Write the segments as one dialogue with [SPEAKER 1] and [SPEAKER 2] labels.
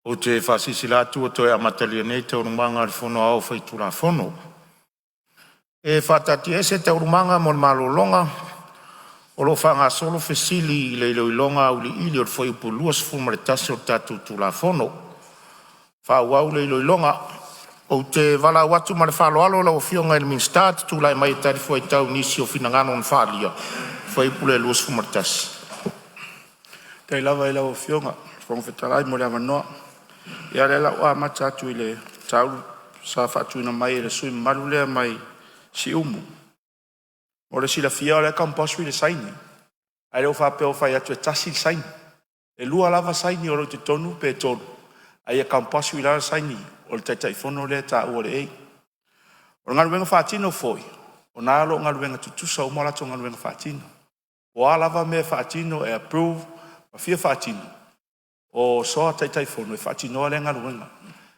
[SPEAKER 1] O te whasisi la tua toi amatalia nei te urumanga al fono au whaitu la fono. E whatati ese te urumanga mo malolonga, o lo whanga solo whesili i leilo ilonga uli ili o le whai upo luas fumaretasi o tatu tu la fono. Whauau leilo ilonga, o te wala watu ma le whaloalo la o fionga il Ministerial tu lai mai tari fwai tau nisi o finangano on whalia. Whai upo le luas fumaretasi.
[SPEAKER 2] Kei lava i lau o fionga, whangwhetarai mo le amanoa. Ia le la o amata atu i le tau sa whatuina mai e le sui maru lea mai si umu. O le sila fia o le kamposu i le saini. Ai leo whapeo whai atu e tasi le saini. E lua lava saini o lo te tonu pe tonu. Ai e kamposu i la saini o le taitai fono le ta ua le ei. O ngaru wenga whatino foi. O nalo ngaru wenga tutusa o malato ngaru wenga whatino. O alava me whatino e approve ma fia whatino. O soa taitai fono e whatinoa le ngaruenga.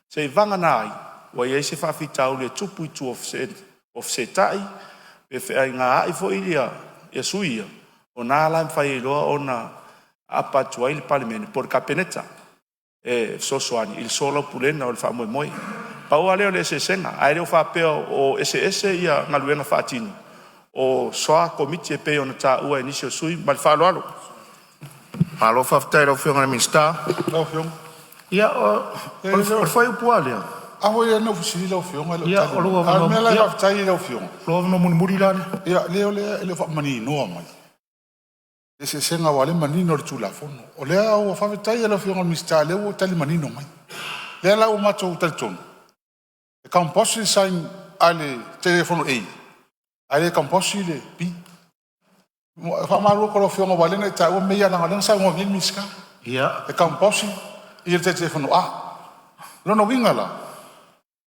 [SPEAKER 2] Se i vanga nai, wa i eise whawhitau le tupu i tu of se tai, e whai ngā ai fo ilia, e suia, o nā laim whai e loa o na apa tua ili Palemene, por kapeneta, e sosoani, il solo pulena o le wha moe moe. Paua leo le ese senga, ai leo whapeo o ese ia ngaruenga whatino, o soa komiti e peo na tā ua inisi o sui, ma le whaloalo.
[SPEAKER 1] Alo whaftai rau whionga na Ministerial.
[SPEAKER 3] Lau whionga.
[SPEAKER 1] Ia, o whai upua lea.
[SPEAKER 3] Aho ia na ufusiri lau whionga.
[SPEAKER 1] Ia, o lua wano.
[SPEAKER 3] Mea lai whaftai lau whionga.
[SPEAKER 1] Lua wano muni muri lane.
[SPEAKER 3] Ia, leo ele whamani noa mai. E se senga wale manino le tula fono. O lea au whaftai lau whionga Ministerial leo o tali manino mai. Lea lau mato tali tonu. E kamposi sain ale telefono ei. Ale kamposi le pi. Whamaru ko lo whionga wale na ta ua mea langa langa sa ua ngin miska.
[SPEAKER 1] Ia.
[SPEAKER 3] E kamposi i le telefono a. Lono winga la.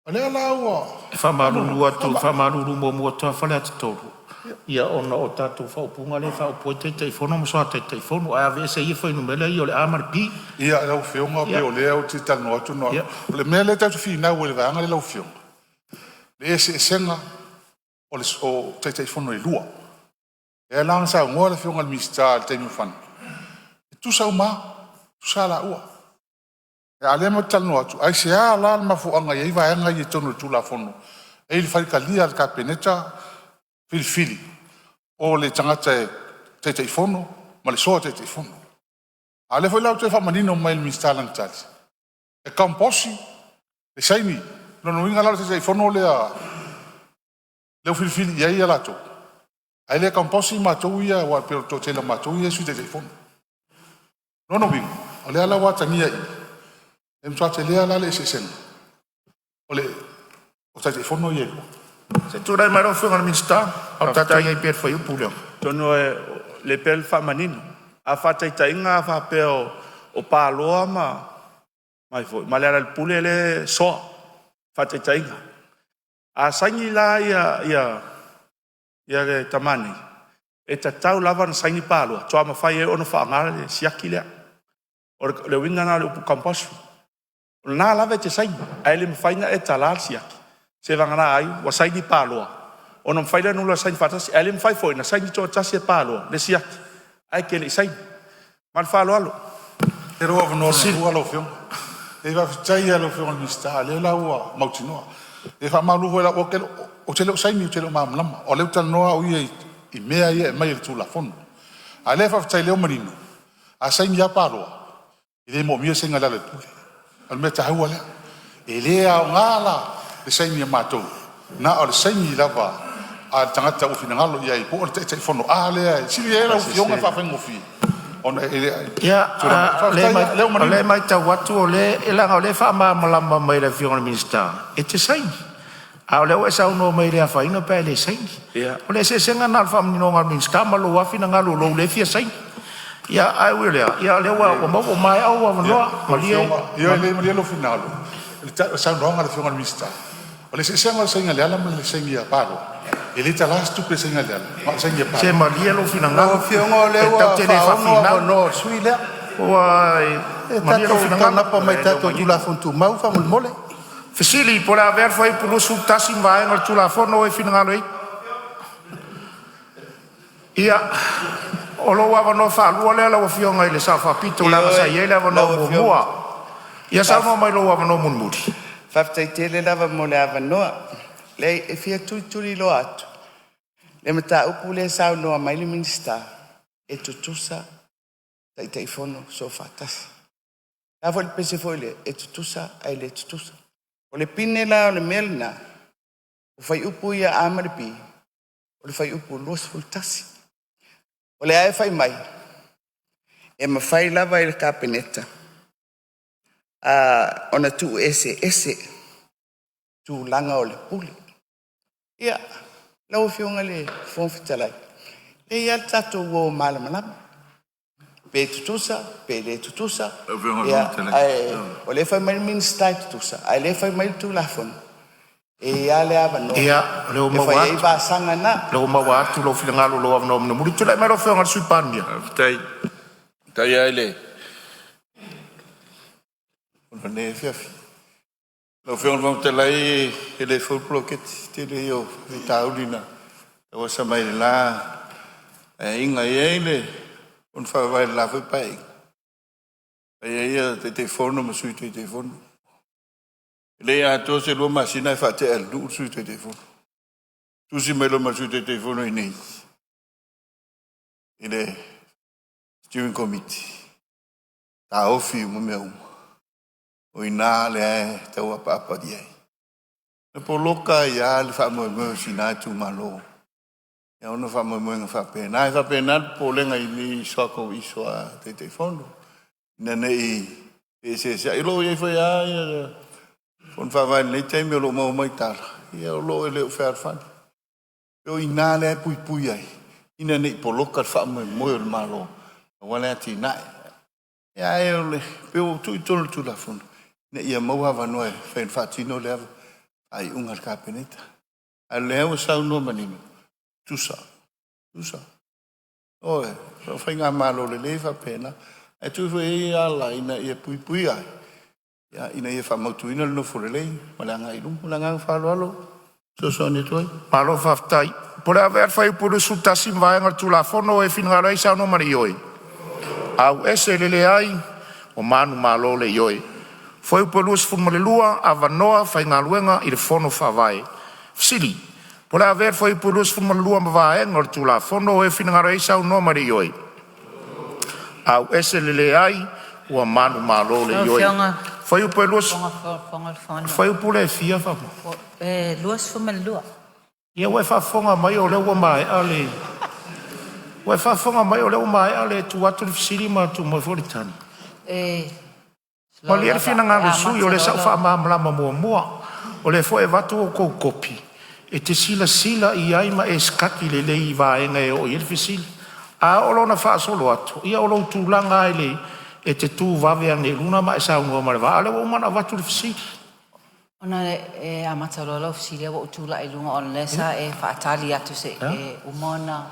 [SPEAKER 3] Alea la ua.
[SPEAKER 1] Whamaruru atu, whamaruru mo mua toa whale atu tōru. Ia ona o tātou whaupunga le whaupo te teifono, mo soa te teifono, a ave se ia whainu mele i o le amari pi.
[SPEAKER 3] Ia, lau whionga pe o lea o te tano atu noa. Le mea le tatu whina ua le vanga le lau whionga. Le ese senga o te teifono i lua. E lang sa ngoa le whionga le Ministerial te imu whanu. E tu sa uma, tu sa la ua. E ale mo tano atu, ai se a la mafuanga i eiva anga i tonu tu la fono. E ili wharikalia le kapeneta, fili. O le tangata te teifono, ma le soa te teifono. A le foi lau te whamanino mai le Ministerial angtali. E kamposi, le saini, lono inga lau te teifono leo fili ia ia lato. Ai le kamposi matou ia, wa pero to tela matou ia sui te teifono. Lono winga, o le ala watania i. E mtua te lea la le se senga. O le, o te teifono ia i.
[SPEAKER 1] Se tu rai maro whionga na Ministerial, au tātai ai pēr whai upu leo.
[SPEAKER 2] Tono e le pel whamanino. A whataita inga a whapeo o pāloa mai foi. Ma lea le pule le soa. Whataita inga. A saingi la ia le tamani. E ta tau lava na saingi pāloa. Toa ma whai e ono whaangara le siaki lea. O le winga na le upu kamposu. O nā lava e te saingi. Ai le mwhainga e ta la siaki. Se vangana ai, wa saini pāloa. O na mwhaila nula saini whatasi, ele mwhai foi, na saini toa tasi e pāloa, le siaki. Ai kele i saini. Man whalo alo.
[SPEAKER 3] E roa vanoa ua lau whionga. E whawhitai alo whionga le Ministerial, e lau mautinoa. E whamalu hoi la o te leo saini, o te leo maamlama. O leo tanoa o ia i mea ia e mai le tūla fono. A le whawhitai leo manino. A saini ia pāloa. I le mo mia senga lale pule. Al mea tahaua lea. E lea o ngāla. Le saini matou na o le saini lava a tangata o finangalo ia i po o te teifono a lea sili era o fionga whawhengo fi ona
[SPEAKER 1] le mai tau watu o le elanga o le whamalama mai le whionga na Ministerial e te saini a o leo e sauno mai le a whaina pe le saini o le se senga na whamanino ngā Ministerial malo wa finangalo lo le fia saini ia ai wile ia leo o mau mai au wa manoa malia
[SPEAKER 3] ia le malia lo finalo le sauno ngā le whionga na Ministerial. O le senga senga le ala ma le senga palo. E le tala stu pe senga le ala. Ma senga palo.
[SPEAKER 1] Se malia lo finanga.
[SPEAKER 4] O fionga le wa fa no suile.
[SPEAKER 1] Oi.
[SPEAKER 4] Malia lo finanga na pa mai tato tu la fontu mau fa mole.
[SPEAKER 1] Fesili por haver foi por su tasi vai ngal tu la fono e finanga loi. Ia o lo wa no fa lo le la fionga le sa fa pito la sa ye la no mua. Ia sa no mai lo avano mun muri.
[SPEAKER 2] Whaftaitele lava mo le avanoa. Le e fia tui lo atu. Le mata upu le sao noa mai le minista. E tutusa. Tai fono so fatas. La vol pese foile e tutusa ai le tutusa. O le pine la o le melna. O fai upu ia amaripi. O le fai upu luas fultasi. O le ae fai mai. E ma fai lava i le kapeneta. Ona tu ese. Tu langa o le puli. Ia. Lau fionga le fonfitalai. Le ia tato wo malamalama. Pe tutusa, pe le tutusa. Ia. O le fai mai ministai tutusa. Ai le fai mai tu lafon. E ia le avano.
[SPEAKER 1] Ia, le o mawa.
[SPEAKER 2] E fai ba sanga na.
[SPEAKER 1] Le o mawa tu lo filangalo lo avano mna muri. Tu lai mai lo fionga sui pania.
[SPEAKER 2] Tai ai le.
[SPEAKER 4] Ona ne fiafi. Lo fion vão te lai ele foi bloquet te le yo vitaulina. O sa mai la inga ele on fa vai la foi pai. Ai te telefono ma sui te telefono. Le a to se lo masina fa te el du sui te telefono. Tu si me lo ma sui te telefono nei. Ele steering committee. Ta ofi mo meu. O ina le tau apa dia. Na poloka ia le fa mo sina tu malo. Ya ono fa mo fa pena po le ngai ni soko iso a te telefono. Na nei se ilo ia foi a on fa vai le te me lo mo mai tal. Ia lo le fer fan. O ina le pui ai. Ina nei poloka fa mo malo. Wala ti na. Ya le pe tu la fun. Ne ia mau hava noe fen fatino le ai unga kapeneta. A leo sau no manino. Tusa. Oe, so fainga malo le leva pena. E tu foi ala ina ia pui ai. Ya ina ia fa motuina no forelei, malanga ilum, malanga falo. So ni toi.
[SPEAKER 1] Malo faftai. Pole aver fai pure sutasi vai ngal tu la fono e finga sau no marioi. Au ese le ai o manu malo le yoi. Foi po luas fuma le lua, a vanoa, fai ngā luenga, i le fono whawai. Fsili, po le aver foi po luas fuma le lua mawai, ngor tu la fono e fina ngā reisa o no mari yoi. Au ese le ai, ua manu malo le yoi. Foi po luas... Foi po le fia whamu.
[SPEAKER 5] Luas fuma le lua.
[SPEAKER 1] Ia ue whafonga mai o le ua mai ale. Ue whafonga mai o le ua mai ale tu atu le fsili ma tu mai foritani. Ma lia fina ngā le sui o le sau wha mamlama mua. O le fo e watu o kou kopi. E te sila i ai ma e skaki le lei vaenga e o i elfi sila. A olo na wha solo atu. Ia olo tūlanga e le e te tū vavea nge luna ma e sa unua ma le wa. Ale o mana watu le fisili.
[SPEAKER 5] Ona e amata lola fisili a o tūla e lunga on lesa e whaatali atu se e umona.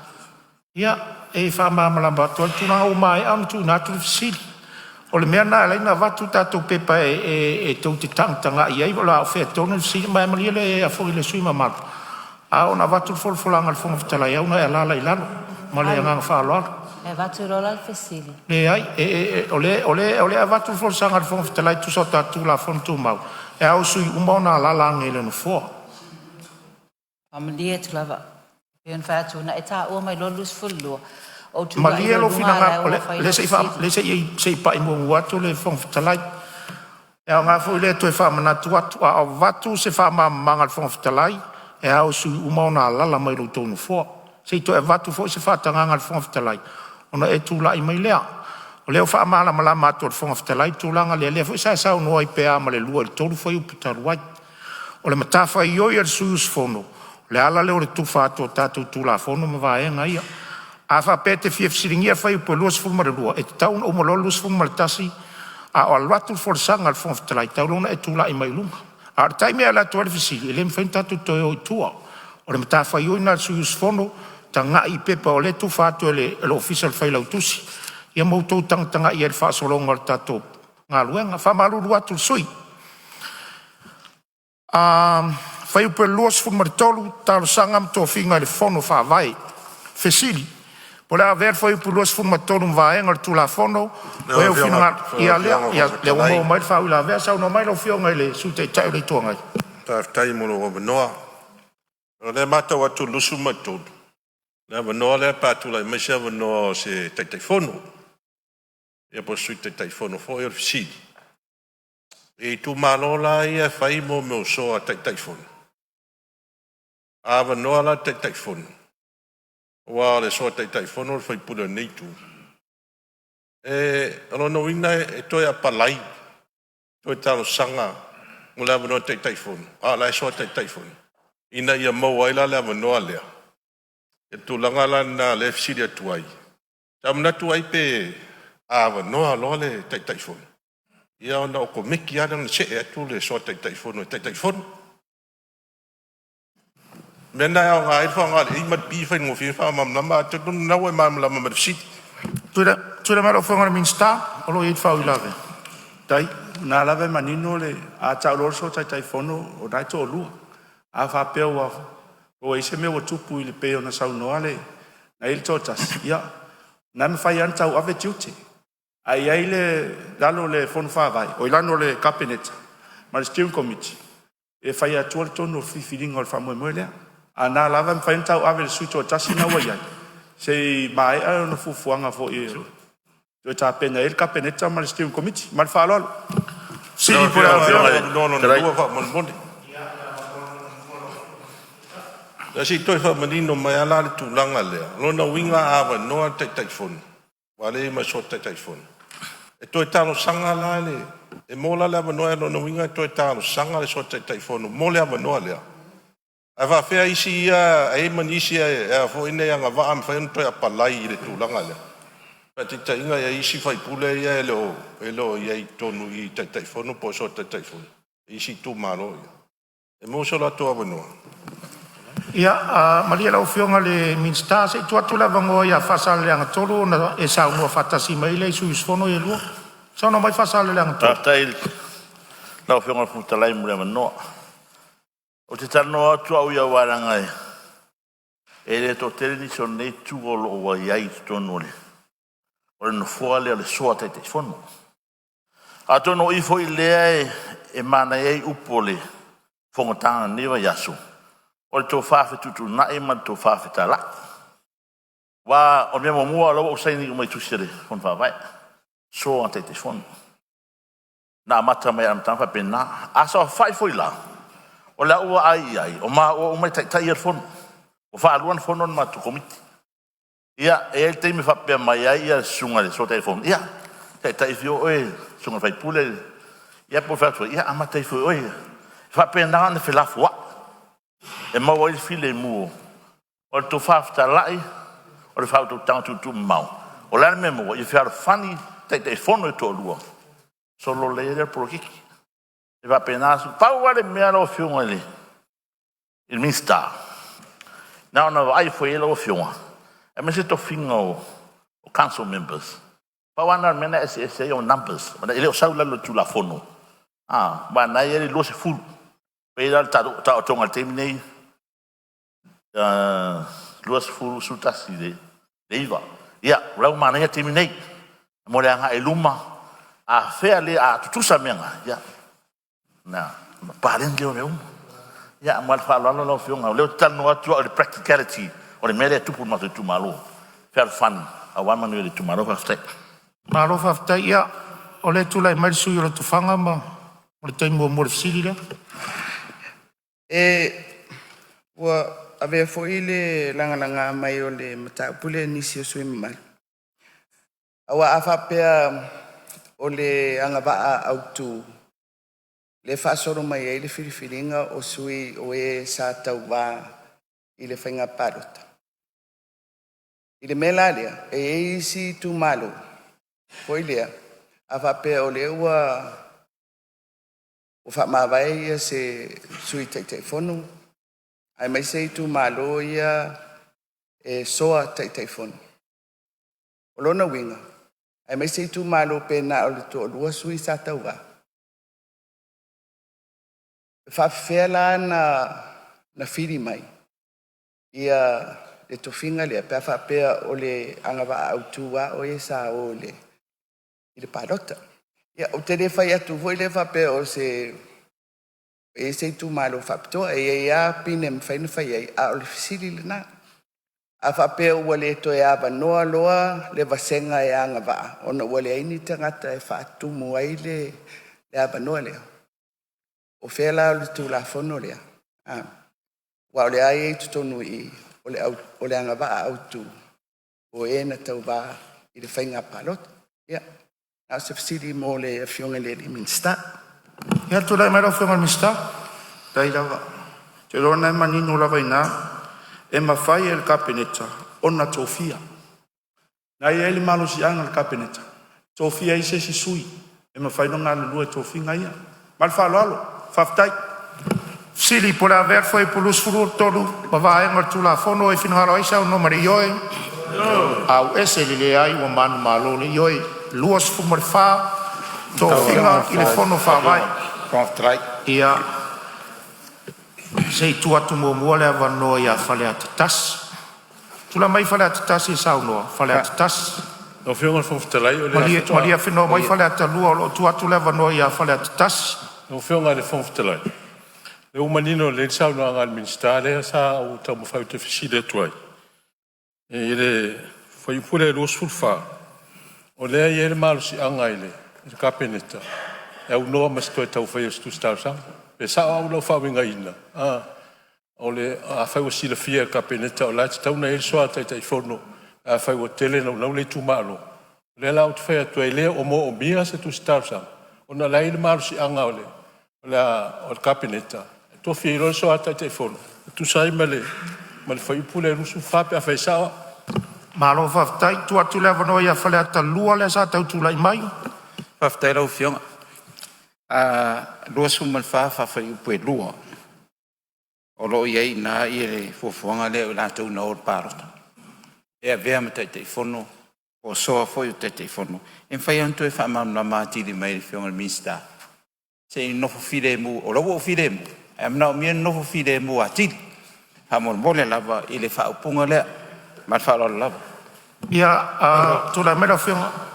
[SPEAKER 1] Ia e wha mamlama atu. Al tūlanga o mai anu tū natu le fisili. O le mea nā leina watu tātou pepa e tau te tangtanga i ai wala o whea tonu si mai malia le e a fwoi le sui mamalo. A o na watu folfolanga le fonga fitalai au na e lala i lalo. Ma le anganga whaaloalo.
[SPEAKER 5] E watu rola le fesili.
[SPEAKER 1] Le ai, o le a watu folsanga le fonga fitalai tu sa tātou la fonu tū mau. E au sui umau nā lala ngele no fua.
[SPEAKER 5] Amalia tu lava. Pion whātu na e tā ua mai lolus fulua.
[SPEAKER 1] Ma lia lo fina ngā, le se i pa i mua watu le fonga fitalai. E au ngā fwoi le toi wha manatu atu, a au watu se wha mamanga le fonga fitalai, e au sui umau nā lala mai lo tonu fua. Se i toi e watu fwoi se wha tanganga le fonga fitalai. Ona e tūla i mai lea. O leo wha amala malama atu le fonga fitalai, tūlanga lea fwoi sa sau noa i pēa ma le lua le tolu fwoi uputaru ai. O le matafa i oi al sui usfono. Le ala leo le tufa atu o tātou tūla fono ma vaenga ia. A wha pēte fia fisiringia whai upo luas fulma le lua. E te taun o malo luas fulma le tasi. A o alwatu forsanga le fonga fitalai. Taulona e tūla i mai lunga. A o taime ala tuare fisiri. E le mwhain tatu toi o i tua. O le matafa i oina le sui usfono. Ta ngā i pepa o le tufa atu e le official whailau tusi. Ia mautou tanga i e le whaasolonga le tatou. Ngā luenga. Wha maruru atu le sui. Whai upo luas fulma le tolu. Talo sangam tō whinga le fono wha vai. Fesiri. Pole a ver foi pulos fu matonu vaenga tu la fono. O eu fina ia le o mai fa la ver sa no mai lo fionga le su te tai le tonga.
[SPEAKER 6] Tai mo lo noa. O le mata wa tu lusu matu. Na no le pa tu la me se no se tai fono. E po su tai fono fo e si. E tu malola ia fai mo me so a tai fono. Ava no la tai fono. Wa le so tai fono fai pula nei tu. E alo no ina e toi a palai. Toi talo sanga. Mula no tai fono. A la so tai fono. Ina ia mo waila le no lea. E tu langa la na le fsiria tuai. Tamna tuai pe ava no lo le tai fono. Ia ona o ko miki ana se e tu le so tai fono fono. Mena ya ngai fa ngal I mat bi fa ngo fi fa mam lama tu na we mam lama mat sit.
[SPEAKER 1] Tu da maro fonga min sta o lo it fa ulave.
[SPEAKER 2] Tai, na lave manino le a tau lorso tai fono o dai to lu. A fa peo wa o ise me o tupu I le peo na sau noa le. Na il to tas. Ia. Na me fai an tau ave tiute. Ai ai le lalo le fono fa vai. O ilano le cabinet. Ma le steering committee. E fai a tuol tono fifilinga o fa mo lea. Ana lava me fai tau ave le suito tasi na wa ia. Se mai a no fufuanga fo I. Tu ta pena il cabinet ma le steering committee. Ma fa lo.
[SPEAKER 1] Si por a
[SPEAKER 6] no fa mon. Da si toi fa manino mai ala le tulanga lea. Lo na winga ava no tai fono. Wale ma so tai fono. E toi talo sanga la le. E mola le ava no no winga toi talo sanga le so tai fono. Mole ava no lea. Ava fea isi ia e manisi e fo ine nga va am fa toi apalai le tulanga lea. Patita inga ia isi fai pule ia elo ia I tonu I tai fono po so tai fono. Isi tu malo ia. E mo so la to ava no.
[SPEAKER 1] Ia, maria lau fionga le minsta se tu la vango ia fasal le tolu na e sa no fatasi mai le su fono e lu. Sa no mai fasal le tolu.
[SPEAKER 7] Tai lau fionga futa lai mo le no. O te tano atu au ia waranga e. E le to tele ni son nei tu o lo wa ia tonu le. O le no fua le soa te fono. A tono I foi le e mana e upole. Fonotaga ni wa yasu. O to fafe tutu na e man to fafe tala. Wa o me mo lo o sai ni mai tu sere fon fa vai. So ante te fon. Na mata mai am tampa pena. Aso fai foi la. O la ua ai o ma o mai tai fon. O fa luan fon on ma tu komiti. Ia e te me fa pe mai ia sunga le so te fon. Ia tai fio e sunga fai pule. Ia po fa ia amata fio e. Fa pe na ne fe la fo. E mau I file mu o to fafta lai o le fauto tanto tu mau o la memo I fia fani te fono to lua solo le pro kiki e va penasu pau le mea lo fiunga le il mista now no ai foi lo fiunga e me se to finga o council members pau ana mena ese o numbers ma ele o saula lo tu la fono ma na ele lo se full pe dal ta tonga terminei luas fulu sutasi de iva ia lau mana ia terminate mo le anga eluma a fea le a tutusa menga ia na paren de o ia mal fa lo fionga le tano atu o practicality o le mele tu por tu malo fer fun a wa manu le tu malo fa stek
[SPEAKER 1] malo fa stek ia o le tu lai mai su yo tu fanga ma o le tempo mo sili
[SPEAKER 8] wa ave foi le langa mai o le mata pule nisi o sui mal. Awa afa pea o le anga va autu le fa soro mai e le filifilinga o sui o e sa tau va I le whainga parota. I le melaria e isi tu malo foi lea afa pea o le ua o fa mawai se sui te fonu. Ai mai sei tu malo ia e soa tai fon. O lona winga. Ai mai sei tu malo pena o le to lua sui sa tau va. Fa fela na firi mai. Ia le tofinga le pe fa pe o le anga va autua o e sa o le i le palota ia o te le fa ia tu voi le fa pe o se e se tu malo fa to e ia pinem fa ni fa ia a o le fisili le na a fa pe o le to ia va no loa le vasenga ia anga va ona o le ini tangata e fa tu mo ai le va no le o fela o tu la fono le wa le ai tu tonu i o le anga va autu o e na tau va i le fainga palot ia a se fisili mo le fionga le minsta
[SPEAKER 2] Ia tu lai mai rau whenga mista. Tai rawa. Te rona e manino rawa ina. E mawhai e le kapeneta. Ona tofia. Nai e le malo si anga le kapeneta. Tofia i se si sui. E mawhai no ngā lulua e tofinga ia. Mal whalo alo. Whaftai. Sili po la verfo e pulus furu tolu. Mawa e ngar tu la fono e finharo aisa o nomari ioe. Au ese li le ai wa manu malo le ioe. Luas fumar wha. Tofinga i le fono whawai. Ia sei tua tu mua le avanoa ia whale atatas. Tula mai whale atatas i saunoa. Whale atatas.
[SPEAKER 6] No whionga whawhitalai o le
[SPEAKER 2] afatua. Maria whenua mai whale atalua o tua tu le avanoa ia whale atatas.
[SPEAKER 6] No whionga le whawhitalai. Le umanino le saunoa ngā ministerial sa o tau mawhau te whisile tuai. E le whaiupure lo sulfa. O lea i ele malo si angaile. I kapeneta. E au noa mas toi tau whai astu stausang. E sa au lau whawinga ina. O le a whai wa sila fia kapeneta o lai tau na ele soa tai tai whono. A whai wa tele nau le tu malo. Le lau te whai atu e lea o mo o mia se tu stausang. O na lai le malo si anga o le. O le kapeneta. E to fia ilo soa tai tai whono. Tu sai male. Male whai upule rusu whape a whai sawa.
[SPEAKER 2] Malo whaftai tu atu le avanoa ia whale atalua le sa tau tu lai mai.
[SPEAKER 9] Whaftai rau whionga. Lua suman whawhawhai upe lua. O loo iei nā i le fuafuanga leo la tau na ora pārota. Ea vea ma tai whono. O soa foi o tai whono. E whai antu e whamanu na mātiri mai le whionga minsta. Se i nofo whire mu. O lau o whire mu. E amna o mia nofo whire mu a tiri. Hamon mole lava i le whaupunga lea. Ma whaola lava.
[SPEAKER 2] Ia tu lai mai rau whionga.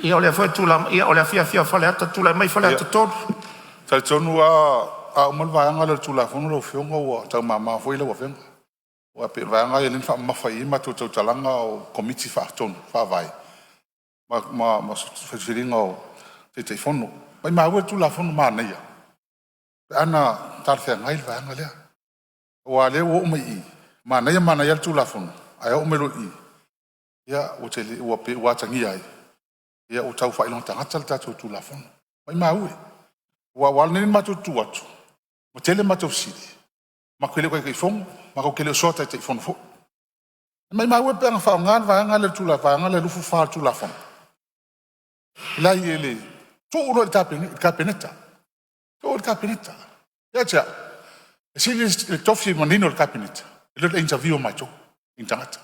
[SPEAKER 2] Ia o le foi tula ia o le fia fale ata tula mai fale ata tot.
[SPEAKER 3] Tai tonu a umal vaanga le tula fono lo fionga o tau mama foi le wa fenga. O pe vaanga e nin fa mafai ma tu talanga o committee fa ton fa vai. Ma firinga o te fono. Mai ma o tula fono ma nei. Ana tar fe ngai vaanga le. O ale o mai ma nei ya tula fono. Ai o melo i. Ia o te o pe wa tangi ai. Ia o tau whailong tangata le tātou tū la whono. Mai maue. Wa wala nini matou tū atu. Ma tele matou siri. Ma kwele kwa kei whongo. Ma kau kele o sota te whono who. Mai maue pe anga whao ngāna vāanga le tū la vāanga le lufu whaa tū la whono. Lai e le tō uro le kāpeneta. Tō uro le kāpeneta. Ia tia. E siri le tofi manino le kāpeneta. E le interview mai tō. In tangata.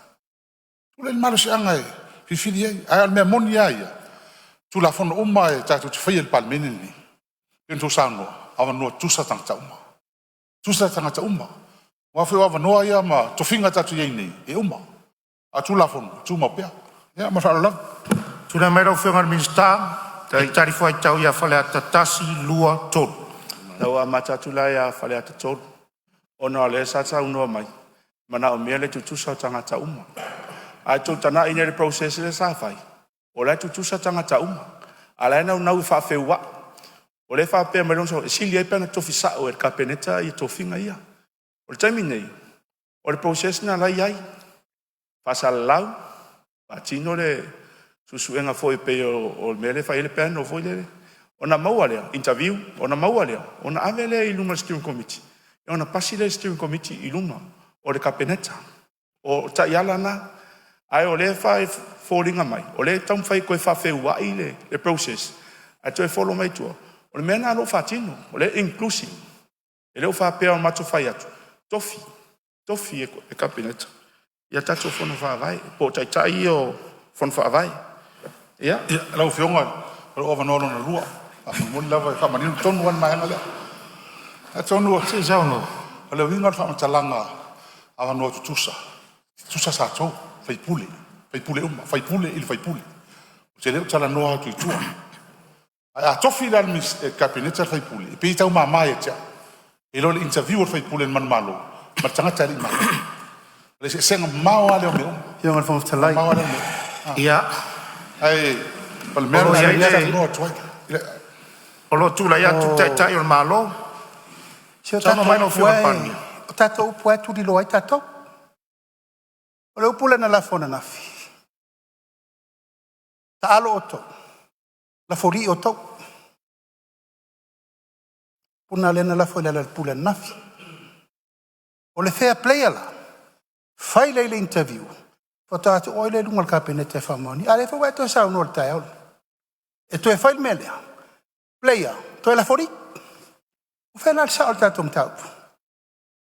[SPEAKER 3] Tū le malo si anga e. Fifili ai. Ai al mea moni ai ia. Tu la fono uma e tātou te whai el Palemene ni. Kento sāno, awa noa tusa tangata uma. Tusa tangata uma. Wa whi awa noa ia ma tofinga tātou iei nei, e uma. A tu la fono, tu mapea. Ia, ma whaala lau.
[SPEAKER 2] Tuna mai rau whionga minsta, tai tari whai tau ia whale ata tasi lua tolu. Tau a matatu la ia whale ata tolu. Ona le sa tau noa mai. Mana o mea le tutusa tangata uma. Ai tō tana ina le process le sa whai. O lai tutusa tangata uma. A lai nau whawhewa. O le whawhea mai ronso, sili ai pēna tofi sao e kapeneta i tofinga ia. O le taimi nei. O le process na lai ai. Whasala lau. Patino le susuenga foi pe o mele whai le pēna o foi le. O na maua lea, interview. O na maua lea. O na ave lea i luma steering committee. E o na pasi le steering committee i luma. O le kapeneta. O ta iala na. Ai o le whai fōringa mai. O le taum whai koe whawhewua i le process. Ai toi follow mai tua. O le mena alo whatino. O le inclusive. E leo whapea o mato whai atu. Tofi. Tofi e kapeneta. Ia tato whono whawai. Po tai o whono whawai. Ia?
[SPEAKER 3] Ia, lau whionga. O awa nolo na lua. A moni lava e whamanino tonu wan mai anga lea. A tonu o.
[SPEAKER 2] Se zauno.
[SPEAKER 3] O leo inga whamatalanga awa noa tutusa. Tusa sa tau, fai pule uma, fai pule ili fai pule. Se leo tala noa tu tua. A tofi la mis kabinete fai pule. E pe tau mama e tia. E lo le interview fai pule man malo. Ma tanga tali ma. Le se senga mau ale o meu.
[SPEAKER 2] Yo ngal fon talai.
[SPEAKER 3] Mau ale o meu.
[SPEAKER 1] Ia.
[SPEAKER 3] Ai, pal mero ya ia no tua.
[SPEAKER 1] O lo tula ia tu tai o malo.
[SPEAKER 2] Se o
[SPEAKER 1] Sama mai no fio pani.
[SPEAKER 2] O tato pua tu di loai tato. O le upula na la fona nafi. Ta alo oto. La fori oto. Puna le na la fo la pula nafi. O le fair play ala. Fai le interview. Fo tato o le lungal kabinete famoni. Ale fo wa to sa no tai ol. E to e fai melea. Player, to e la fori. O fe la sa o tato mtau.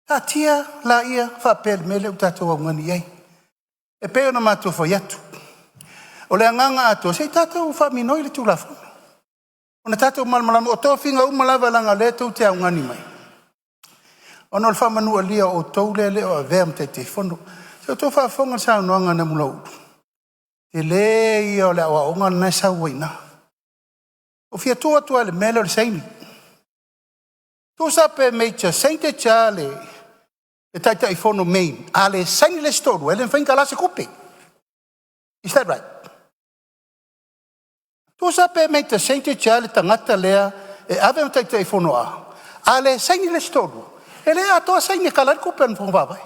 [SPEAKER 2] Ta tia la ia fa pel mele o tato wa ngani ai. E peo na mato fo yatu. O le anganga ato, sei tato fa minoi le tulafu. O na tato malmalam o to finga malava langa le to te ngani mai. O no fa manu alia o to le o verm te fono. Se to fa fonga sa no ngana mulau. Te le ia le o nga na sa wina. O fia to to le mele le saini. To sa pe mecha sente chale. E tai fono main. Ale saini le storu, ele finga la se kupe. Is that right? Tu sape me te sente chale tangata lea e ave o tai fono a. Ale saini le storu. Ele a to saini kala ku pen fo vai.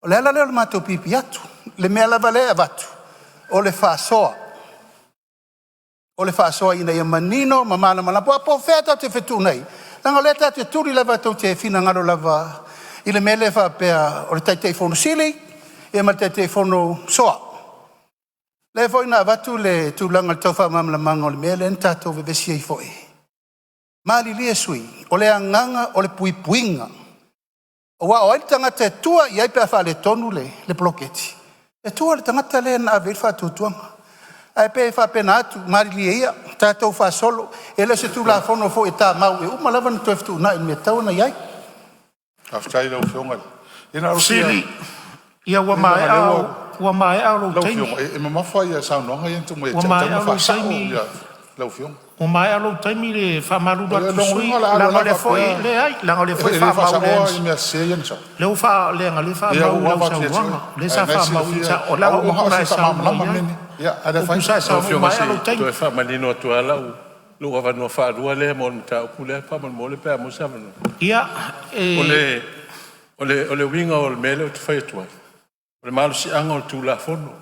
[SPEAKER 2] O le ala le mato pipi atu. Le me ala vale avatu. O le fa soa. O le fa soa ina ia manino mamala mala po feta te fetu nei. Nanga leta te turi lava to te fina ngalo lava. Ile mele fa pe o le tai fono sili e ma tai fono soa. Le foi na vatu le tulanga tofa mam la mango le mele enta to ve besi foi. Mali le sui, o le anganga o le puipuinga. O wa o tanga te tua ia pe fa le tonu le bloketi. E tua le tanga le na ve fa tu tua. Ai pe fa penatu mali le ia ta to fa solo e le se tu la fono fo eta mau e uma lava no toftu na me tau na ia.
[SPEAKER 3] Aftai lo fionga. Ina
[SPEAKER 1] Sili. Ia wa mai au. Wa mai au lo taimi.
[SPEAKER 3] E mama fai a sa no nga yentu mo e
[SPEAKER 1] tama
[SPEAKER 3] fa
[SPEAKER 1] taimi.
[SPEAKER 3] Lo fiong.
[SPEAKER 1] O mai au taimi le fa malu do sui. La le foi le ai, la le foi fa
[SPEAKER 3] mau
[SPEAKER 1] mau.
[SPEAKER 3] Me se yenso.
[SPEAKER 1] Le fa le nga le fa mau lo sa. Le sa fa mau sa o la o mai sa mau.
[SPEAKER 3] Ya, ada fai
[SPEAKER 1] sa mai au taimi.
[SPEAKER 6] To fa manino to ala lu ava no fa rua le mon ta pule pa mon le pe mo sa no.
[SPEAKER 1] Ia
[SPEAKER 6] o le winga o le mele o te fai tu. O le malu si anga o tu la fono.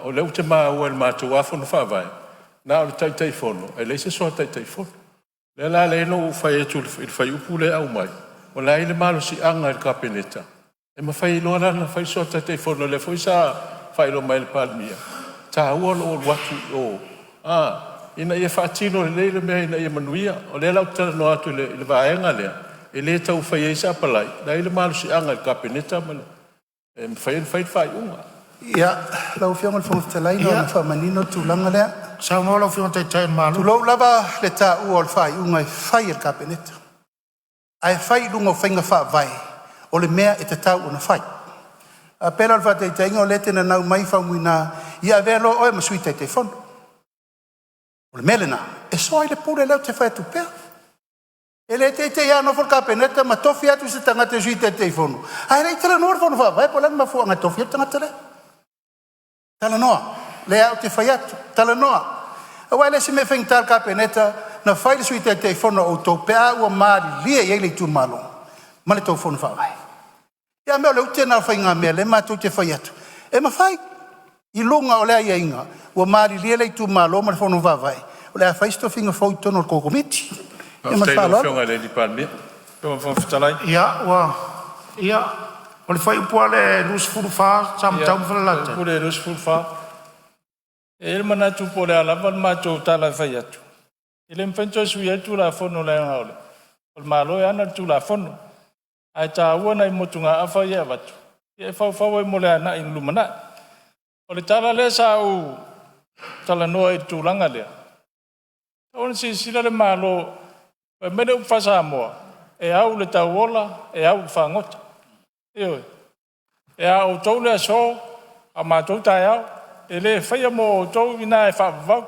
[SPEAKER 6] O le ute maa ua le mātou wafono whawai. Nā o le tai fono. E leise soa tai fono. Le la le no u whai etu il whai upu le au mai. O la ile malu si anga il kapeneta. E ma whai loa rana whai soa tai fono. Le whai sa whai lo mai le palmia. Tā ua lo watu o. Ina ia whaatino le leile mea ina ia manuia. O le lau tala no atu le vaenga lea. E le tau whai eisa palai. La ile malu si anga il kapeneta male. Fai unga.
[SPEAKER 2] Ia, lau fianga le fonga no fa manino tu langa lea.
[SPEAKER 1] Sa mo lo fiona tai malu.
[SPEAKER 2] Tu lau lava le ta u ol fai unga fai el kabinete. Ai fai lunga finga fa vai. O le mea e te tau una fai. A pera fa te ingo le tena nau mai fa muina ia velo o ma sui te fono. O le melena e so ai le pure le te fai tu pea. Ele te ia no for kapeneta ma tofi atu se tanga te sui te fono. Ai rei tala no fono fa vai pola ma fu anga tofi tanga tele. Tala no. Le au te fai atu. Tala no. Wa le se me feng tal kapeneta na fai sui te fono o to pea o ma lie ye le tu malo. Ma le to fono fa vai. Ia me le ute na fai nga me le ma tu te fai atu. E ma fai i lunga o le ia inga. O ma lie le tu malo ma le fono va vai. O le fai sto finga fo tono ko komiti.
[SPEAKER 6] Aftailo fionga le di palmia. Pema fa fitalai.
[SPEAKER 1] Ia, o le fai upua le lus furu fa, sam tau mwhalata.
[SPEAKER 6] Upua le lus furu fa. E le manatu po le alava le matou tala fai atu. E le mwhentua sui atu la fono le ngaole. O le malo e ana tu la fono. Ai ta ua na i motunga afa ia watu. E fau e mo le ana i lumana. O le tala le sa u tala noa i tūlanga lea. Ona si sila le malo e mene upasa moa. E au le tauola, e au le whangota. Eo.
[SPEAKER 10] E a o tau le so, a mātou tai au, e le whaia mo o tau ina e whapavau.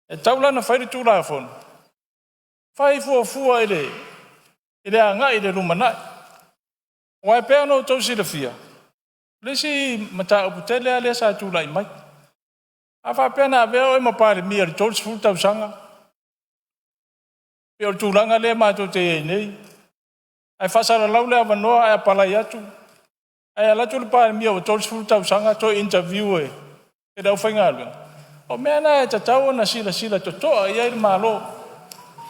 [SPEAKER 10] E tau lana whairi tūla whonu. Whai fua e le anga i le rumanai. O e pēr no tau si le fia. Lesi mata upu tele a le sa tūla i mai. A whapena a veo e mapare mi a le tōru sifu tau sanga. Pe o tūlanga le mātou te e nei. Ai whasara lau le avanoa ai a palai atu. Ai ala tu le pare mi o tōru sifu tau sanga to interview e. E dau whainga alua. O mea na e tatau na sila to toa i aere malo.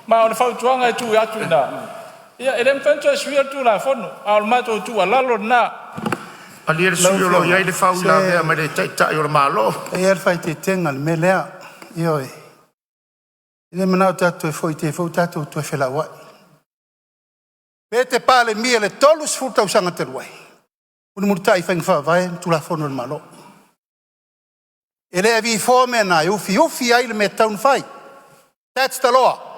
[SPEAKER 10] Ma o le whautuanga e tu e atu na. Ia, e rem whentu e suia tu la whono. A o le mato tu a lalo na.
[SPEAKER 1] Ali e sui o lo iai le whau la mea me le taitai o le malo.
[SPEAKER 11] E er whai te tenga le me lea. Ioi. I le manau tatu e fwoi te fwoi tatu tu e whela wai. Pe te pale mia le tolu sifu tau sanga te ruai. Unu murutai whainga whawai tu la whono le malo. E le vi fome na ufi ai le me taun fai. That's the law.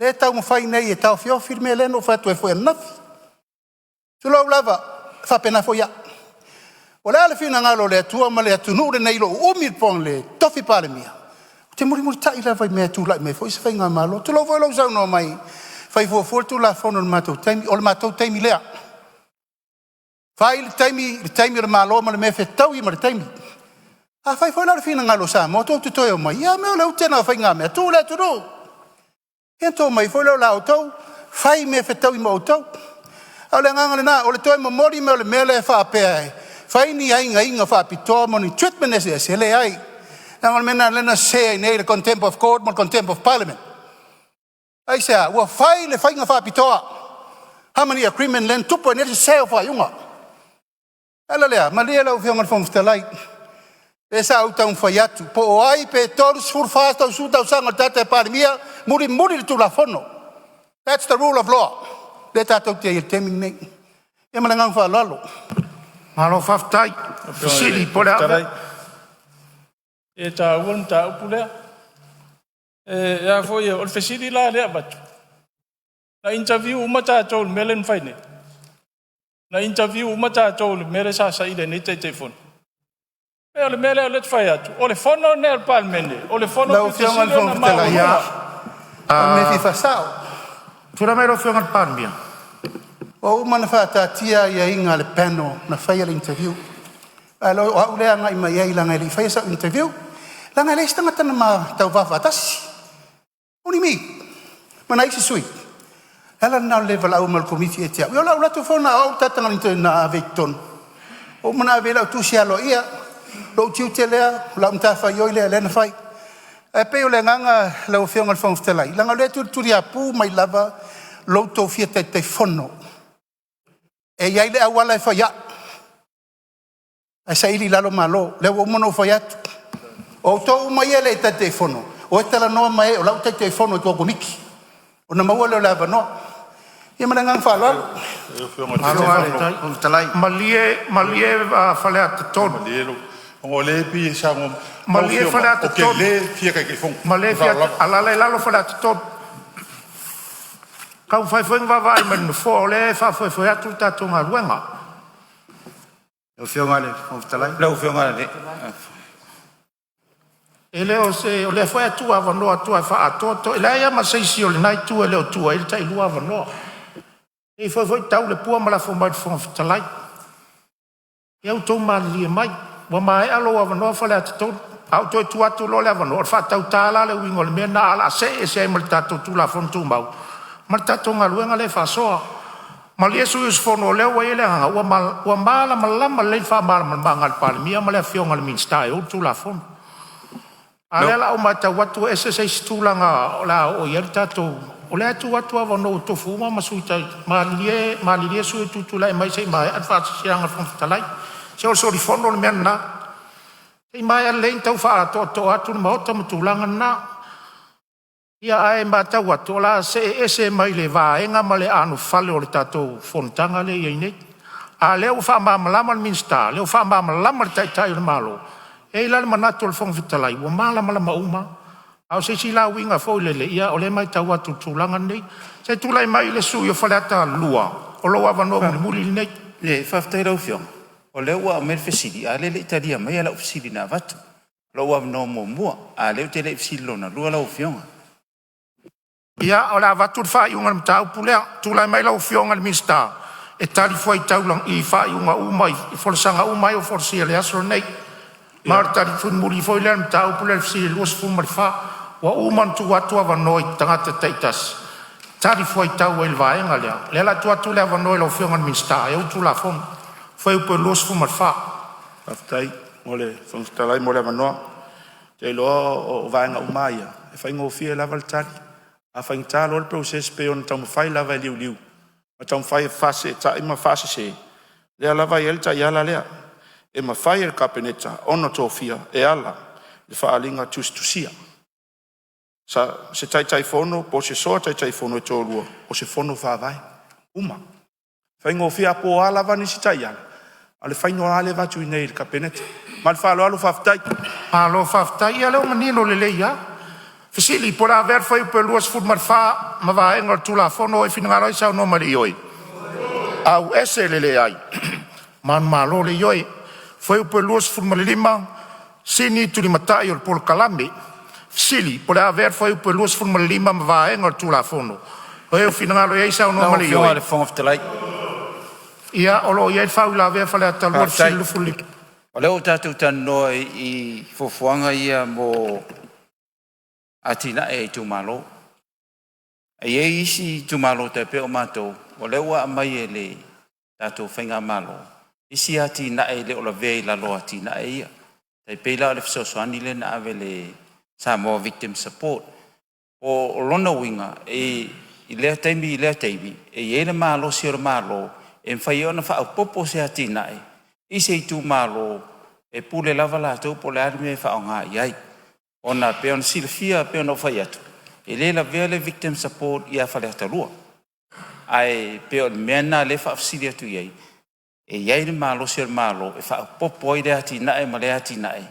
[SPEAKER 11] Le tau mo fai nei e tau fiofi me le no fatu e foi nafi. Tulo lava fa pena foi ya. O le ale fina ngalo le tua ma le tunu le nei lo umir pon le tofi pale mia. Te muri tai la vai me tu la me foi se fai ngamalo. Tulo voi lo zau no mai. Fai fu tu la fono le matou taimi o le matou taimi lea. Fai le taimi le malo ma le me fe tau i ma le taimi. A fai foi la fina ngalo sa mo to toi o mai ya me le tena fai ngame tu le tu do ento mai foi la auto fai me fetau i mo auto ale nganga na o le toi mo mori me le mele fa pe fai ni ai inga fa pito mo ni treatment se le ai nganga mena le na se nei le contempt of court mo contempt of parliament ai sa wa fai le fai nga fa pito how many agreement len tupo ne se fa yunga ala le ma le la fianga fom stelai esa uta un faiatu po o ai pe todos for fasta o suta usanga tata para mia muri tu la fono. That's the rule of law. Le tata te il temi nei. E manangang fa lalo.
[SPEAKER 1] Malo faftai. Sili pola.
[SPEAKER 10] E ta wonta upule. E a foi o fesili la le batu. Na interview umata tol melen faine. Na interview umata tol mere sa ile nei telefon. E ole mele ole fai atu. Ole fono nel Palemene. Ole fono
[SPEAKER 11] la fianga fon tela ya. Me fi fasao.
[SPEAKER 1] Tura mai lo fianga Palemene.
[SPEAKER 11] O mana fa ta tia ia inga le panel na fai le interview. Alo o le anga i mai ai langa le fai sa interview. Langa le stanga tana ma tau va fatasi. Oni mi. Mana isi sui. Ela na level au mal committee etia. Yo la tu fona au tatanga na vecton. O mana vela tu sia lo ia. Lo tiu te lea, la mta fai oi lea lena fai. E peo le nganga lau whionga whong whtelai. Langa lea turi a pū mai lava lo tau fia te whono. E iai lea wala e whai a. E sa ili lalo malo, lea o mono whai atu. O tau mai ele te whono. O e tala noa mai o lau te whono e tō komiki. O na maua leo lea wanoa. Ia mana ngang whalalo.
[SPEAKER 1] Malie whalea te tonu.
[SPEAKER 3] O le pi sa mo
[SPEAKER 1] Malie fala te
[SPEAKER 3] to le fia kai fong
[SPEAKER 1] Malie fia ala la fala te to ka fai va vai men fo le fa fo ya tu ta to nga ruanga
[SPEAKER 11] o fianga le o talai
[SPEAKER 9] Lau whionga le.
[SPEAKER 1] ele o se o le fa tu ava no tu fa to ele ya ma sei si o le nai tu ele o tu ele tai lu ava no e fo tau le pu ma la fo mai fo talai eu to ma li mai wa mai alo ava no fa le to au to tu atu lo le ava no fa tau tala le wingo le mena ala se mal tato tu la fon tu mau mal tato nga luenga le fa so mal yesu is fo no le wa ele nga wa mala malama le fa mal mangal Palemene ma le fionga le Ministerial tu la fon ala la o mata watu ese tu la nga la o yer tato o le tu watu ava no to fu ma suita malie su tu la mai sei mai at fa sianga fon talai se o sori fono le mena e mai ale tau fa to atu mo to mutulanga na ia ai mata watu la se mai le va enga male anu fale o le tato Fonotaga le ine a le o fa ma malama Ministerial le o fa ma malama tai le malo e la manato le fong vitalai o mala uma au se sila winga fo le ia o le mai tau atu tulanga nei se tulai mai le su yo fale ata lua o lo ava no muli nei
[SPEAKER 9] Le whaftai rau whionga. O leo ua o mele whesiri, a lele italia mai ala whesiri na watu. Lo ua no mo mua, a leo te le whesiri lona, lua lau whionga.
[SPEAKER 1] Ia, o la watu whai unga mtau pulea, tūlai mai lau whionga le mista. E tari fuai taulang i whai unga umai, i wholesanga umai o wholesia le aso nei. Mara tari fun muri foi le mtau pulea le whesiri luas fumari wha, wa uman tu watu awa noi tangata teitas. Tari fuai tau e le vaenga lea. Le la tu atu le awa noi lau whionga le mista, e utu la fong. Foi upe luas fumari wha.
[SPEAKER 2] Aftai, mole, whangstalai mole awa noa. Te loa o vaenga umaia. E whai ngofia lava le tari. A whaing tālo le proses pe on tau mawhai lava liu liu. Ma tau mawhai fase e ta ima fase se. Lea lava i elta i ala lea. E mawhai el kapeneta, ono tofia, e ala. Le whaalinga tusia. Sa se tai fono, po se soa tai fono e tōrua. O se fono whawai. Uma. Whaing o fia po ala vani si tai ala. Ale whaing o ale vatu i nei le kapeneta. Ma le whaalo alo whaftai.
[SPEAKER 1] Alo whaftai, aleo manino le leia. Fisili, por haver foi pe luas fut marfa, ma va engor tula fono e finangaro i sau no mari oi. Au ese lele ai. Man malo le oi. Foi pe luas fut malima, sini tu matai o por kalami. Fisili, por haver foi pe luas fut malima, ma va engor tula fono. O finangaro i sau no mari oi. Ia, olo i fau la ver fale ata luas silu fuli.
[SPEAKER 9] O leo tatu tano i fofuanga ia mo atina e tu malo. E isi tu malo te pe o mato. O lewa mai e le tato whainga malo. Isi atina e le o la vei la lo atina e ia. Te peila le fisosoani le na ave le Samoa Victim Support. O lona winga e i lea teimi. E le malo si o malo. E mwhai ona wha popo se atina e. Isi i tu malo e pule lava la tau po le arme wha o ngā iai. Ona pe on silfia pe on fai atu. E le la vele victim support ia fale ata lua. Ai pe on mena le fa afsili atu iai. E iai le malo sir malo e fa popo i le ati nae ma le ati nae.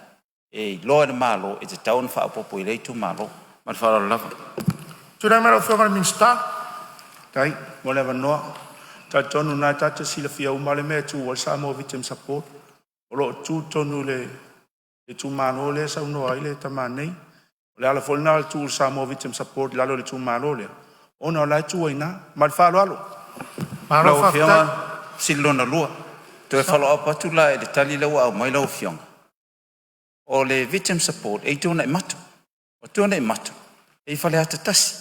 [SPEAKER 9] E loa le malo e te taun fa popo i le tu malo. Ma fa lava.
[SPEAKER 1] Tu na mero whonga minsta.
[SPEAKER 2] Tai, mo le wanoa. Tai tonu nai tata silfia umale me tu wal Samoa Victim Support. Olo tu tonu le e tu malo le sa uno ai le tamanei. Le ala folna al tu Samoa Victim Support lalo le tu malo le. Ona la tu ina, mal falo alo.
[SPEAKER 1] Malo fa
[SPEAKER 9] silona lua. Tu e falo apa tu la e le tali le wa mai lo fiong. O le Victim Support e tu na matu. O tu na matu. E fale ata tasi.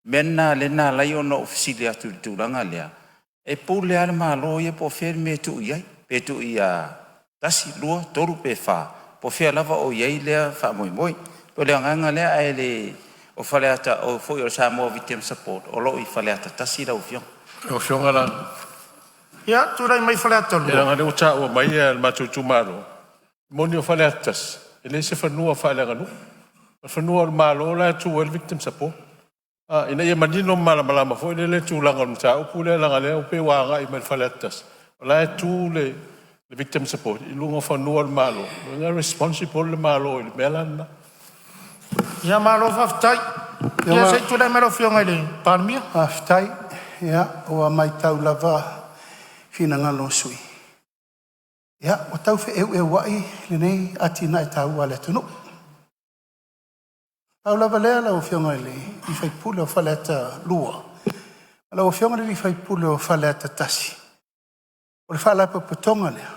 [SPEAKER 9] Mena le na lai ona ofisili atu tu langa lea. E po le ala malo ye po ferme tu iai. Pe tu ia tasi lua toru pe fa. Po fia lava o iei lea wha moi. Po lea nganga lea ai le o whaleata o fui o Samoa Victim Support. O lo i whaleata tasi rau fiong.
[SPEAKER 6] O fionga la.
[SPEAKER 1] Ia, turai mai whaleata lua.
[SPEAKER 6] E ranga leo ta o mai e matutu maro. Moni o whaleatas. E le se whanua whalega nu. Whanua o malo la tu o Victim Support. Ina ia manino malama fo le tu langa o ta o pule langa lea o pe wanga i mai whaleatas. O la tu le Victim Support, i lunga whanua le malo. Nga responsible le malo, i melana.
[SPEAKER 1] Ia malo whaftai. Ia sei tu nei mero whionga i le Palemene.
[SPEAKER 11] Whaftai, ia, o mai tau lava whina ngalo sui. Ia, o tau whe wai, le nei ati nai tau ale tunu. Tau lava lea lau whionga i le, i whai pule o whaleta lua. Lau whionga le i whai pule o whaleta tasi. O le whalapa putonga lea.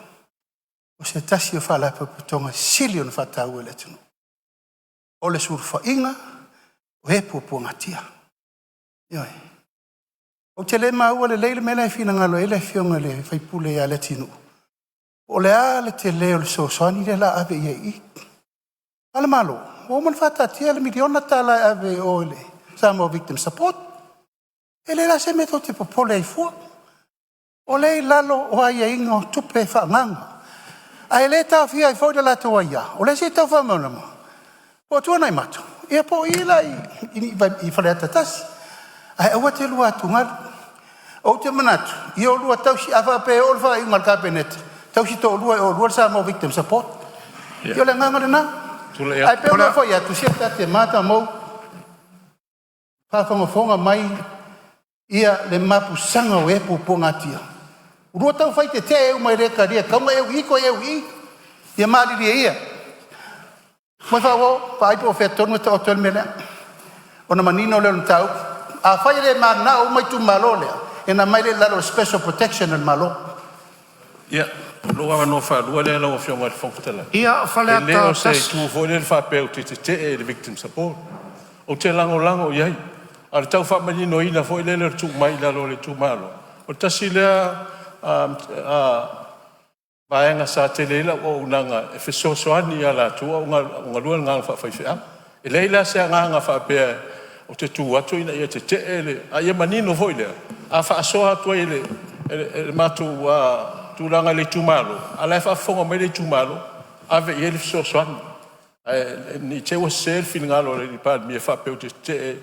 [SPEAKER 11] O se tasi o whalapa putonga sili o na whatau ele tunu. O le surfa inga, o he pupunga tia. Ioi. O te le maua le leile mele e whina ngalo ele fionga le whaipule ia le tinu. O le a le te leo le sosani le la ave ia i. Ale malo, o man whatatia le miliona tala ave o le Samoa Victim Support. Ele la se meto te popole ai fua. O le lalo o aia ingo tupe whaanganga. Ai le tau fia i fōida la tau aia. O le se tau whamanama. O tua nai matu. Ia po ila i whaleata tasi. Ai aua te lua atungaru. O te manatu. I o lua tau si awha pe o lua ingal kapenete. Tau si tō lua o lua Samoa Victim Support. I o le nganga le na. Ai pe o lua whai atu sieta te mata mou. Whawhangafonga mai ia le mapu sanga o epu pongatia. Rua tau fai te eu mai reka ria, kaunga eu i ko eu i. Ia maari ria ia. Mai whawo, whaipo o whetonu e ta o tuel mena. Ona manino leo tau. A whai re mana o mai tu malo lea. E na mai le lalo special protection al malo.
[SPEAKER 6] Ia, loa no wha, lua lea lau whionga le whakutala.
[SPEAKER 1] Ia, whale ata.
[SPEAKER 6] Leo se tu fo le whapeo te e le victim support. O te lango iai. A le tau whamanino ina fo le tu mai lalo le tu malo. O tasi lea vaenga sa te leila o unanga e fesosoani ala tu o nga lua ngā whawhaiwhea. E leila se ngā whapea o te tu atu ina ia te ele. A ia manino fo lea. A whaasoa atu ele matu tūranga le tūmalo. A lai whaafonga mai le tūmalo. A ve i le fesosoani. Ni te wa sel filingalo le pad mi fa pe te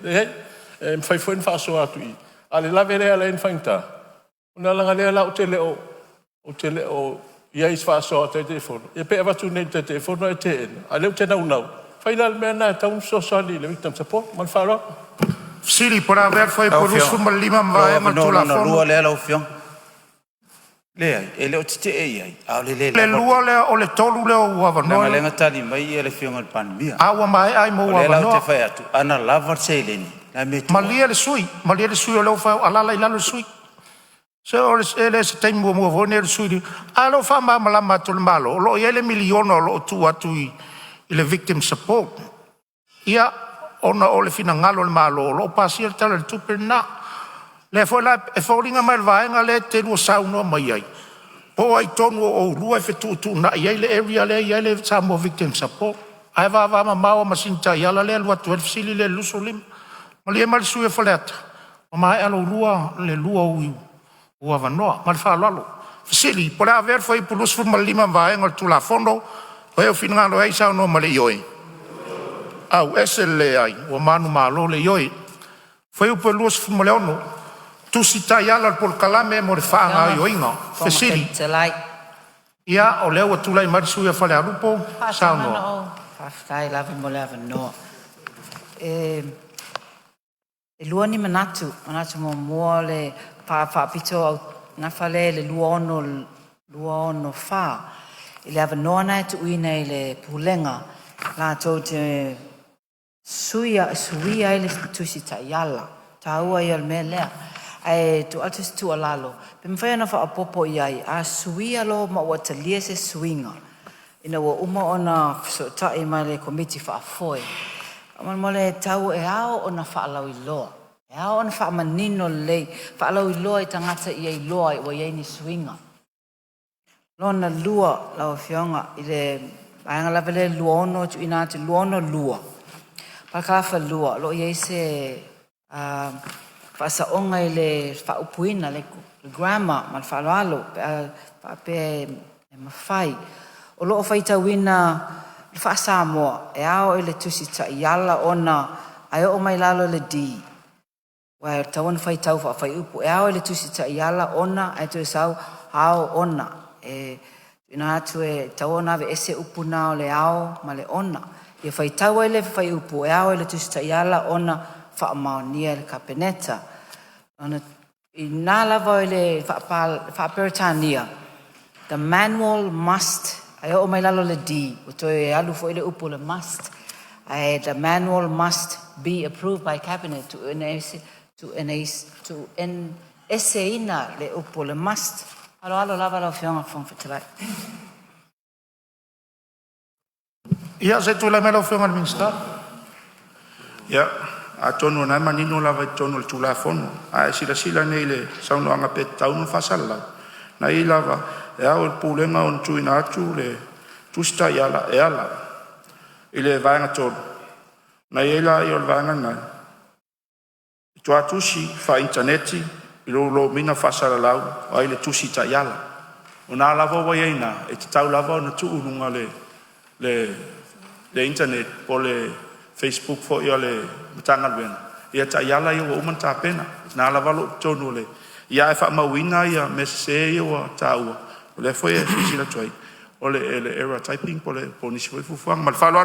[SPEAKER 6] e fai foi fa atu i ale la vele ala en fainta una langa le la o te le o ia is fa so te telefon e pe va tu ne te telefon no te ale te na fai la me na ta un so ni le victim support man fa ro
[SPEAKER 1] siri por haver foi por uso mal lima vai ma tu la
[SPEAKER 9] lua le la ofion le ele o te ai a
[SPEAKER 1] le lua le o le tolu le o wa no
[SPEAKER 9] le ngatali mai ele fion al pan mia
[SPEAKER 1] a mai ai mo wa
[SPEAKER 9] no te fai atu ana lava seleni la me
[SPEAKER 1] malia le sui o le fa ala la ila le sui se o ele se tem mo vo ne le sui a lo fa ma la ma tu malo lo ele miliono lo tu atu i le victim support ia ona o le fina ngalo le malo lo pasir tala le tu perna le foi la e foringa mai vaenga le te lu sauno mai ai o ai tonu o rua fe tu na ia le area le ia le samo victim support ai va ma masinta ia le lu atu fsili le lusolim mali mal sue foleta mai alo rua le lua o avanoa mal fa lalo fsili por haver foi plus for malima vaenga tu la fondo o eu finga lo ai sauno mali yoi au esele ai o manu malo le yoi foi o pelus for maleono tu sita yala por kalame mo fanga yo inga fesiri ia o leo tu lai mar suia fale arupo sauno
[SPEAKER 5] fai lava mo lava no e luani manatu mo mole fa pito na fale le luono fa ile ava no na tu ina ile pulenga la to te suia ile tu sita yala taua ia melea ai tu altus tu alalo pe me fai na fa popo iai a suia lo ma wa talia se swinga ina wa uma ona so ta e mai le committee fa foi amal mole tau e ao ona fa lau ilo e ao ona fa manino le fa lau ilo i tangata iai loa i wa iai ni swinga lona lua lau fionga i le anga la vele luono tu ina te luono lua pa ka fa lua lo iai se fa sa onga ile fa upuina le grammar mal fa lalo fa pe ma fai o lo fa ita wina fa sa mo e ao ile tusi ta yala ona ai o mai lalo le di wa ta won fa ita fa upu e ao ile tusi ta yala ona ai tu sa ao ona e ina tu e ta ona ve ese upu na le ao ma le ona e fa ita ile fa upu e ao ile tusi ta yala ona fa maonia le kapeneta ona inala voile fa pertania the manual must ayo mai lalo le di to e alu fo ile upo le must the manual must be approved by cabinet to ina le upo le must alo lava lo fiona fon fitla
[SPEAKER 1] ia se tu la melo fiona minister
[SPEAKER 2] ia a tonu na manino lava tonu le tulafono a sila nei le sauno anga pe taunu fasala na i lava e au pulenga on tuina atu le tusta yala e ala ile vanga tonu na ela i ol vanga na tu atusi fa interneti lo mina fasala lau ai le tusi ta yala ona lava wa ina e tau lava na tu unga le internet po le Facebook fo ia le tanga ben ia ta yala ia o man ta pena na la valo tonu le ia fa mawina ia messe ia ta o le foi e sila toi o le error typing po le ponisi foi fu mal falo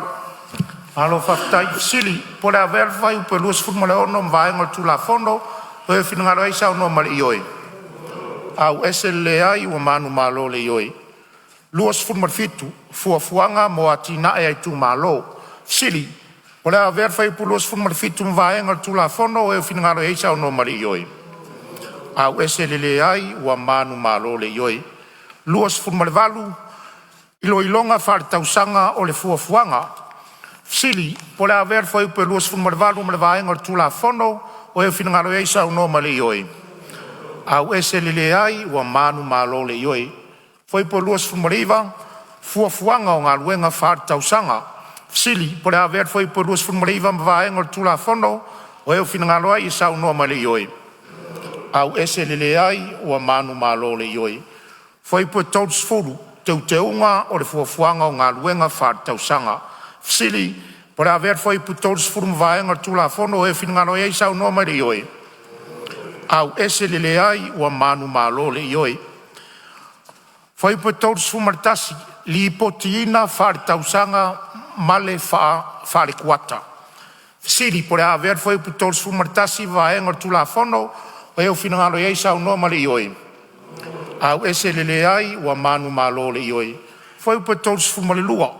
[SPEAKER 1] alo fa tai sili po la ver vai po los formula no vai ngol tu la fondo e finanga ai sa no mal ioi Au ese le ai ua manu malo le ioi. Luas fulmarfitu, fuafuanga mo atina e ai tu malo. Sili, o le aver fai pu luas fulmarfitu mvaenga tu la fono e finangaro eisa o no mari ioi. Au ese le ai ua manu malo le ioi. Luas fulmarvalu, ilo ilonga far tausanga o le fuafuanga. Sili, po le aver fai pu luas fulmarvalu mvaenga tu la fono o e finangaro eisa o no mari ioi. Au ese le ai ua manu malo le ioi. Foi po luas fumariva, fuafuanga o ngā luenga whār tausanga. Sili, po le aver foi po luas fumariva mwaenga tula fono, o eo finangaloa i sau noa male ioi. Au ese lele ai ua manu malo le ioi. Foi po tauts furu, teu teunga o le fuafuanga o ngā luenga whār tausanga. Sili, po le aver foi po tauts furu mwaenga tula fono, o eo finangaloa i sau noa male ioi. Au ese lele ai ua manu malo le ioi. Foi po tauts fumartasi, li potiina whare tausanga male whare kuata. Siri, po le aver foi po tauts fumartasi vaenga tula fono, o eo finangalo iei sau noa male ioi. Au ese lele ai ua manu malo le ioi. Foi po tauts fumalelua,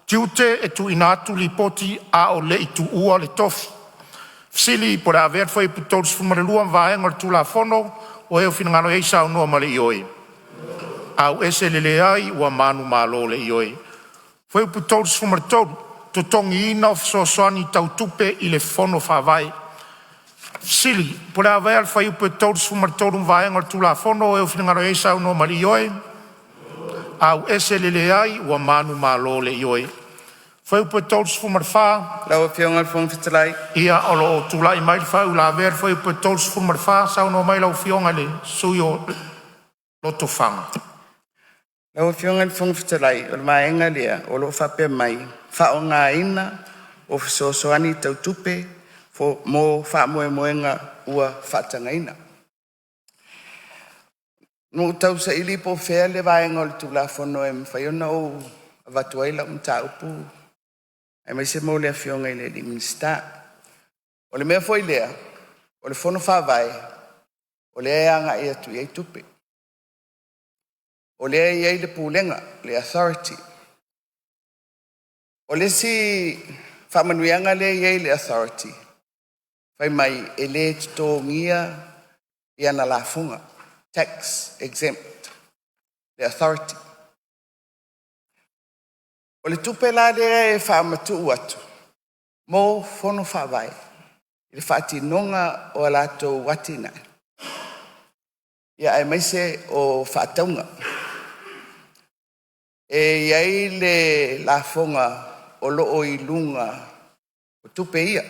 [SPEAKER 1] tiute e tu inatu li poti a o le itu ua le tofi. Sili, po le aver foi po tauts fumalelua vaenga tula fono, o eo finangalo iei sau noa male ioi. Au ese lele ai ua manu malo le ioi. Foi pu tauts fumartoru, to tongi ina o fisosoani tautupe i le fono whawai. Sili, po le awea fai pu tauts fumartoru mvaenga tula fono e o finangaro eisa uno mali ioi. Au ese lele ai ua manu malo le ioi. Foi pu tauts fumarwha.
[SPEAKER 8] Lau fionga al fong fitalai.
[SPEAKER 1] Ia olo o tula i mai whau la awea foi pu tauts fumarwha sa uno mai lau fionga le sui o loto whanga.
[SPEAKER 8] Lau fionga al fong fitalai, o le maenga lea, o lo whape mai, whao ngā ina, o fisosoani tau tupe, mo wha moe moenga ua whatanga ina. No tau sa ili po whea le vaenga o le tula whono e mwhaiona o watuaila ta upu. Ai mai se mo lea fionga i le li minsta. O le mea foi lea, o le whono whawai, o le eanga e atu i tupe. O le iei le pūlenga, le authority. O le si whamanuianga le iei le authority. Whai mai e le tō ngia i ana la funga. Tax exempt. Le authority. O le tupe la le e whamatu atu. Mō whono whawai. I le whaatinonga o la tō watina. Ia ai maise o whaataunga. E iai le la fonga o loo i lunga o tupe ia.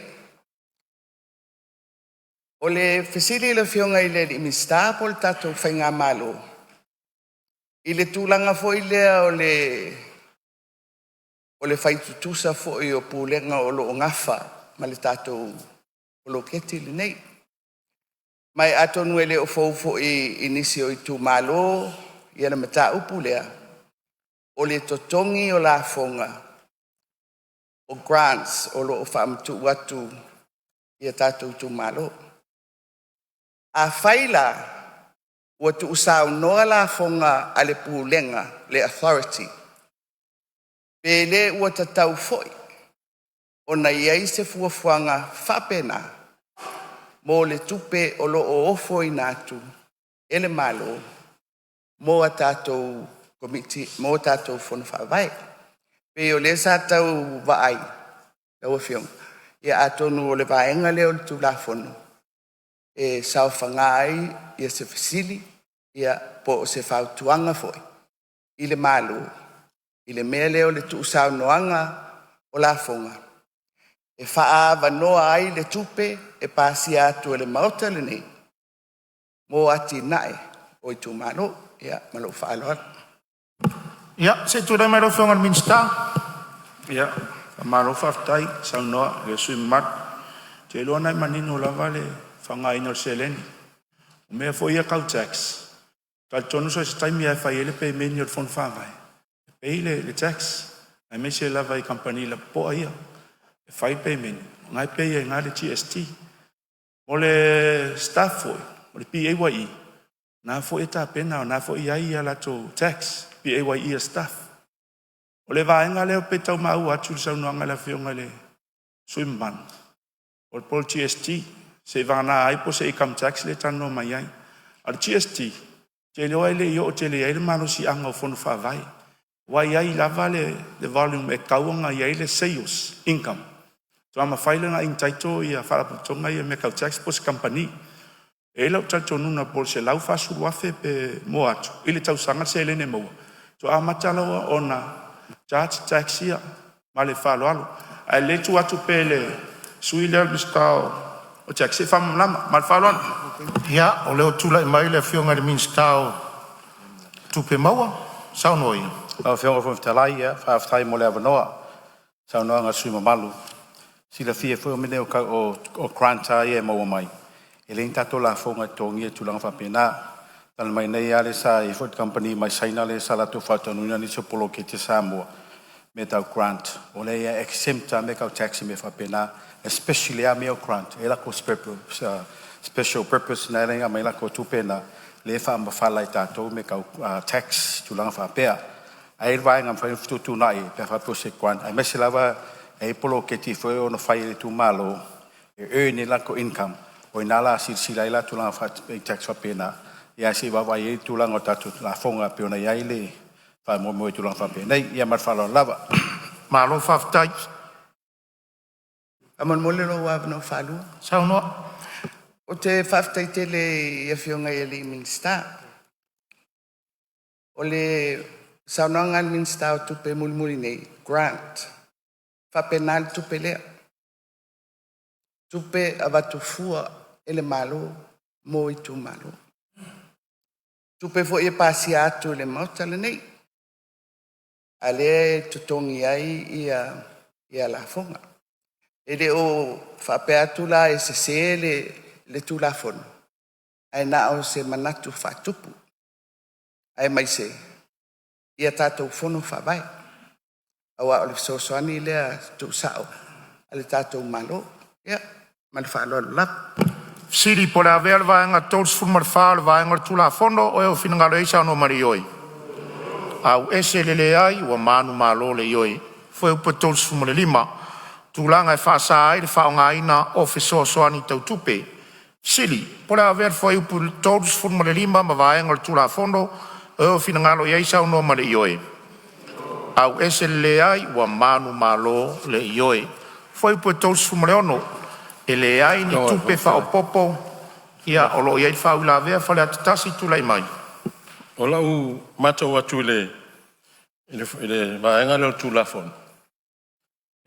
[SPEAKER 8] O le fesili le fionga i le imista po le tatou whainga malo. I le tūlanga fo i lea o le whaitutusa fo i o pūlenga o loo ngafa ma le tatou o lo keti le nei. Mai atonu ele o fo i inisi o i tū malo i ana mata upu lea. O le totongi o la fonga, o grants o lo o whaamtu watu i a tātou tu malo. A whaila, ua tu usau noa la fonga a le pūlenga, le authority. Pe le ua tatau foi, o na iei se fuafuanga whapena, mo le tupe o lo o ofo i nātu, ele malo, mo a tātou komiti mo tātou whono whawai. Pe o le sa tau waai, lau whiong. Ia atonu o le vaenga leo le tu la whono. E sao whangai, ia se fasili, ia po o se whautuanga foi. I le malo, i le mea leo le tu sao noanga o la whonga. E whaa wanoa ai le tupe, e pasi atu le mauta le nei. Mo ati nae, o i tu malo, ia malo whaaloa.
[SPEAKER 1] Ja, se tu mero fonga minsta.
[SPEAKER 2] Ia, maro whaftai, sau noa, le sui mat. Te loa nai manino lava le whanga ino seleni. O mea fo ia kau tax. Ka tonu so se taimi ai whai ele pe meni o fon whawai. Pei le tax. Ai me se lava i company la poa ia. E whai pe meni. Ngai pe ia ngā le GST. O le staff foi. O le PAYE. Nā fo e tā pena o nā fo i ai ala tō tax, PAYE staff. O le vaenga leo pe tau mau atu sau noanga la whionga le swimman. O le pol GST, se vana ai po se income tax le tano mai ai. Al GST, te leo ai le i o te le ai le mano si anga o fono whawai. Wai ai lava le volume e kauanga i ai le sales income. Toa ma whaile na in taito i a wharaputonga i a me kau tax po se company. E lau tato nuna pol se lau whasuru afe pe mo atu. Ile tau sanga se lene maua. Toa matalawa o na charge taxia ma le whaloalo. Ai le tu atu pe le sui leo mistao o taxi wham lama ma le whaloalo.
[SPEAKER 1] Ia, o leo tula i mai le whionga le ministerial tupe maua. Sao noi?
[SPEAKER 11] Au whionga Fonotaga ia, whaaftai mo le avanoa. Sao noa ngā sui mamalu. Sila fia fo mene o granta ia maua mai. E le tato la fonga tongi e tulanga whapena. Tala mai nei ale sa i food company mai saina le sa la tu whatanuna ni sopolo ke te Samoa. Me tau grant. O le ia exempta me kau taxi me whapena. Especially a meo grant. E la ko special purpose na renga mai la ko tupena. Le wha mawhala i tato me kau tax tulanga whapea. Ai rwai ngam whai fututu nai pe whapo se grant. Ai mesi lawa e polo ke ti fwe o na whai le tu malo. E earn la ko income. O inala sila ila tulanga whai tax whapena. Ia si wawa i tulanga o tatu la fonga pe ona iai le whai mo tulanga whapena. Nei, ia marwhala lava.
[SPEAKER 1] Malo whaftai.
[SPEAKER 8] Aman mole no wabno whalu.
[SPEAKER 1] Sao noa?
[SPEAKER 8] O te whaftai te le ia whionga i le minsta. O le saunanga minsta o tupe mulimuli nei, grant. Whapenal tupe lea. Tupe avatu fua ele malo, mo i tu malo. Tupe fo i pasi atu le mautala nei. Ale tutongi ai ia la fonga. Ele o whape atu la e se le tu la fono. Ai na o se manatu whatupu. Ai mai se. Ia tātou fono whawai. Awa o le sosoani lea tu sao. Ale tātou malo. Ia, mali whaalo lap.
[SPEAKER 1] Siri po le avea le vaenga tōs fulmar whaa le vaenga tula fono o eo whinangalo eisa no mari ioi. Au ese lele ai ua manu malo le ioi. Fue upa tōs fulmar lima. Tūlanga e whaasa ai le whaonga ina o whesoasoani tau tupe. Siri, po le avea fue upa tōs fulmar lima ma vaenga tula fono o eo whinangalo eisa no mari ioi. Au ese lele ai ua manu malo le ioi. Fue upa tōs fulmar ono. E le ai ni tupe wha o popo, ia o lo iai wha ula vea whale atatasi tūlai mai.
[SPEAKER 6] O lau matau atu le vaenga leo tūlafon.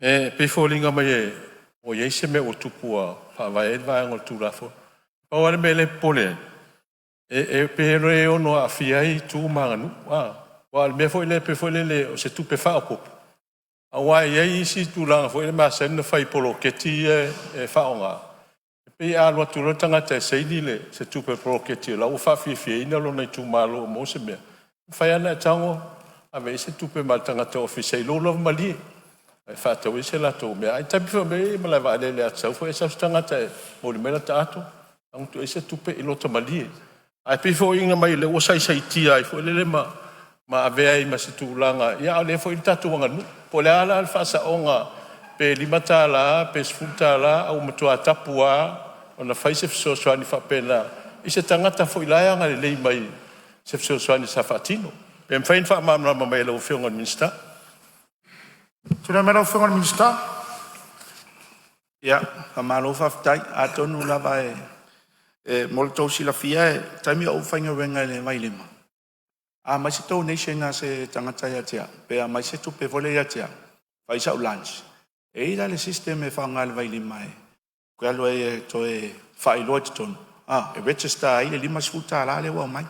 [SPEAKER 6] E pefolinga mai e o iai se me o tupua wha vae vaenga o tūlafon. Pau ale me le pole. E pero e ono a fiai tū manganu. Wa al me foi le pefole le o se tupe wha o popo. Awa iai isi tūlanga foi le masena whai polo keti e whaonga. Pe alwa tūlo tangata e seini le se tupe polo keti la ufa fie ina lo nei tū malo o mo se mea. Whai ana e tango ave se tupe mal tangata ofisei lo lo mali. E whatau e se lato mea. Ai tabi wha mei malai wa alele atau foi e sa tangata e mo le mena ta ato. Angutu e se tupe ilo ta mali. Ai pifo inga mai le osai sai tia ai foi le ma avea i masi tūlanga. Ia le foi tatu wanga nu. Po le ala alfasa onga pe limata la, pe sfuta la, au matua tapua, o na whai se fisosoani whapena. I se tangata fo ilaya nga le lei mai se fisosoani sa whatino. Pe mwhain wha mamrama mai lau whiongan minsta.
[SPEAKER 1] Tūna mera whiongan minsta?
[SPEAKER 2] Ia, ha malo whaftai, a tonu lava e mole tau sila fia e taimi au whainga wenga le mai lima. A mai se tau neise nga se tangata ia tia, pe a mai se tupe vole ia tia, whai sau lunch. E ira le sisteme e whaonga le vai lima e, kua alo e to e whai loa te tonu. E register ai le lima sfuta ala le wau mai.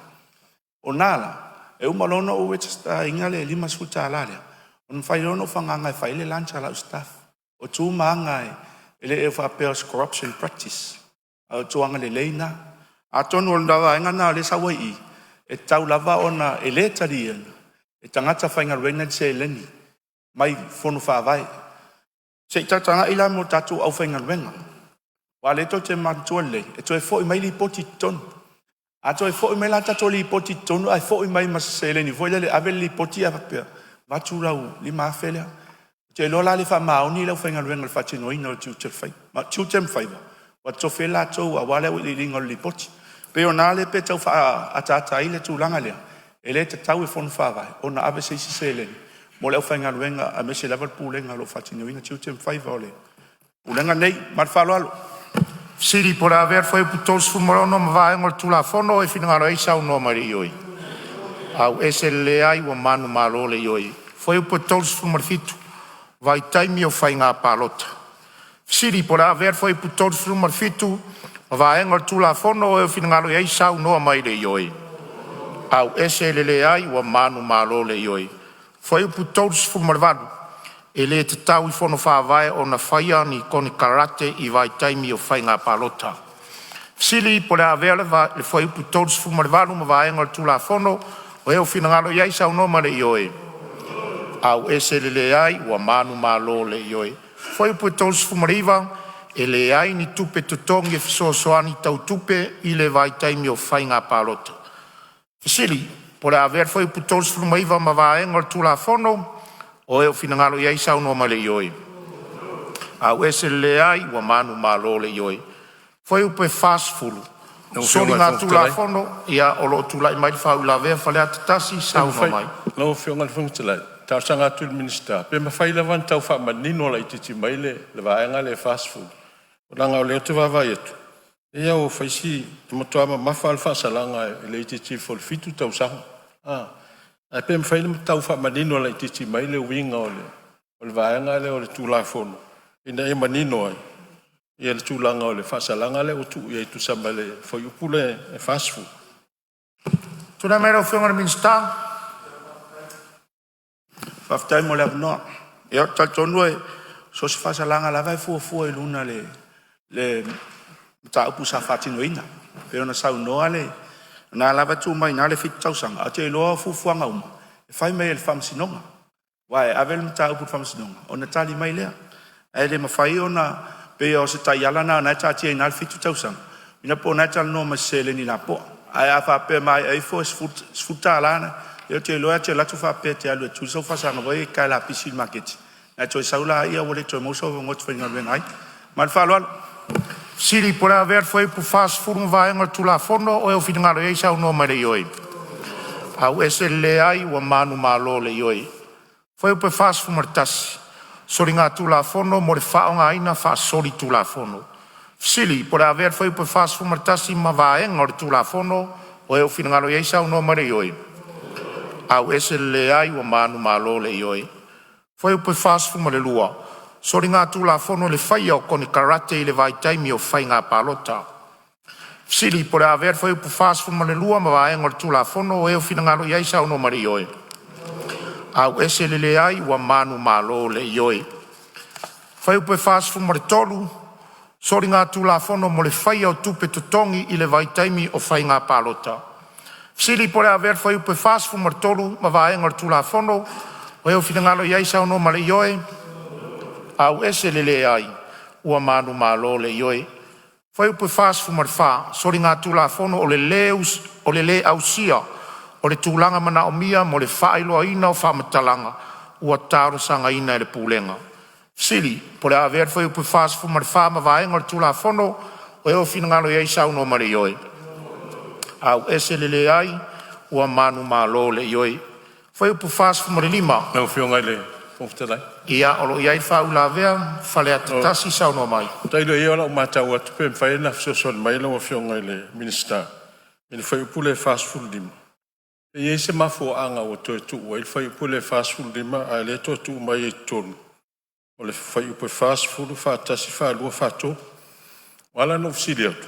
[SPEAKER 2] O nala, e umalono o register inga le lima sfuta ala le. O na whai lono whanganga e whai le lunch ala o staff. O tū maanga e le e whapeos corruption practice. O tuanga le leina. A tonu o ndawa inga na le sawa i. E tau lava ona e le tari e tangata whainga reina se leni mai whonu whawai. Se tatanga ila mo tatu au whainga renga. Wa le to te mantua le, e to e fo i mai li poti tonu. Ato e fo mai la tato li poti tonu ai fo mai masele ni voile le ave li poti a pe. Maturau li mafele. Te lo la le fa mauni le fa ngal ngal fa tino ino tu te fai. Ma tu tem fai. Wa to fe la to wa wale li ngol li poti. Pe ona le pe tau fa atata ile tu langa le. Ele te tau e fon fa vai. Ona ave se sele. Mo le fa ngal wenga a me se level pule ngalo fa tino ino tu tem fai vole. Ulenga nei mar fa lo.
[SPEAKER 1] Siri por haver foi putos fumorono ma vai ngol tula fono e finangalo e sau no mari yoi. Au ese le ai wa manu malo le yoi. Foi putos fumarfitu. Vai taimi o fai ngā palota. Siri por haver foi putos fumarfitu. Ma vai ngol tula fono e finangalo e sau no mai le yoi. Au ese le ai wa manu malo le yoi. Foi putos fumarvadu. E le te tau I fono whāwai o na whaia ni koni karate I vai taimi o whai ngā palota. Sili po le avele le whai upu tōrus fumarewaru ma vāenga le tūla fono o eo whinangalo iai sau no mare ioe. Au ese le ai ua manu malo le ioe. Whai upu tōrus fumariwa e le ai ni tupe tutongi e fisosoani tau tupe I le vai taimi o whai ngā palota. Sili po le avele whai upu tōrus fumariwa ma vāenga le tūla fono o eo whinangalo iai sau no male ioi. Au ese le ai wa manu malo le ioi. Foi upe fast fulu. Sori ngā tula fono, ia o lo tula I mai whau la vea whalea tatasi sau no mai.
[SPEAKER 6] Lau whionga le whungutalai. Tau sanga tu minister. Pe ma whaila wan tau wha manino la I titi mai le vaenga le fast food. O langa o leo te wawai etu. Ia o whaisi, te motoa ma mawha alfa salanga le titi fol fitu tau sanga. Ai pe mfaile mtau fa manino la titi mai le winga ole. Ole vaenga le ole tula fono. Ina e manino ai. Ia le tulanga ole fa salanga le o tu ia tu sambale foi upule e fast food.
[SPEAKER 1] Tuna mero whionga minister.
[SPEAKER 2] Faftai mo le no. Ia tal tonu e so se fa salanga la vai fu e luna le mta upu sa fatino ina. Pero na sau no ale na lava tu mai na le fit tau sanga ate lo fuanga uma e fai mai el fam sinonga vai avel mta upu fam sinonga ona tali mai lea e le mafai ona pe o se tai ala na ta tie na fit tau sanga ina po na tal no ma sele ni na po ai afa pe mai ai fo sfuta lana e te lo ate la tu fa pe te alu tu so fa sanga vai ka la pisil market na to saula ia wole to mo so ngot fa ngal ben ai mal fa lo Siri por haver foi por fast food vai ngol tula fono o eu finangalo ei sau no mare ioi. Au ese le ai wa manu malo le ioi. Foi por fast food martasi. Sori ngā tula fono mo le whaonga ina wha sori tula fono. Siri por haver foi por fast food martasi ma vai ngol tula fono o eu finangalo ei sau no mare ioi. Au ese le ai wa manu malo le ioi. Foi por fast food mare lua. Sori ngā tūla fono le whaia o koni karate I le vai taimi o whai ngā palota. Sili por haver whai upu fast food male lua ma vaenga le tūla fono o eo whinangalo iai sau no mari ioe. Au ese le ai ua manu malo le ioe. Whai upu fast food male tolu, sori ngā tūla fono mo le whaia o tupe tutongi I le vai taimi o whai ngā palota. Sili por haver whai upu fast food male tolu ma vaenga le tūla fono o eo whinangalo iai sau no mari ioe. Au ese le ai, ua manu malo le ioe. Whai upe fast food marwha, sori ngā tūla fono o le le ausia, o le tūlanga mana o mia, mo le whaeloa ina o whamatalanga, ua tāro sanga ina e le pūlenga. Sili, po le aver whai upe fast food marwha ma vaenga le tūla fono, o eo whinangalo iai sau no mare ioe. Au ese le ai, ua manu malo le ioe. Whai upe fast food mare lima.
[SPEAKER 6] Nau whionga le.
[SPEAKER 1] Ia olo iai whau la vea, whalea tatasi sau no mai.
[SPEAKER 6] Tailo ia la umatau atu pe mwhae na fisoson mai la whionga le minister. Ele whai upule fast food lima. E iei se mafo anga o toi tu, ele whai upule fast food lima, a le toi tu mai e tonu. O le whai upe fast food, whatasi whalua whato. Wala no fsiri atu.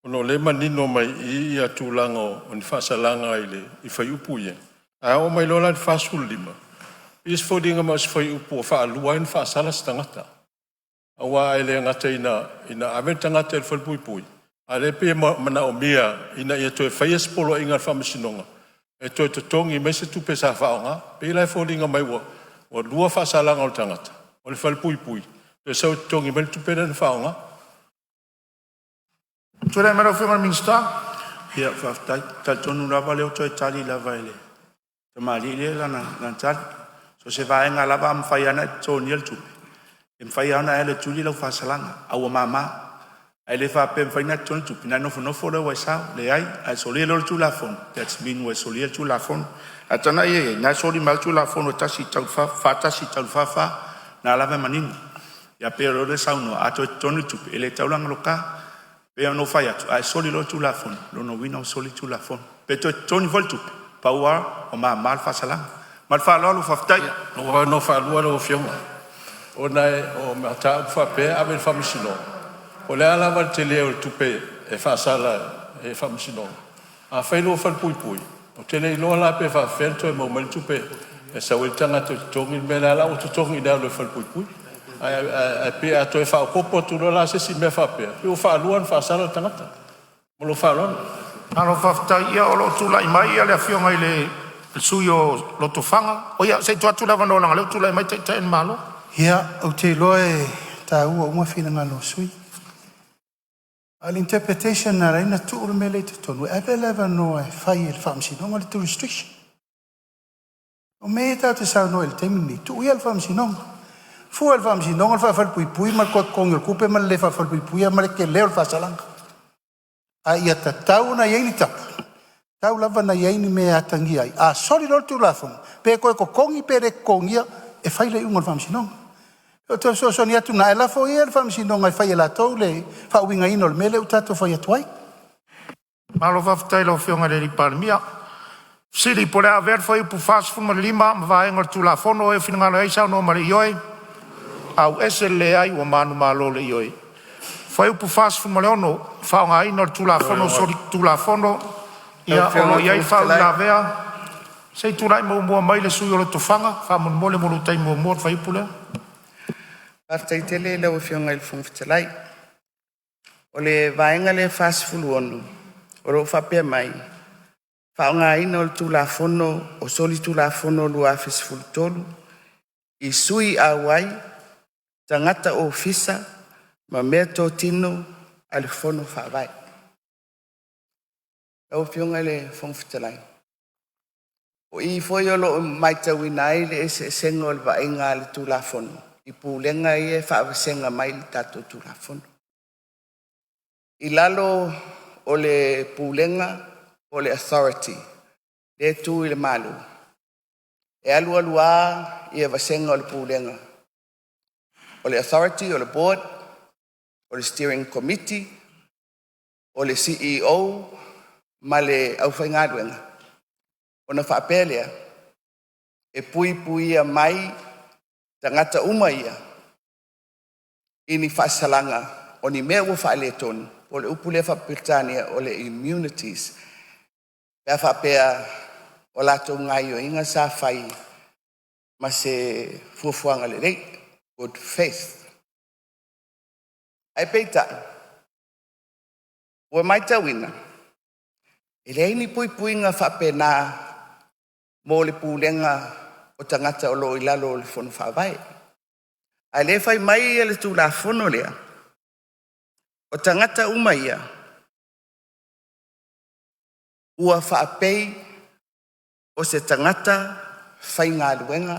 [SPEAKER 6] Ono le manino mai I atu langa o ni whasalanga I whai upu ia. A o mai lola fast food lima. Is fodinga mas foi upo fa luain fa salas tangata. Awa ele ngata ina aven tangata el fol pui. Ale pe mana o mia ina ia to fa yes polo inga fa masinonga. E to tongi me se tu pesa fa nga. Pe la fodinga mai o lua fa salanga o tangata. O le fol pui. Pe so tongi me tu pena fa nga.
[SPEAKER 1] Tūre mero whionga minister.
[SPEAKER 2] Ia whaftai, tonu lava leo toi tali lava ele. Te mali le na tali. So se vaenga lava am whai ana tōni al tupe. E mwhai ana ele tuli lau whasalanga. Aua mama. Ai le whape mwhai na tōni tupe. Na nofo le waisao. Le ai, ai soli elo tu la fon. That's mean we soli elo tu la fon. Atana ie, na soli mal tu la fon o tasi tau wha. Na lava manini. Ia pero le sauno ato tōni tupe. Ele taulanga loka. Pea no fai atu, ai soli lo tu la fon, lo no wina o soli tu la fon. Pe to toni voltu, paua o ma malfa salang. Malfa lo faftai.
[SPEAKER 6] No fa lua lo fioma. O nai o mata fa pe ave fa misino. O le ala va te le tu pe e fa sala e fa misino. A fa lo fa pui. O te le lo la pe fa fento e mo tu pe. E sa wel tanga to tongi me la o to tongi da lo fa pui. Ai pe a to e fa kopo tu la se si me fa pe. Pe o fa luan fa sala tangata. Mo lo fa lon.
[SPEAKER 1] Ano faftai ia o lo tu lai mai ia le afionga i le suyo lo tofanga. O ia se tu lava no langa le tu lai mai te en malo.
[SPEAKER 11] Ia o te loe ta ua uma fina ngalo sui. Al interpretation na reina tu uru mele te tonu. Ebe leva no e fai il famsi no ngale tu restriction. O me ta te sa no el temini. Tu ia il famsi no. Fu al famsi no al fa fal pui mal ko kong el kupe mal le fa fal pui mal ke le fa salanga. Ai ata tau na yeni tap. Tau lava na yeni me atangi ai. A soli lo tu la fon. Pe ko kongi pere kongia e fai le un famsi no. O te so ni atu na la fo ia famsi no ngai fai la to le fa winga ino le mele utato fai atuai.
[SPEAKER 1] Malo faftai lo fionga le li Palemene. Siri po le aver foi pu fas fu ma lima ma vai ngor tu la fono e finga ai sa no mari yoi. Au ese le ai o manu malo le yoi. Foi pu fas fu ma leono fa nga ino tu la fono sori tu la fono ia o ia fa la vea. Sei tu lai mo mai le suyo lo tofanga fa mo mole mo tai mo fai pula.
[SPEAKER 8] Partai tele le o fionga il fun fitelai. O le vaenga le fas fuluonu. O ro fa pe mai. Fa nga ino tu la fono o soli tu la fono lu afis fultolu. I sui awai tangata o fisa ma mea tō tino ale fono whawai. Au fionga le whongwhitalai. O i whoiolo mai tawinai le ese senga o le vaenga le tū la fono. I pūlenga i e whaawasenga mai le tato tū la fono. I lalo o le pūlenga o le authority. Le tū i le malu. E alua i e wasenga o le pūlenga. O le authority, o le board, o le steering committee, o le CEO, ma le aufengaduenga. O na whaapelea, e pui a mai, tangata uma ia, ini whaasalanga, o ni mea ua whaale tonu, o le upule whapiltania, o le immunities, pea whaapea, o lato ngai o inga sa whai, ma se fuafuanga le rei, good faith. Ai peitai. Ua mai tawina. E le ini pui ngā whapena mō le pūlenga o tangata o lo i lalo o le whono whawai. Ai le whai mai e le tū la whono lea. O tangata umaia. Ua whaapei o se tangata whai ngā luenga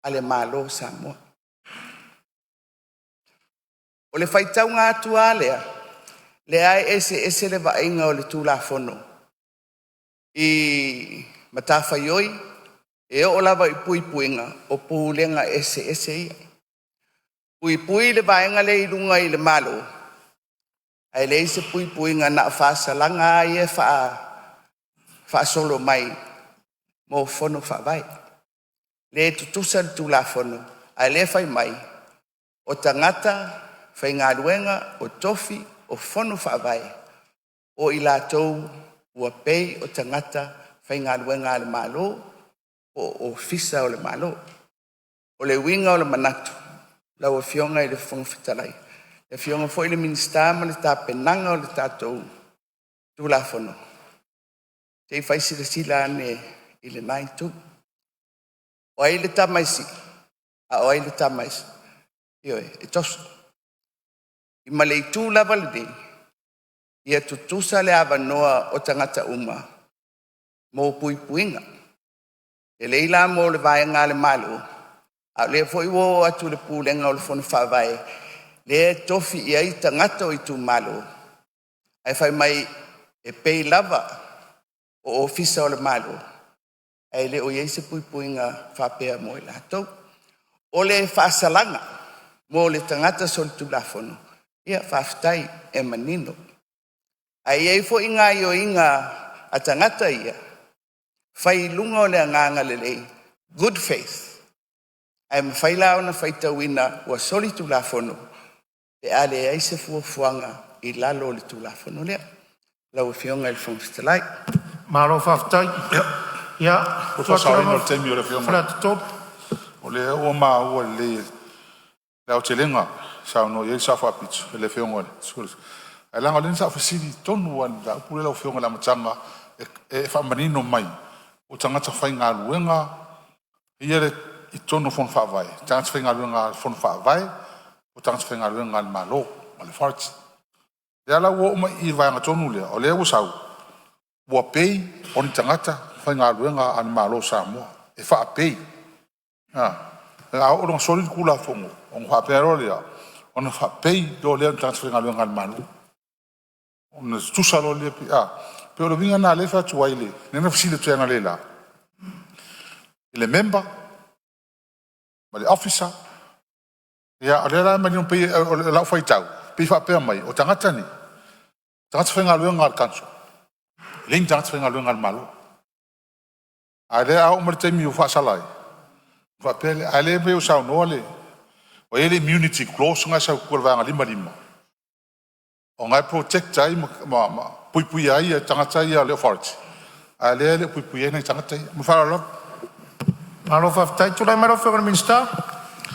[SPEAKER 8] a le mālo Samoa. O le whaitau ngā atua lea, le ai ese le vaenga o le tū la whono. I matawhaioi, e o lava i puipuinga o pūlenga ese ia. Pui le vaenga le irunga i le malo. Ai le ise puipuinga na whaasalanga ai e whaasolo mai mo whono whawai. Le tutusa le tū la whono, ai le whai mai, o tangata, whai ngā ruenga, o tofi, o whono whawai, o i lātou ua pei o tangata, whai ngā ruenga le malo, o fisa o le malo, o le winga o le manatu, lau o fionga i le whongwhitalai. Le fionga fo i le ministerial le tā penanga o le tātou tū la whono. Te i whai sila ane i le naitu. O ai le tamaisi, o ai le tamaisi, e tosu. I malei tū lava le dei, ia tutusa le avanoa o tangata uma mo puipuinga. E leila mo le vaenga le malo. A le foi wo atu le pulenga o le fona whawai. Le tofi ia i tangata o i tu malo. Ai whai mai e pei lava o ofisa o le malo. Ai le o iei se puipuinga whapea mo i latou. O le whaasalanga mo le tangata sol tu lafono. Ia whaftai e manino. Ai ei fo inga i o inga a tangata ia. Whai lunga o le anganga le lei. Good faith. Ai mawhai lao na whai tauina ua soli tu lafono. E ale ai se fuafuanga i lalo le tu lafono lea. Lau fionga il Fonotaga.
[SPEAKER 1] Malo whaftai. Ia.
[SPEAKER 3] O whasau ino te mi o le fionga.
[SPEAKER 1] Flat top.
[SPEAKER 3] O le o maa ua le au te lenga. Sao no i sa whapitu. Le fionga le. Ai langa le nisa whasiri tonu wan. La upule lau fionga la matanga. E whamanino mai. O tangata whai ngā luenga. Ia le i tonu fon whaavai. Tangata whai ngā luenga fon whaavai. O tangata whai ngā luenga le malo. O le wharti. Le ala ua uma i vaianga tonu lea. O lea ua sau. Ua pei. O ni tangata whai ngā luenga ane malo Samoa. E wha pei. E a o ronga soli kula fongo. O ngā whaapea lea. O na wha pei do lea ni tangata whai ngā luenga ane malo. O na tusa lo lea pi. Pe o le winga nā lefa tu waile. Nena fsile tu yanga lela. Le member. Ma le officer. Ia o le rai mani un pei o le lau fai tau. Pei whapea mai. O tangata ni. Tangata whainga luenga al kanso. Lein tangata whainga luenga al malo. A le au mara teimi u whaasalai. Whapea le. A le me o sao noa le. O ele immunity clause ngai sau kua vanga lima. O ngai protect ai ma pui ai tangata ia le authority. A le pui ai nei tangata ia. Ma whara lop.
[SPEAKER 1] Malo whaftai. Tulai maro whakara minister.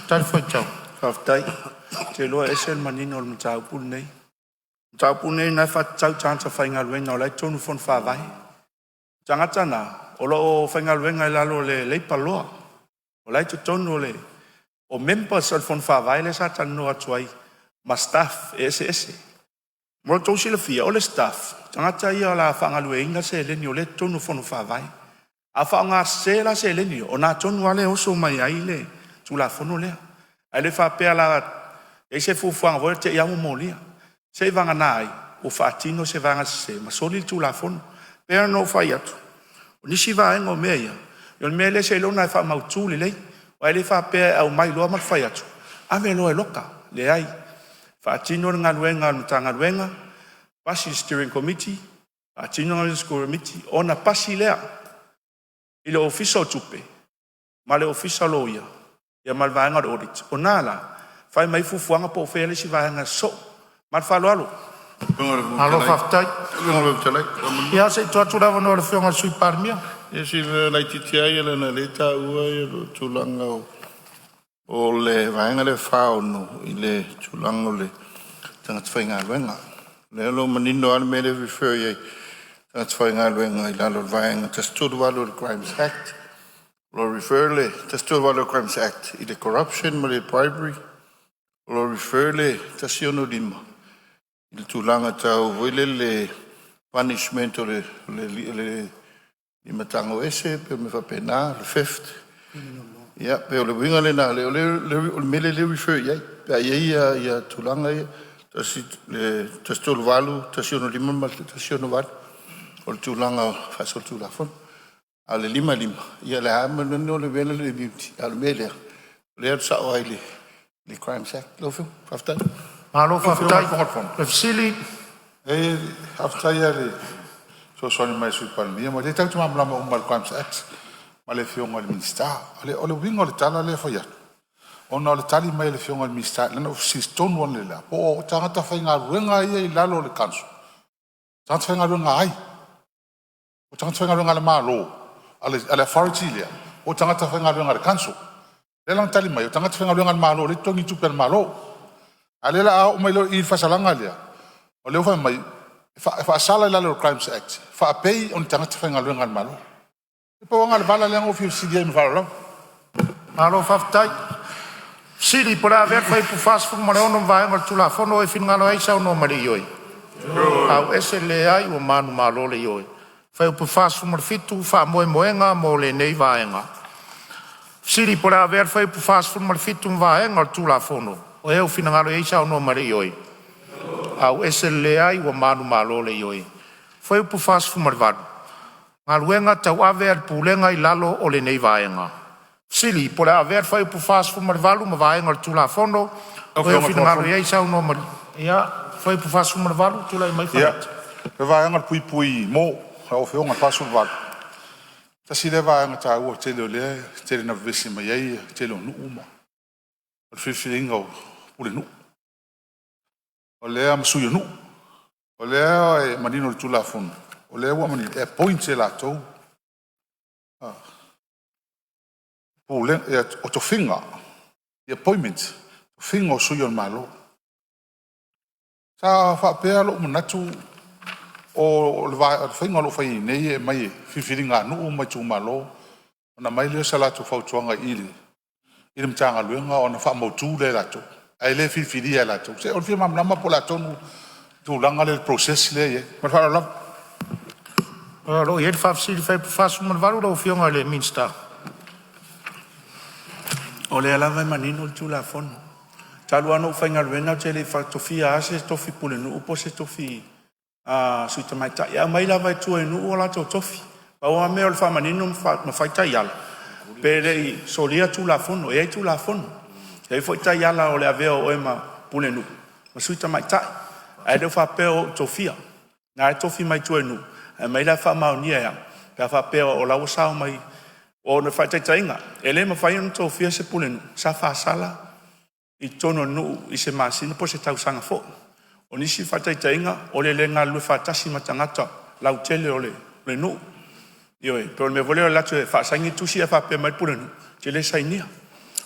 [SPEAKER 1] Tai whai tau.
[SPEAKER 2] Whaftai. Te loa esel manino o le mtaupu nei. Mtaupu nei nai whatau tangata whainga luenga o lai tonu fon whawai. Tangata na. O lo whainga luenga i lalo le leipaloa. O lai te tonu o le. O members o fon whawai le sa tanu atuai. Ma staff ese. Moro tausi le fia o le staff. Tangata ia la whangalue inga se leni o le tonu fonu whawai. A whaonga se la se leni o nā tonu ale oso mai ai le. Tu la fono lea. Ai le whapea la e se fufuanga voe te iamu molia. Se vanga nai o whaatino se vanga se. Ma soli tu la fono. Pea no whai atu. O nisi vaenga o mea ia. Yo mea le se lona e wha mautuli lei. O ai le whapea au mai loa mat whai atu. Ame loa e loka. Le ai. Whaatino ngā luenga mtanga luenga. Pasi steering committee. Whaatino ngā school committee. Ona pasi lea. I le official tupe. Ma le official lawyer. Ia mal vaenga o audit. O nāla. Whai mai fufuanga po whele si vaenga so. Mal whalo alo.
[SPEAKER 1] Alo whaftai. Ia se tuatura wano le whionga sui parmia.
[SPEAKER 7] Ia si le laititia ia le na leta ua ia lo tūlanga o le vaenga le whaono i le tūlanga o le tangata whainga luenga. Le alo manino ane me le refer iei tangata whainga luenga i lalo vaenga tastoru walo le Crimes Act. Lo refer le tastoru walo le Crimes Act i le corruption ma le bribery. Lo refer le tasiono lima. I le tūlanga tau wile le punishment o le lima tango ese pe me whapena le fifth. Ia, pe o le winga le nā, le mele le refer iei. Pe iei ia tūlanga ia. Tastoru walu, tasiono lima ma tasiono walu. O le tūlanga whasol tūlafon. A le lima. Ia le hama nano le wena le beauty. A le mele. Le atu sao ai le Crimes Act. Lofio, whaftai.
[SPEAKER 1] Malo whaftai. Le fsili.
[SPEAKER 3] E whaftai ia le. So soni mai sui Palemene. Ma le tau tu mamlama umma le Crimes Act. Ma le fionga le Ministerial. O le winga o le tala le whaiatu. Ona o le tali mai le fionga le Ministerial. Lana o sistonu wan le la. Po o tangata whainga ruenga ia i lalo le kanso. Tangata whainga ruenga ai. O tangata whainga ruenga le malo. Ale authority lea. O tangata whainga ruenga le kanso. Le lang tali mai. O tangata whainga ruenga le malo. Le tongi tupe le malo. Ale la au mai lo i whasalanga lea. O leo whai mai. Whaasala i lalo le Crimes Act. Whaapei o ni tangata whainga ruenga le malo. E pa wanga le vala leanga o fiu sidia mi whala.
[SPEAKER 1] Malo whaftai. Siri pura ver fai pu fast food mare ono vai ngal tula fono e fin ngalo ai sa ono mari yoi. Au ese le ai o manu malo le ioi. Fai upu fasu marfitu, fa moe moenga mo le nei vaenga. Siri po la ver fai upu fasu marfitu vaenga o tula fono. O eu finangalo eisa o no mare ioi. Au ese le ai o manu malo le ioi. Fai upu fasu marvadu. Ngaluenga tau ave al pulenga I lalo o le nei vaenga. Siri po la ver fai upu fasu marvalu ma vaenga o tula fono. O eu finangalo eisa o no mare. Ia, fai upu fasu marvalu tula I mai fai.
[SPEAKER 3] Le vaenga pui pui mo. O whionga pasu valu. Tasi le vaenga ta ua tele o lea. Tele na vesi mai ei. Tele o nu uma. O whiwhiringa o pule nu. O lea masui o nu. O lea e manino le tula fono. O lea ua manino. E point e la tau. O to finga. The appointment. Finga o sui o malo. Sa whapea lo manatu. O le whainga lo whai nei e mai whiwhiringa nu mai tū malo. O na mai leo sa lato whautuanga ili. Ili mtanga luenga o na whamautu le lato. Ai le whiwhiria lato. Se o le whima mnama po lato nu tu langa le process le ye. Marwhara lava.
[SPEAKER 1] Lo i whafsiri whai fasu marwaru lo whionga le minsta.
[SPEAKER 2] O le alava manino le tula fono. Talu ano whainga luenga te le whatofi a se tofi pule nu upo se tofi sui te maita. Ia mai lava e tua inu o lato tofi. Paua mea o le whamanino ma whaita iala. Pere I solia tula fono, e tula fono. Hei whaita iala o le avea o ema pule nu. Ma sui te maita. Ai le whapea o tofia. Nga e tofi mai tua inu. E mai la whamao nia ia. Pea whapea o lawa sao mai o na whaita inga. E le ma whaia no tofia se pule nu. Sa whaasala. I tono nu I se masina po se tausanga fo. O nisi whaita inga o le ngā lue whatasi matangata lau tele o le nu. Ioe, pero me voleo lato e whaasangi tusi a whapea mai pule nu. Te le sainia.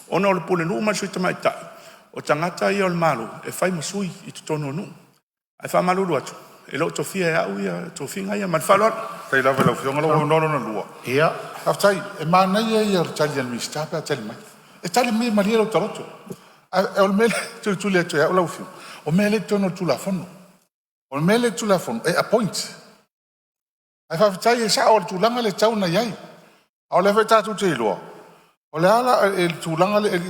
[SPEAKER 2] Ona o le pule nu mai sui te mai tai. O tangata I o le malu e whai masui I tu tono nu. Ai wha malulu atu. E lo tofia e au ia tofinga ia man whalot.
[SPEAKER 3] Kei lawa lau whionga lau nono na lua.
[SPEAKER 1] Ia.
[SPEAKER 3] Haftai, e mānei e ia tali anu I stapa a tali mai. E tali mai maria lau taroto. E o le mele tuli atu e au lau whionga. O mele tono tula fono. O mele tula fono. E appoint. Ai whawhitai e sa o le tūlanga le tauna iai. O le whaitatu te iloa. O le ala e tūlanga le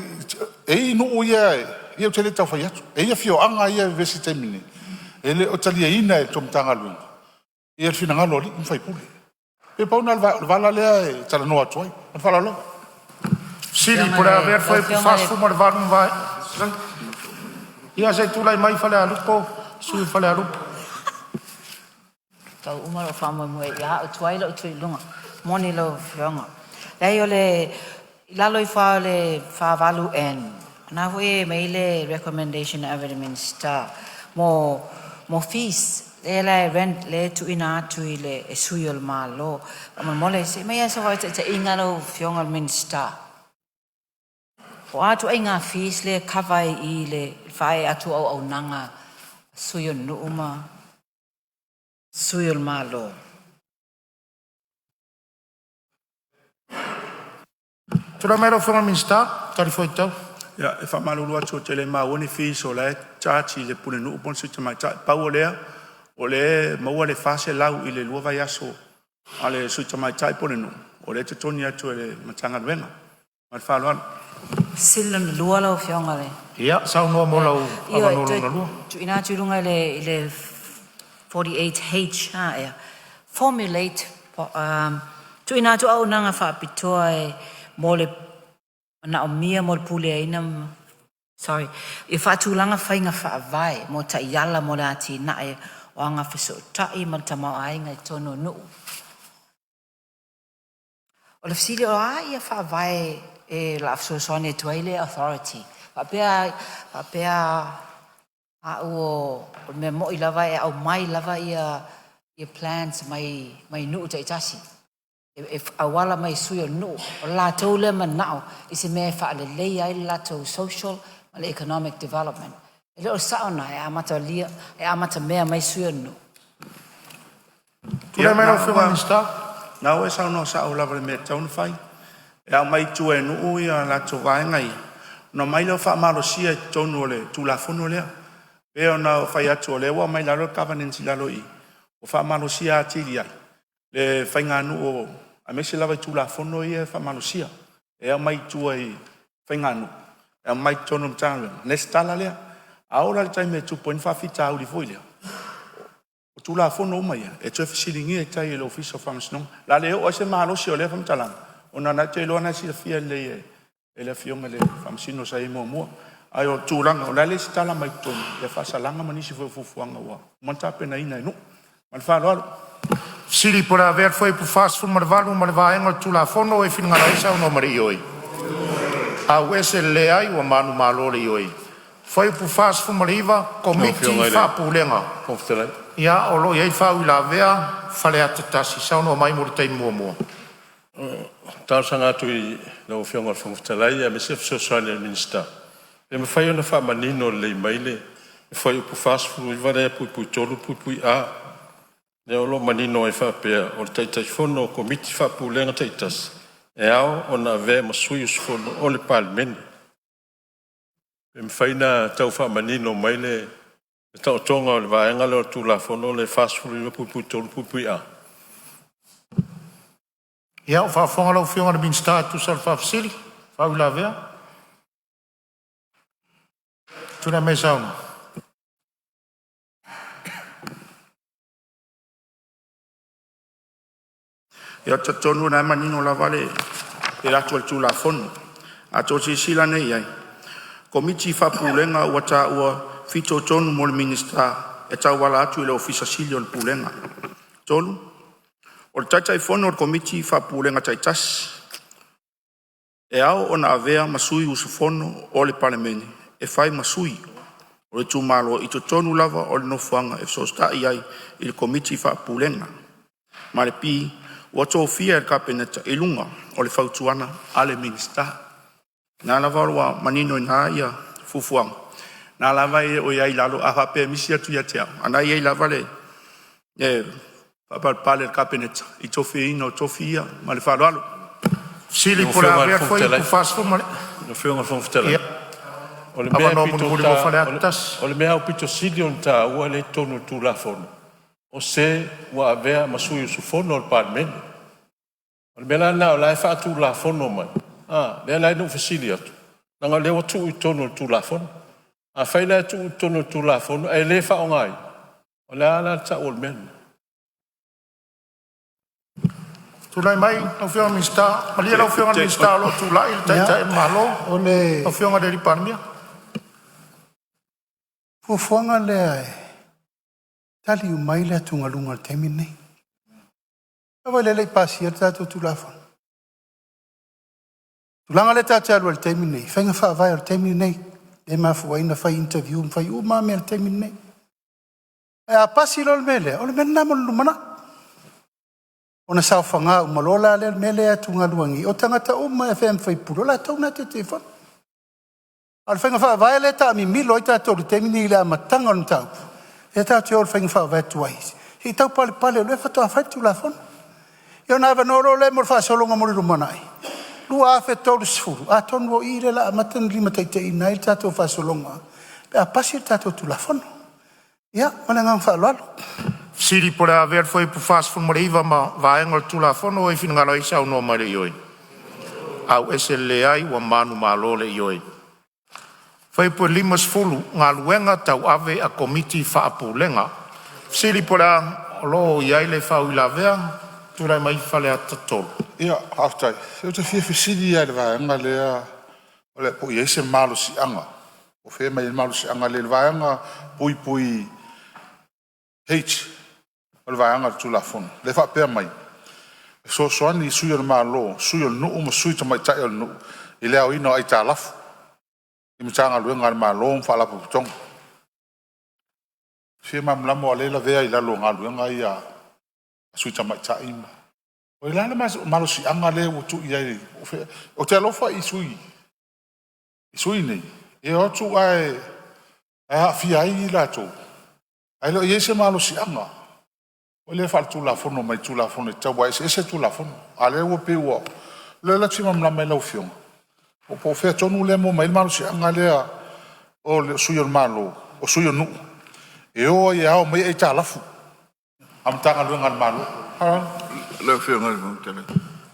[SPEAKER 3] e inu ia ia o tele tau whai atu. E ia whio anga ia vesi te mine. E le o talia ina e tomtanga luenga. Ia fina ngalo li mwhai pule. E pauna le vala lea e tala noa tuai. An whala loa.
[SPEAKER 1] Siri pura ver foi pu fasu mar varu vai. Ia se tu lai mai fale alupo. Sui fale alupo.
[SPEAKER 5] Tau umaro whamoi mue ia o tuai lo tui lunga. Moni lo whionga. Lei o le lalo I wha le whavalu en. Nā hui mei le recommendation evidence star. Mo fees. Le la rent le tu ina atu I le e sui o le maa lo. Ma mole se mei asa hoi te inga lo whionga le minister. O atu ai ngā fees le kawai I le whae atu au nanga. Sui o nuuma. Sui o le maa lo.
[SPEAKER 1] Tura mero whionga minsta. Tari foi tau.
[SPEAKER 2] Ia, e whamalulu atu o te le maoni fees o le chachi le pule nu upon sui te mai tai. Pau o lea, o le maua le fase lau I le lua vai aso a le sui te mai tai pule nu. O le te toni atu e le matanga luenga. Mai whaaloan.
[SPEAKER 5] Sila na lua lau whionga le.
[SPEAKER 1] Ia, sau noa mo lau awanolo na lua.
[SPEAKER 5] Tu ina tu runga le 48H ha ea. Formulate tu ina tu au nanga whaapitoa e mo le na o mia mo le pule aina. Sorry. I whaatulanga whainga whaavai mo ta iala mo le ati na e o anga whiso tai ma tamau ainga I tono nuu. O le fsili o a ia whaavai e la afsosone tuaile authority. Whapea a o me mo I lava e au mai lava ia plans mai nuu te itasi. E awala mai sui o nuu. O la tau le manao I se mea whaale lei ai la tau social ma le economic development. E leo saona e amata lia, e amata mea mai sui o nuu.
[SPEAKER 1] Tura mero whionga minsta.
[SPEAKER 2] Nau e sauna o sao lava le mea tauna whai. E au mai tu e nuu ia la tau vaenga I. No mai leo wha amalo sia I tonu o le tulafono lea. Pe ona fai atu o le wa mai lalo governance lalo I. O fa manusia atili ai. Le whainga anu o a mese lava tu la fono I e fa manusia. E a mai tu ai whainga anu. E a mai tono mtanga. Nes tala lea. A ora le taime 2.5 fita au li foi lea. O tu la fono mai e tu e fisilingi e tai e le office of farmers non. La le o se mahalosi o le famtalang. O na te lo na si fia le e le fionga le famsino sa I mo. Ai o tūranga, o lale si tala mai tonu, e whasalanga manisi fufuanga wa. Manta pena ina inu. Man whāroaro.
[SPEAKER 1] Siri pora ver foi pu fast fu marvalu marvaenga tu la fono e finga raisa no mari oi. A wese le ai o manu malore oi. Foi pu fast fu mariva committee fa pulenga. Ya o lo ye fa ula vea fale atasi sa no mai mo te mo.
[SPEAKER 6] Tau sanga tu I no fionga fonfutalai a mese social minister. E me fai ona fa manino le maile. E fai pu fast fu vare pu tolu pu a. Le olo manino e fa pea o taitai fono komiti fa pulenga taitas. E ao ona ve masui usfono o le Palemene. E me fai na tau fa manino maile e tau tonga o le vaenga le o tu la fono le fast food pu tolu pu a.
[SPEAKER 1] Ia o fa fonga lo fionga de minsta tu sal fa sili. Fa ula vea. Tu na mesa una.
[SPEAKER 2] Ia tatonu na manino la vale e la tu la fono. A to si sila nei ai. Komiti fa pulenga ua ta ua fito tonu mo le ministra e tau wala atu le ofisa silio le pulenga. Tolu. O le taitai fono o le komiti fa pulenga taitas. E ao ona avea masui usu fono o le Palemene. E fai masui o le tūmalo I to tonu lava o le nofuanga e sosta ai I le komiti fa pulenga. Ma le pi ua tōfia e kapeneta I lunga o le fautuana a le minista. Nā lava roa manino I nā ia fufuanga. Nā lava e o iai lalo a hape misi atu ia te au. Ana iai lava le pale le kapeneta I tofi ina o tofi ia ma le wharoalo.
[SPEAKER 1] Sili pura vea foi pu fast fu mari.
[SPEAKER 6] No fionga fonfutalai. O le mea o pito silion ta ua le tonu tu la fono. O se ua avea masui usufono o le Palemene. O le mea na o lai wha tu la fono mai. Lea lai no fasili atu. Nanga lewa tu I tonu tu la fono. A whai lai tu tonu tu la fono. E le wha o ngai. O le ala ta o le mea.
[SPEAKER 1] Tu lai mai, no fionga minsta. Malia no fionga minsta lo tu lai, tai malo.
[SPEAKER 11] Ole.
[SPEAKER 1] No fionga de Palemene.
[SPEAKER 11] Fufuanga lea e. Tali u mai lea tunga lunga le temi nei. Awa lele I pasi ar tato tu lafon. Tulanga le tato alu al temi nei. Whainga wha vai al temi nei. E mafua ina whai interview. Whai mame al temi nei. E a pasi lo le mele. O le mele namo lumana. Ona sao whanga u malola le mele a tunga luangi. O tangata uma e whaim whai puro. La tau na te telefon. Al whainga wha vai le ta mi milo I tato le temi nei le a matanga on tau. E tau te ol whainga wha vai tuai. I tau pale le whatoa whai tu la fon. Io na vanoro le mor fa solonga mori rumanai. Lua a tolu sfuru. A tonu o ire la matan lima taite I nai tato fa solonga. Pe a pasir tato tu la fon. Ia, mana ngang fa lalo.
[SPEAKER 1] Siri pora ver foi pu fast fu mariva ma vaenga tu la fono e finga raisa no mari oi. Au ese le ai wa manu malole oi. Foi pu limas fulu ngā luenga tau ave a komiti fa pulenga. Siri pora lo iai le fa ula vea. Turai mai fale a tatolo.
[SPEAKER 3] Ia, haftai. Se o te fia fisidi ia le vaenga lea, o le po iese malo si anga. O fia mai malo si anga le vaenga pui H. O le vaenga tu la fono. Le fa pea mai. So soani sui o le malo, sui o nuu, ma sui tamai tai o nuu. I lea o ino ai ta lafu. I mitanga luenga le malo, mfa lapu putonga. Fia mamlamo a leila vea I lalo ngā luenga I a sui tamai tai ima. O ilana malo si anga le o tu iai. O te alofa I sui. I sui nei. E o tu ai a fia I la tu. Ai lo iese malo si anga. O le fa tu la fono mai tu la fono te wa ese tu la fono. Ale o pe o. Le la tima mla mai la fiong. O po fe tonu le mo mai malo si anga le o le sui o malo. O sui o nu. E o ia o mai e ta lafu. Am tanga luenga malu.
[SPEAKER 4] Le whionga le Fonotaga.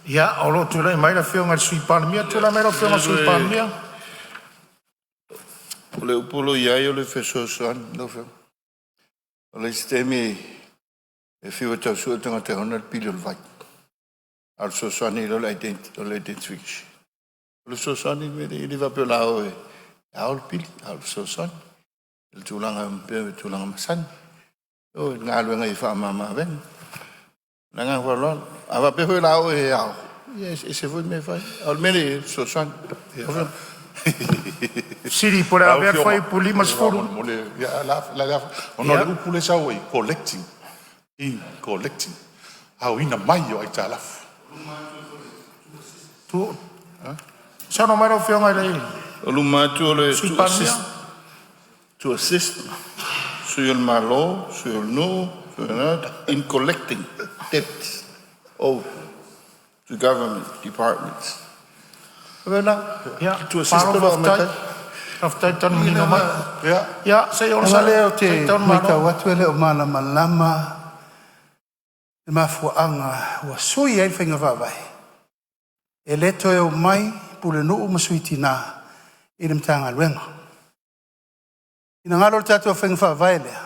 [SPEAKER 1] Ia, o lo tula mai la whionga sui Palemene, tula mai la whionga sui Palemene.
[SPEAKER 4] O le upolo iai o le whesoasoani, le whionga. O le sistemi e whiwa tau sua tanga te hona le pili o le vai. Al soasoani o le identification. O le soasoani me le wapeo lao e ao le pili, ao le soasoani. Le tūlanga mpea, tūlanga masani. O ngā luenga I wha mama venga. Nanga wala, awa pe hoi lao e ao. E se voi me fai. Al mene soasoani.
[SPEAKER 1] Siri, por haver foi pulimas furu.
[SPEAKER 3] Ono le upule sau e collecting. I collecting. Au ina mai o ai ta lafu.
[SPEAKER 1] Tu, sa no mai la whionga le
[SPEAKER 4] O lumatu o le
[SPEAKER 1] sui Palemene.
[SPEAKER 4] to assist sui il malo, sui il no, in collecting debt owed to government departments.
[SPEAKER 1] Ja,
[SPEAKER 4] To assist the government.
[SPEAKER 1] of tijd dan mino mai. Ja, sei on
[SPEAKER 11] Sa leo te mai tau atu ele o mana malama. E mafuanga ua sui ai whainga wawai. E leto e o mai pule nuu masui tina I le mtanga luenga. Ina ngalo le tatu o whainga wawai lea.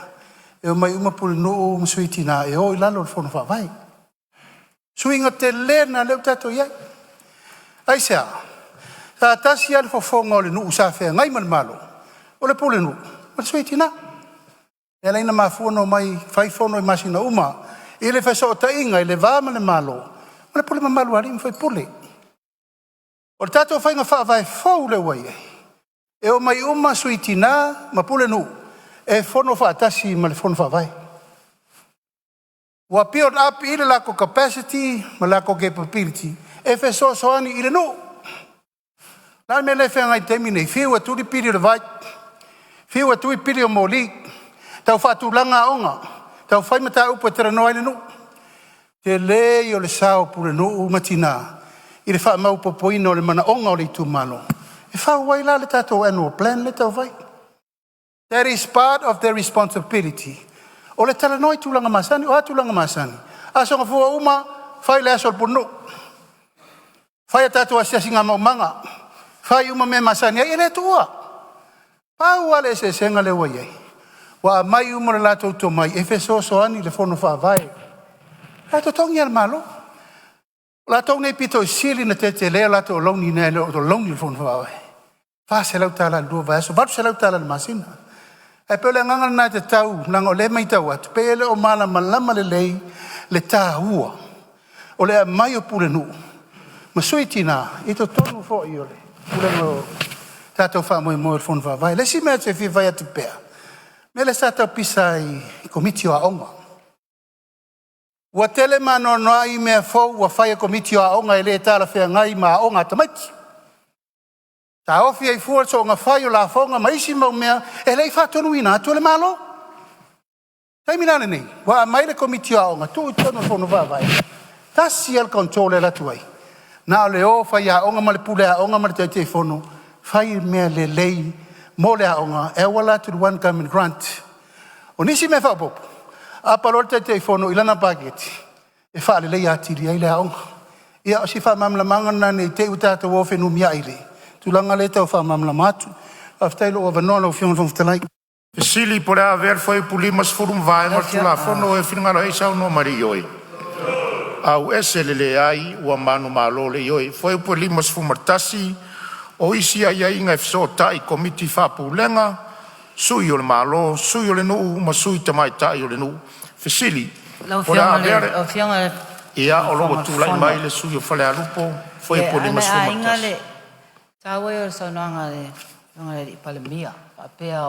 [SPEAKER 11] E o mai uma pule nuu masui tina e o ilalo le whono wawai. Suinga te lena leo tatu iai. Ai sea. Ta tasi al fofonga o le nuu sa whea ngai mal malo. O le pule nuu. Masui tina. E leina mafuano mai whaifono I masina uma. I le whaiso o ta inga I le vama le malo. O le pule mamalo ali mwhai pule. O le tato whainga whaavai fau le wai. E o mai uma sui tina ma pule nu. E fono whaatasi ma le fono whaavai. Wa pio up I le lako capacity ma lako capability. E whaiso soani I le nu. Nā me le whainga I temi nei. Whiu atu li piri le vai. Whiu atu I piri o moli. Tau whaatu langa onga. Tau whai mata upa tera noa le nu. Te le o le sao pure nu matina. I le wha mau popoina o le mana onga o le tu mano. E wha wai la le tato annual plan le tau vai. That is part of their responsibility. O le tala noi tulanga masani, o tulanga masani. Aso nga fua uma, whai le aso punu. Whai a tato asiasi ngā maumanga. Whai uma me masani, e le tua. Pau ale se senga le wai ai. Wa mai uma le lato to mai, e feso soani le fono wha vai. Lato tongi al malo. Lato nei pito sili na te lea lato o longi ne o longi le fono wha vai. Fa se lau tala lua vai aso, batu se lau tala le masina. E pe le nganga na te tau, nanga o le mai tau atu, pe ele o mana malama le lei, le tā hua. O le mai o pule nu. Ma sui tina, I to tonu fo I ole. Pule no tato wha moe moe le fono wha vai. Le si mea te fi vai atu pea. Me le sa tau pisa I komiti o aonga. Ua tele mano noa I mea fau, ua whai a komiti o aonga e le tala whea ngai ma aonga tamaiti. Ta ofi ai fua so nga whai o la fonga ma isi mau mea, e lei whatonu ina atu le malo. Taimi nane nei, wa mai le komiti o aonga, tu tonu fono vavai. Tasi al kontrole la tuai. Na le o whai a aonga ma le pule a aonga ma le te fono, whai mea le lei, mo le aonga, e wala to the one government grant. O nisi me whapopo. Apa lor te fono ilana paketi. E wha le lei atiri ai le aonga. Ia o si wha mamla mangana nei te utata wofe no mia ile. Tulanga le tau wha mamla matu. Aftailo o vanoa lo fiona von ftalai.
[SPEAKER 1] Sili por haver foi pulimas forum vai ma tula fono e finngalo e sau no mari oi. Au esele le ai ua manu malo le oi. Foi pulimas fumartasi o isi ai ai ngai fso tai komiti wha pulenga. Sui o le malo, sui o le nuu, ma sui tamai tai o le nuu. Fesili.
[SPEAKER 5] Lau fianga le...
[SPEAKER 1] Ia o loa tūlai mai le sui o whale alupo. Foi pulimas fumartasi.
[SPEAKER 5] Inga le... Tāua o le saunoanga le Palemene. Pea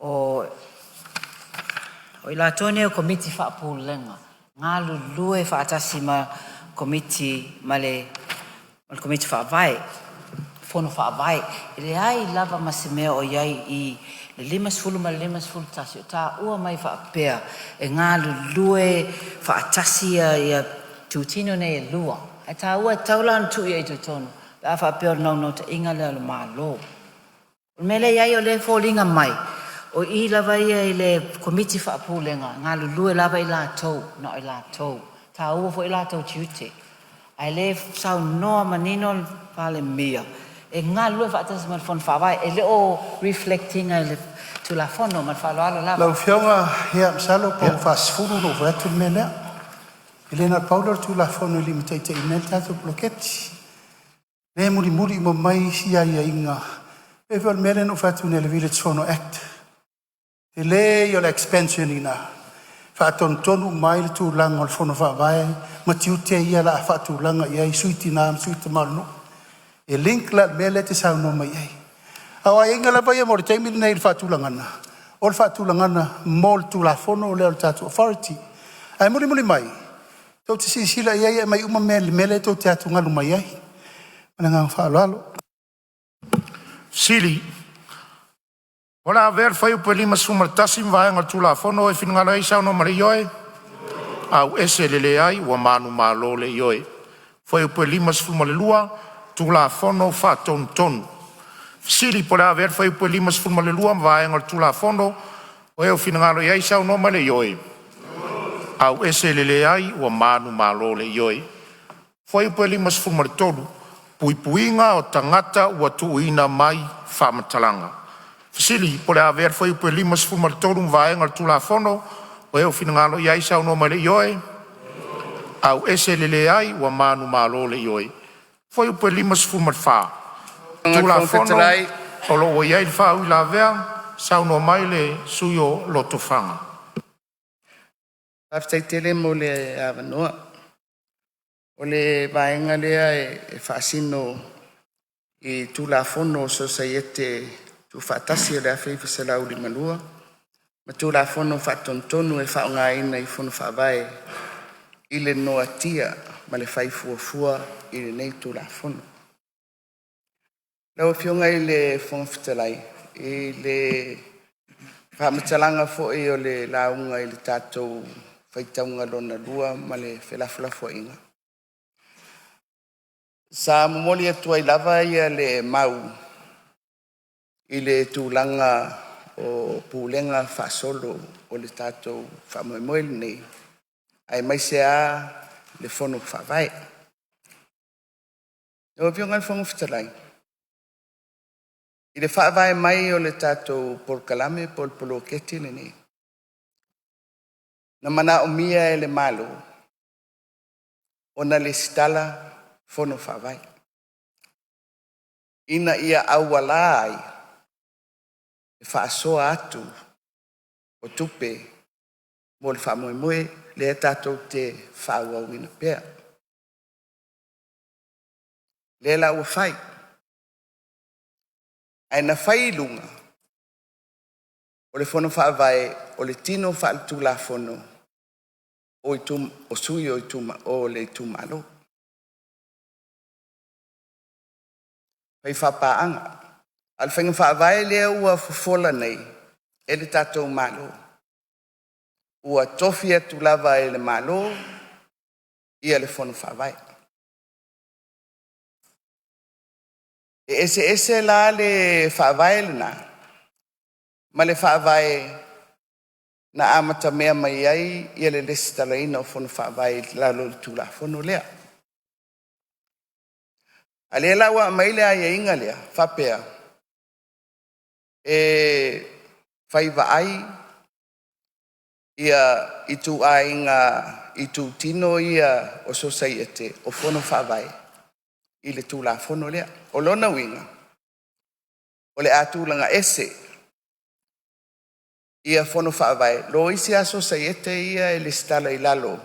[SPEAKER 5] o i latone o komiti whaapulenga. Ngā lulue whaatasi ma komiti ma le komiti whaavai. Fono whaavai. I le ai lava ma se mea o iai I le limas fulu ma le limas fulu tasi. O tā ua mai whaapea e ngā lulue whaatasi ia tūtino nei e lua. E tā ua taulan tu ia I tu tonu. A whaapea o nau te inga lea le malo. Mele iai o le fōlinga mai. O I lava ia I le komiti whaapulenga, ngā lulue lava I lātou, no I lātou. Tā ua fo I lātou tiute. Ai le sau noa manino Palemene. E ngā lue whaatas man whon whawai, e le o reflecting ai le tula whono man whaloalo lava.
[SPEAKER 11] Lau whionga hea msalo po whaasfuru no whatu melea. Elena Paula tula whono li mtaite I nel tātou bloketi. Le muri mo mai sia ia inga. E whal mele no whatu nele Village Whono Act. Te le yo le expansion ina. Whaaton tonu mai le tūlanga o le whono whawai. Ma tiute ia la whaatūlanga ia I suiti nām, suiti malu. E link la mele te sau no mai ai. Awa inga la vai mo le taimi nei le whaatūlanga na. O le whaatūlanga na mo le tūla whono o le o tātou authority. Ai muri mai. Tau te sisila iai e mai uma mele tau te atu ngalu mai ai. Mana ngā whaalalo.
[SPEAKER 1] Sili. Ola ver fai upe lima sumartasi mvaenga tula fono e finngala I sao no mare yoe. Au ese lele ai wa manu malo le yoe. Fai upe lima sumalelua tula fono fa ton. Sili pola ver fai upe lima sumalelua mvaenga tula fono o e finngala ai sao no mare yoe. Au ese lele ai wa manu malo le yoe. Fai upe lima sumaltolu puipuinga o tangata ua tuuina mai whamatalanga. Fasili, pole a ver foi upe limas fumartorum vaenga tula fono, o eo finangalo iai sao no male ioe, au ese lele ai wa manu malo le ioe. Foi upe limas fumarfa. Tula fono, o lo o iai fa ui la vea, sao no mai le suyo lotofanga.
[SPEAKER 8] Aftai tele mo le avanoa. O le vaenga lea e fasino I tula fono so saiete tu fatasi o le awhi fisalau li malua. Ma tula fono fatontonu e whaonga ina I fono whawai I le noa tia ma le whai fuafua I le nei tula fono. Lau fionga I le fono fitalai I le whamatalanga fo o le launga I le tātou whaitaunga lona lua ma le whelafulafua inga. Sa momoli atua I lava ia le mau I le tūlanga o pūlenga whasolo o le tātou whamoemoe nei. Ai mai se a le fono whawai. O pionga le fono fitalai. I le whawai mai o le tātou porkalame pol polo keti le nei. Na mana o mia e le malo. Ona le stala fono whawai. Ina ia awala ai. E whaasoa atu o tupe mo le whamoemoe le tātou te whaauawina pēr. Le la ua whai. Ai na whai lunga o le fono whaawai o le tino whaaltula fono o sui o le tumalo. Pai whapaanga. Al whainga whaawai lea ua fufola nei, e le tātou malo. Ua tofi atu lava e le malo, ia le fono whaawai. E ese la le whaawai le na, ma le whaawai na amata mea mai ai, ia le lesi talaina o fono whaawai lalo le tula fono lea. A lea la ua mai lea ia inga lea, whapea. E whaiva ai ia I tu ainga I tu tino ia o society o fono whawai I le tūla fono lea o lona winga o le ātūlanga ese ia fono whawai lo isi a society ia le stala I lalo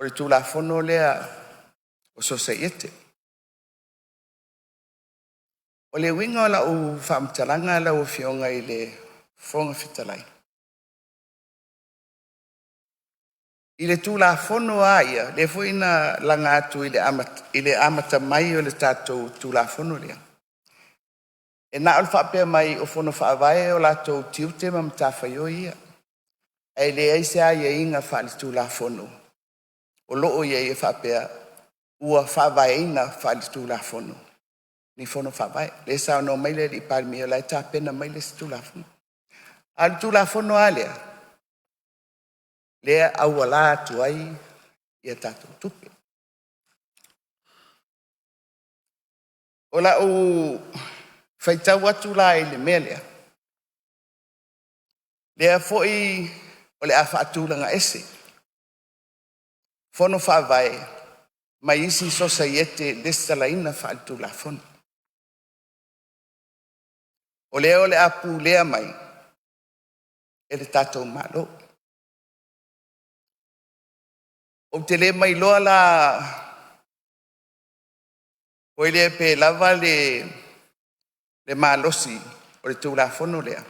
[SPEAKER 8] o le tūla fono lea o society. O le winga o la u whamtalanga la u fionga I le fonga fitalai. I le tūla fono aia, le fuina langa atu I le amata mai o le tātou tūla fono lea. E na o le whapea mai o fono whaawai o la tau tiute ma mtawhaio ia. E le eise aia inga whaali tūla fono. O loo ia I whapea ua whaawai ina whaali tūla fono. ni fono whawai. Le sao no maile li Palemene lai tā pena maile si tulafono. Al tulafono alea. Lea awala atu ai ia tātou tupe. Ola o whaitau atu la i le mea lea. Lea foi o le a whaatulanga ese. Fono whawai mai isi societe desalaina whaatulafono. O le apu lea mai e le tātou malo. O te le mai loa la o le pe lava le malosi o le tulafono lea.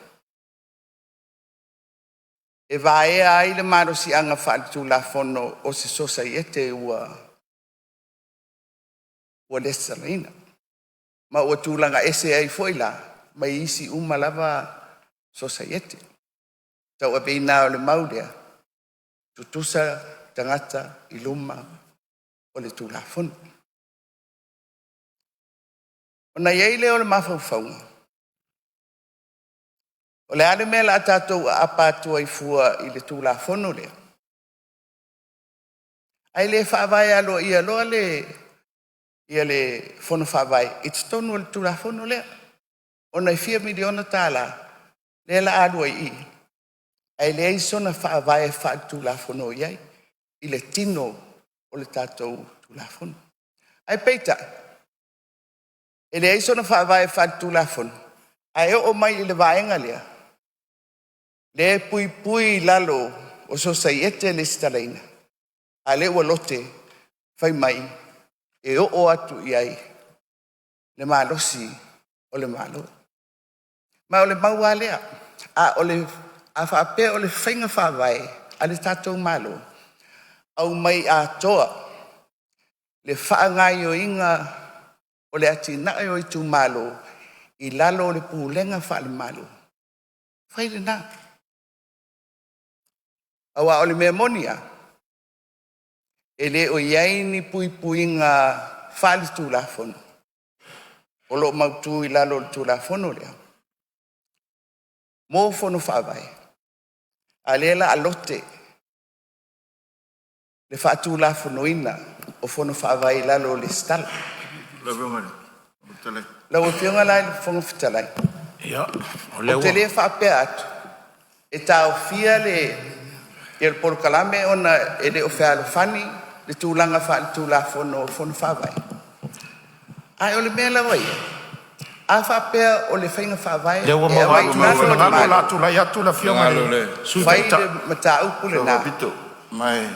[SPEAKER 8] E vae ai le malosi anga whaatulafono o se societe ua le salaina. Ma ua tūlanga ese ai foi la mai isi lava societe. Tau a beina o le maulea, tutusa tangata i luma o le tulafono. O na iei leo le mawhauwhaunga. O le ale mea la tātou a apatua i fua i le tulafono lea. Ai le whaavai alo i aloa ia le fono whaavai. It's tonu le tulafono lea. O na 4 miliona tāla le la alua i. Ai le isona whaavai whaatulafono iai. I le tino o le tātou tulafono. Ai peita. E le isona whaavai whaatulafono. Ai o mai i le vaenga lea. Le pui lalo o societe le stalaina. A le ua lote whai mai e o atu iai le malosi o le malo. Ma o le maua lea. A whaape o le whainga whaavai a le tātou malo. Au mai a toa le whaangai o inga o le atinai o i tu malo i lalo o le pūlenga wha le malo. Whai le nā. Awa o le mea monia. E le o iai ni puinga wha le tulafono. O lo mautu i lalo le tulafono lea. Mō fono whaavai. A lela alote. Le whaatulafono ina o fono whaavai lalo le stala. Lau o fionga lai le fonga fitalai. O te le whaapea atu. E tau fia le polokalame ona e le o whaalo whani le tūlanga wha le tulafono o fono whaavai. Ai o le mea la wai. A whaapea o le whainga whaavai.
[SPEAKER 1] Le ua mawa tu ngalo la tu la ya tu la fionga le.
[SPEAKER 8] Whai le mataupu le nā.
[SPEAKER 4] Mai.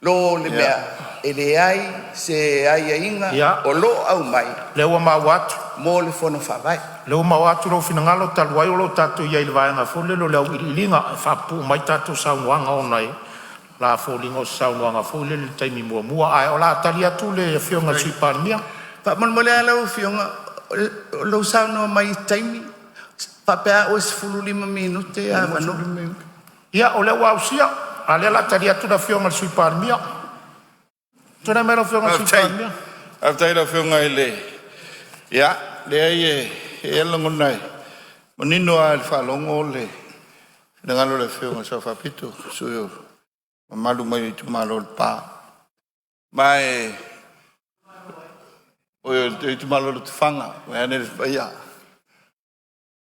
[SPEAKER 8] Lo le mea. E le ai se ai inga o lo au mai.
[SPEAKER 1] Le ua mawa atu.
[SPEAKER 8] Mo le fono whaavai.
[SPEAKER 1] Le ua mawa atu lo fina ngalo talu ai o lo tatu iai le vaenga fole lo leo ilinga whapu mai tatu saunuanga o nai. La fōlinga o saunuanga fole le taimi mua ai o la tali atu le fionga sui Palemene.
[SPEAKER 8] Pa mole ala o fionga lo saunua mai taimi. Pa pea o 15 minute a vano.
[SPEAKER 1] Ia o le ua usia. A le la tali atu la fionga sui Palemene. Tuna mera fionga sui Palemene.
[SPEAKER 4] Aftai la fionga ele. Ia, le ai e langonai. Manino a le whalongo le. Ngalo le fionga sa whapito. Suyo. Malu mai tu malo le pa. Mai o tu malo le tfanga. Mai ane le paia.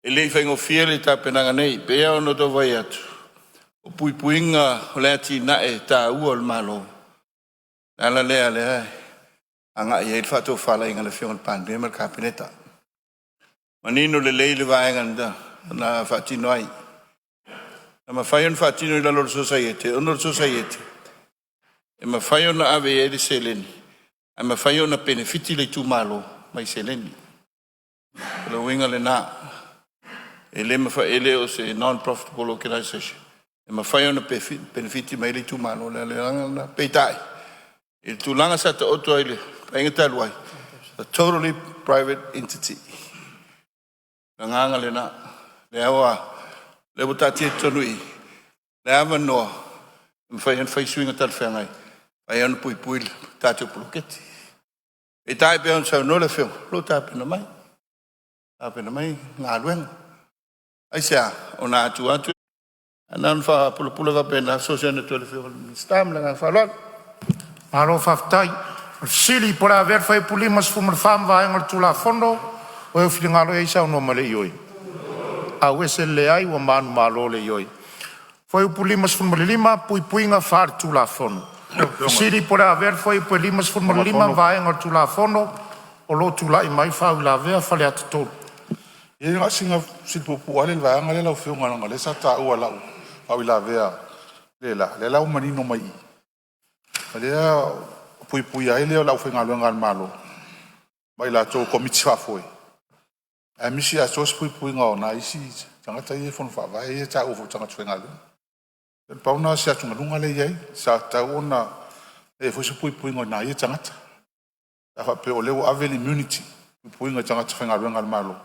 [SPEAKER 4] Ele whaingo fiele ta penanga nei. Pea ono to vai atu. O puinga o le ati nae ta ua le malo. Nala lea lea. Anga ia il fato fala inga le fionga le Palemene ka peneta. Manino le leile vaenga na fatino ai. Ma fai un fatino la loro society, onor society. E ma fai una ave e seleni. E ma fai una benefiti le tu malo, mai seleni. Lo winga le na. E le ma fai ele o se non-profitable organization. E ma fai una benefiti mai le tu malo, le na peitai. Il tu langa sa te oto ele, paingata luai. A totally private entity. Nganga le na. Le awa. Le butati e tonui. Le ama noa. Mwhai swinga tal whengai. Ai anu pui tatu puluketi. E tai pe on sa no le feo. Lo ta pe na mai. Ta pe na mai ngā luenga. Ai sea, ona atu. Anan fa pula va pe na social network le feo. Stam la ngā whalot.
[SPEAKER 1] Aro whaftai. Sili pora ver fai pulimas fumar fam va engar tula fondo. O e whingalo e isa no male ioi. A wese le ai wa manu malo le ioi. Fai pulimas fumar lima puinga far tula fondo. Sili pora ver fai pulimas fumar lima va engar tula fondo. O lo tula i mai fa la vea fale atu tolu.
[SPEAKER 3] E nga singa sipupu ale va ngale la feo ngala le sa ta u ala au la vea le la manino mai. Ale pui ai leo lau whenga luenga malo. Mai la tō komiti whafoi. E misi a tōs pui ngā na isi tangata i e whanu whawai e tā ufu tangata whenga luenga. E pauna se atunga lunga le iei, sa tau ona e fwese pui ngā na i e tangata. E whape o leo avel immunity, pui ngā tangata whenga luenga malo.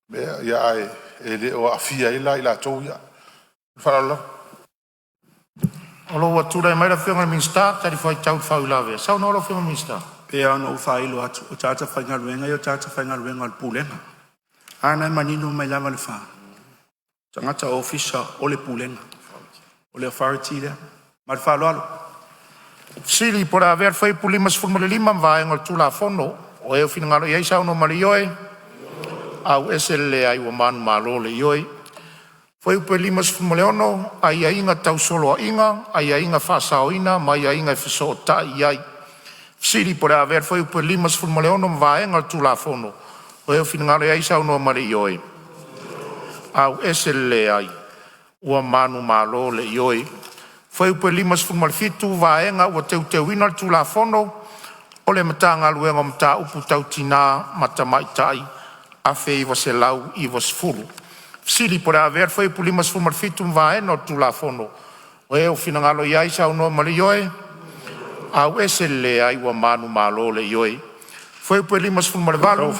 [SPEAKER 3] Mea ia ai e leo a fia ila tō ia. Wharala.
[SPEAKER 1] Olo wa tura mai la whionga minsta, tari whai tau whau lawe. Sao no olo whionga minsta?
[SPEAKER 2] Pea ana u whailo atu, o tāta whainga ruenga, o tāta whainga ruenga al pūlenga. Ana manino mai lama le wha. Tangata ofisa o le pūlenga. O le authority lea. Ma le whaalo alo.
[SPEAKER 1] Sili pora aver whai pulimas fulmale lima vaenga tula fono. O eo whinangalo iei sao no mali ioe. Au esele le ai wa manu malo le ioe. Foi upe limas fumaleono, ai a inga tau solo a inga, ai a inga whasao ina, mai a inga e whaso ta iai. Siri pore a ver, foi upe limas fumaleono, vaenga tula fono. O eo whinangaro iai sao noa mare ioe. Au esele le ai, ua manu malo le ioe. Foi upe limas fumalefitu, vaenga, ua teu ina tula fono, o le matanga luenga mta upu tau tina, matamaitai, a fe iwa se lau, iwa se furu. Sili por haver foi pulimas fumar fitum vai no tula fono. O eu finangalo iai sa no malioe. Au esele ai wa manu malo le ioi. Foi pulimas fumar valu.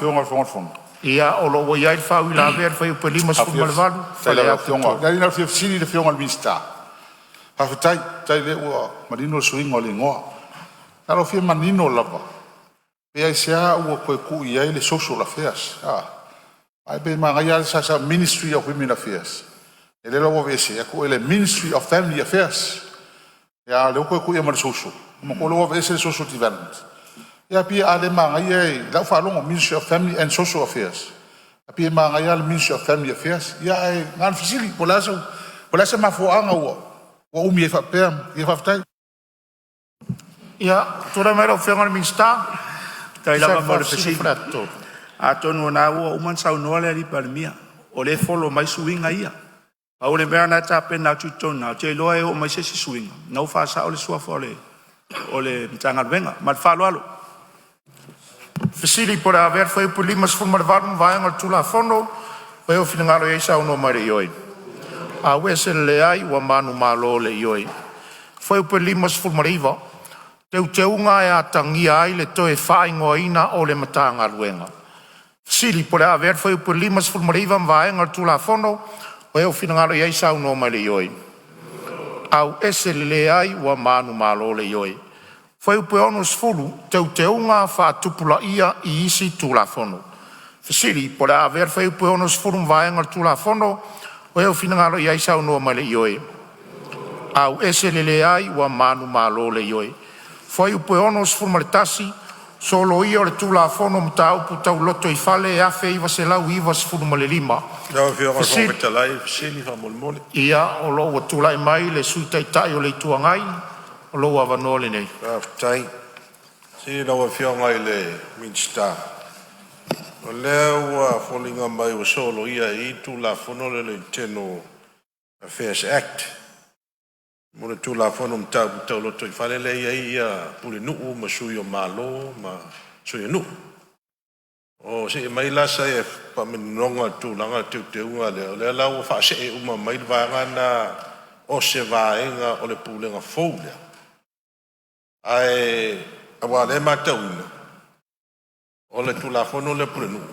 [SPEAKER 1] Ia o lo iai fa ila ver foi pulimas fumar valu.
[SPEAKER 3] Fale a fionga. Dai na fio sili de fionga vista. Ha tai le o marino swing o lingoa. Talo fio manino lava. Pe ai sia o ko ku iai le social affairs. Ai be mangaya sa Ministry of Women Affairs. Ele lo vese e ko ele Ministry of Family Affairs. Ya le ko e mar social. Mo ko lo vese social development. Ya pi ale mangaya la fa lo Ministry of Family and Social Affairs. Pi mangaya le Ministry of Family Affairs. Ya ai ngan fisili polaso ma fo anga o umi e fa pem e fa tai.
[SPEAKER 1] Ya tora mero fengar minsta.
[SPEAKER 2] Tai la mo le fisili atonu na ua uman sau noa le ali Palemene o le folo mai suinga ia au le mea na tape na tutona te loa e o mai sesi suinga na u whaasa o le suafa o le mtanga venga ma whaalo alo
[SPEAKER 1] Fisili por haver foi pulimas fumar varum vaenga tula fono o eu finangalo e sao no mare ioi a wese le ai wa manu malo le ioi foi pulimas fumar iwa te unga e atangia ai le toe whaingo ina o le matanga luenga Sili por haver foi por limas fulmariva vaenga tula fono o eu finangalo iai sao no male ioi. Au esele le ai wa manu malo le ioi. Foi upe onus fulu te unga fa tupula ia I isi tula fono. Sili por haver foi upe onus fulu vaenga tula fono o eu finangalo iai sao no male ioi. Au esele le ai wa manu malo le ioi. Foi upe onus fulmaritasi Solo ia o le tula fono mta upu tau loto I fale e afe iwa se lau iwa se funu male lima. Ia o lo wa tula I mai le sui taitai o le tuangai o lo wa vanole nei.
[SPEAKER 6] Tai. Si na wa fionga I le minsta. O leo wa folinga mai o solo ia I tula fono le teno Affairs Act. Mone tula fono mta tau loto I fale le ia pule nuu ma sui o malo ma sui o nuu. O se mai lasa e pa menonga tulanga te unga le lau fa se e uma mai vanga na o se vaenga o le pulenga foule. Ai awa le matauina. O le tula fono le pule nuu.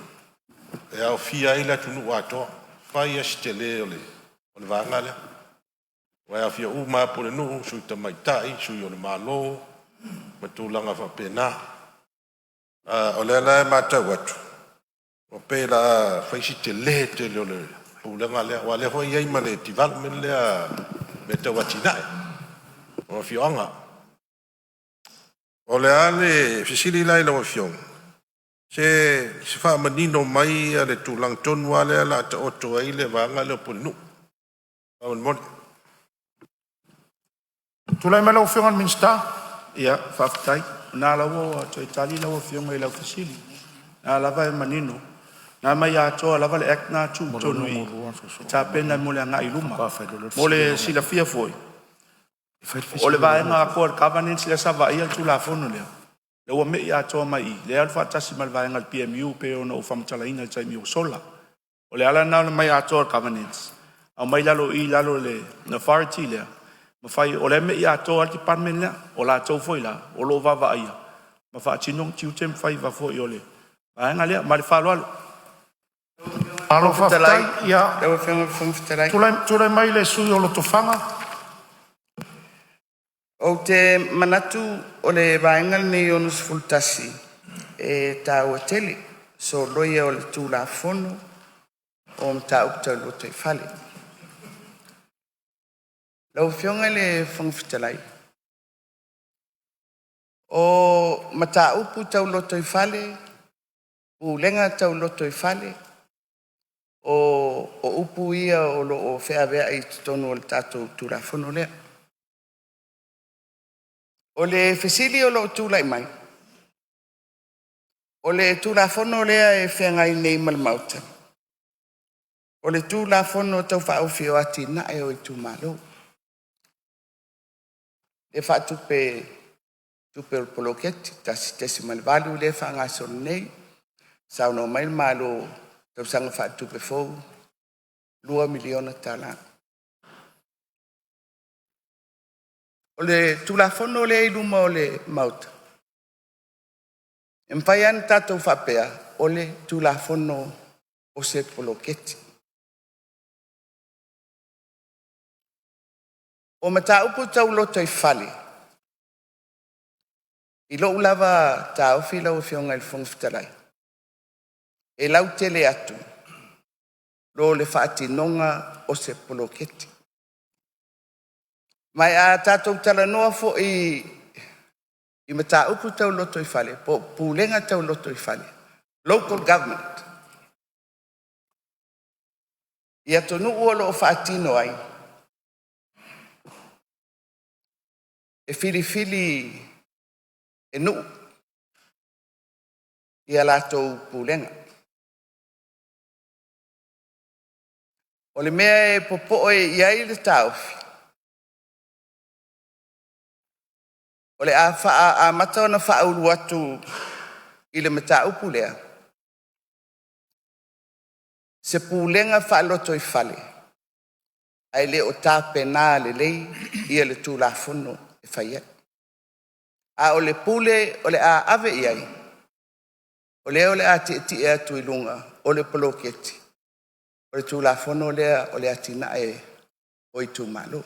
[SPEAKER 6] E au fia ila tunu ato fai astele o le vanga le. Wai afia uma po le nuu, sui tamaitai, sui o le malo, matulanga whapena. O le la mātou watu. O pēla whaisi te le te leo le pūlenga lea. Wa le hoi iei ma le development lea me te wati nai. O fionga. O le ale fisili lai la o fiong. Se wha manino mai a le tūlang tonu a lea la te oto ai le wanga le punu. Aun moni.
[SPEAKER 2] Tulai me lau fionga minsta. Ia, whaftai. Nā lawa toi tali lawa fionga i lau fisili. Nā lava e manino. Nā mai atoa lava le ek nā tū tonu i. Tā pena mo le anga i luma. Mo le sila fia foi. O le vaenga a koa governance le sa vai al tū la fono lea. Le ua mei atoa mai i. Le alfa tasi mal vaenga al PMU pe ona o whamatala ina tai mi o sola. O le ala nā le mai atoa governance. Au mai lalo i lalo le authority lea. Mafai o le me ia to al department la o la to foi la o lo va va ia ma fa chinong tiu tem fai va foi ole ba nga le ma le fa lo
[SPEAKER 1] alo fa tai ia
[SPEAKER 8] Lewa whangawhitalai.
[SPEAKER 1] tulai mai le sui o lo tofanga
[SPEAKER 8] O te manatu o le vaengal nei onus fultasi e tāua tele. So loia o le tūla fono o mta upta loto i fale. Lau fionga le whangawhitalai. O mata upu tau loto i fale, u lenga tau loto i fale, o upu ia o lo o whea vea i tonu o le tātou tūla fono lea. O le fesili o lo tūla i mai. O le tūla fono lea e whengai nei malmauta. O le tūla fono tau whao whio ati na e o i tū malo. Le wha tupe o poloketi, tasi tesi malvalu le wha ngā son nei. Sau no mail malo tau sanga wha tupe fau 2 miliona tala. O le tulafono le iluma o le mauta. E mwhai an tātou whapea o le tulafono o se poloketi. O mata upu tau loto i fale. I lo ulava ta ofi lau fionga il whangwhitalai. E lau tele atu. Lo le whaati nonga o se poloketi. Mai a tātou tala noa fo i mata upu tau loto i fale. Po pūlenga tau loto i fale. Local government. I atu nu uolo o whaati no ai. E fili e nu i a lātou pūlenga. O le mea e popo e iai le tāufi. O le a matau na whauru atu i le mata upu lea. Se pūlenga whaaloto i fale. Ai le o tāpe nā le lei ia le tūla fono e whaia. A o le pule o le a ave iai. O le a ti e atu i lunga. O le poloketi. O le tūla fono lea o le atina e o i tū malo.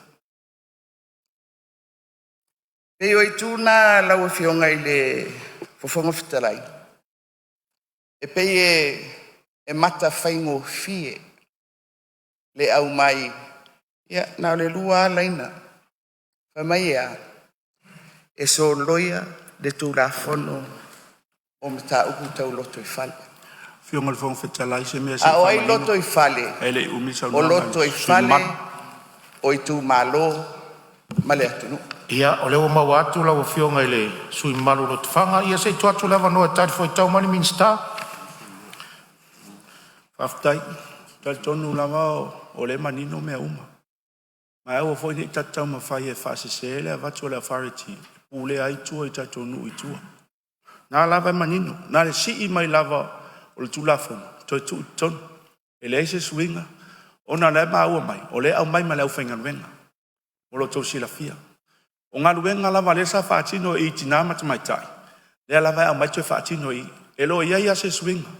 [SPEAKER 8] Pei o i tūna lau e fionga i le fofonga whitarai. E pei e mata whaingo fie. Le au mai. Ia, nā le lua laina. Whamai ea. E so loia le tūla fono o mta upu tau loto i fale.
[SPEAKER 2] Fionga le whangwhitalai se mea se
[SPEAKER 8] A o ai loto i fale.
[SPEAKER 2] Ele umisa
[SPEAKER 8] O loto i fale. O i tū malo. Male atunu.
[SPEAKER 1] ia o leo mau atu lau fionga i le sui malu lo tufanga ia se tu atu lava noa tari foi tau mani minsta
[SPEAKER 2] Whaftai. Tal tonu lava o le manino mea uma. Mai au foi ni tatau ma fai e fasi se ele a vatu le authority. Ule ai tua i tatonu i tua. Nā lava manino. Nā le si i mai lava o le tūlafonu. Toi tu tonu. E le eise swinga. O nā le maa mai. O le au mai ma le au whaingaruenga. O lo tau sila fia. O ngā luenga lava le sa whaatino i tina matamaitai. Lea lava au mai tue whaatino i. E lo ia se swinga.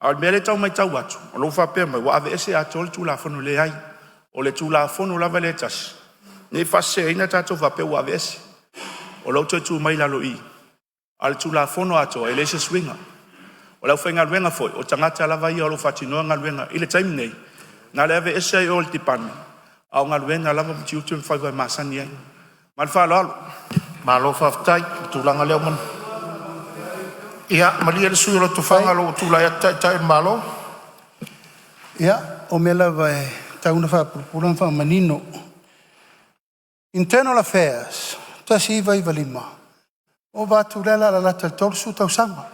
[SPEAKER 2] Au mea le tau mai tau atu. O lo whapea mai. Wa ave ese ato le tūlafonu le ai. O le tūlafonu lava le tasi. Nei whase ina tātou whapea wa ave ese. O lo tue tū mai lalo i. Al tula fono ato, ele se swinga. O lau whainga luenga foi, o tangata lava ia o lo whatinoa ngā luenga. Ile taimi nei, ngā lewe ese o le tipani. Au ngā luenga lava mti utu mwhaiwai masani ai. Malwha alo.
[SPEAKER 1] Malo whaftai, tūlanga leo man. Ia, malia le sui o lo tufanga lo tūla ia tai malo.
[SPEAKER 11] Ia, o mela vai tauna whapurpuran wha manino. Internal Affairs, tasi iwa iwa lima. O watu rela la lata torsu tau sanga.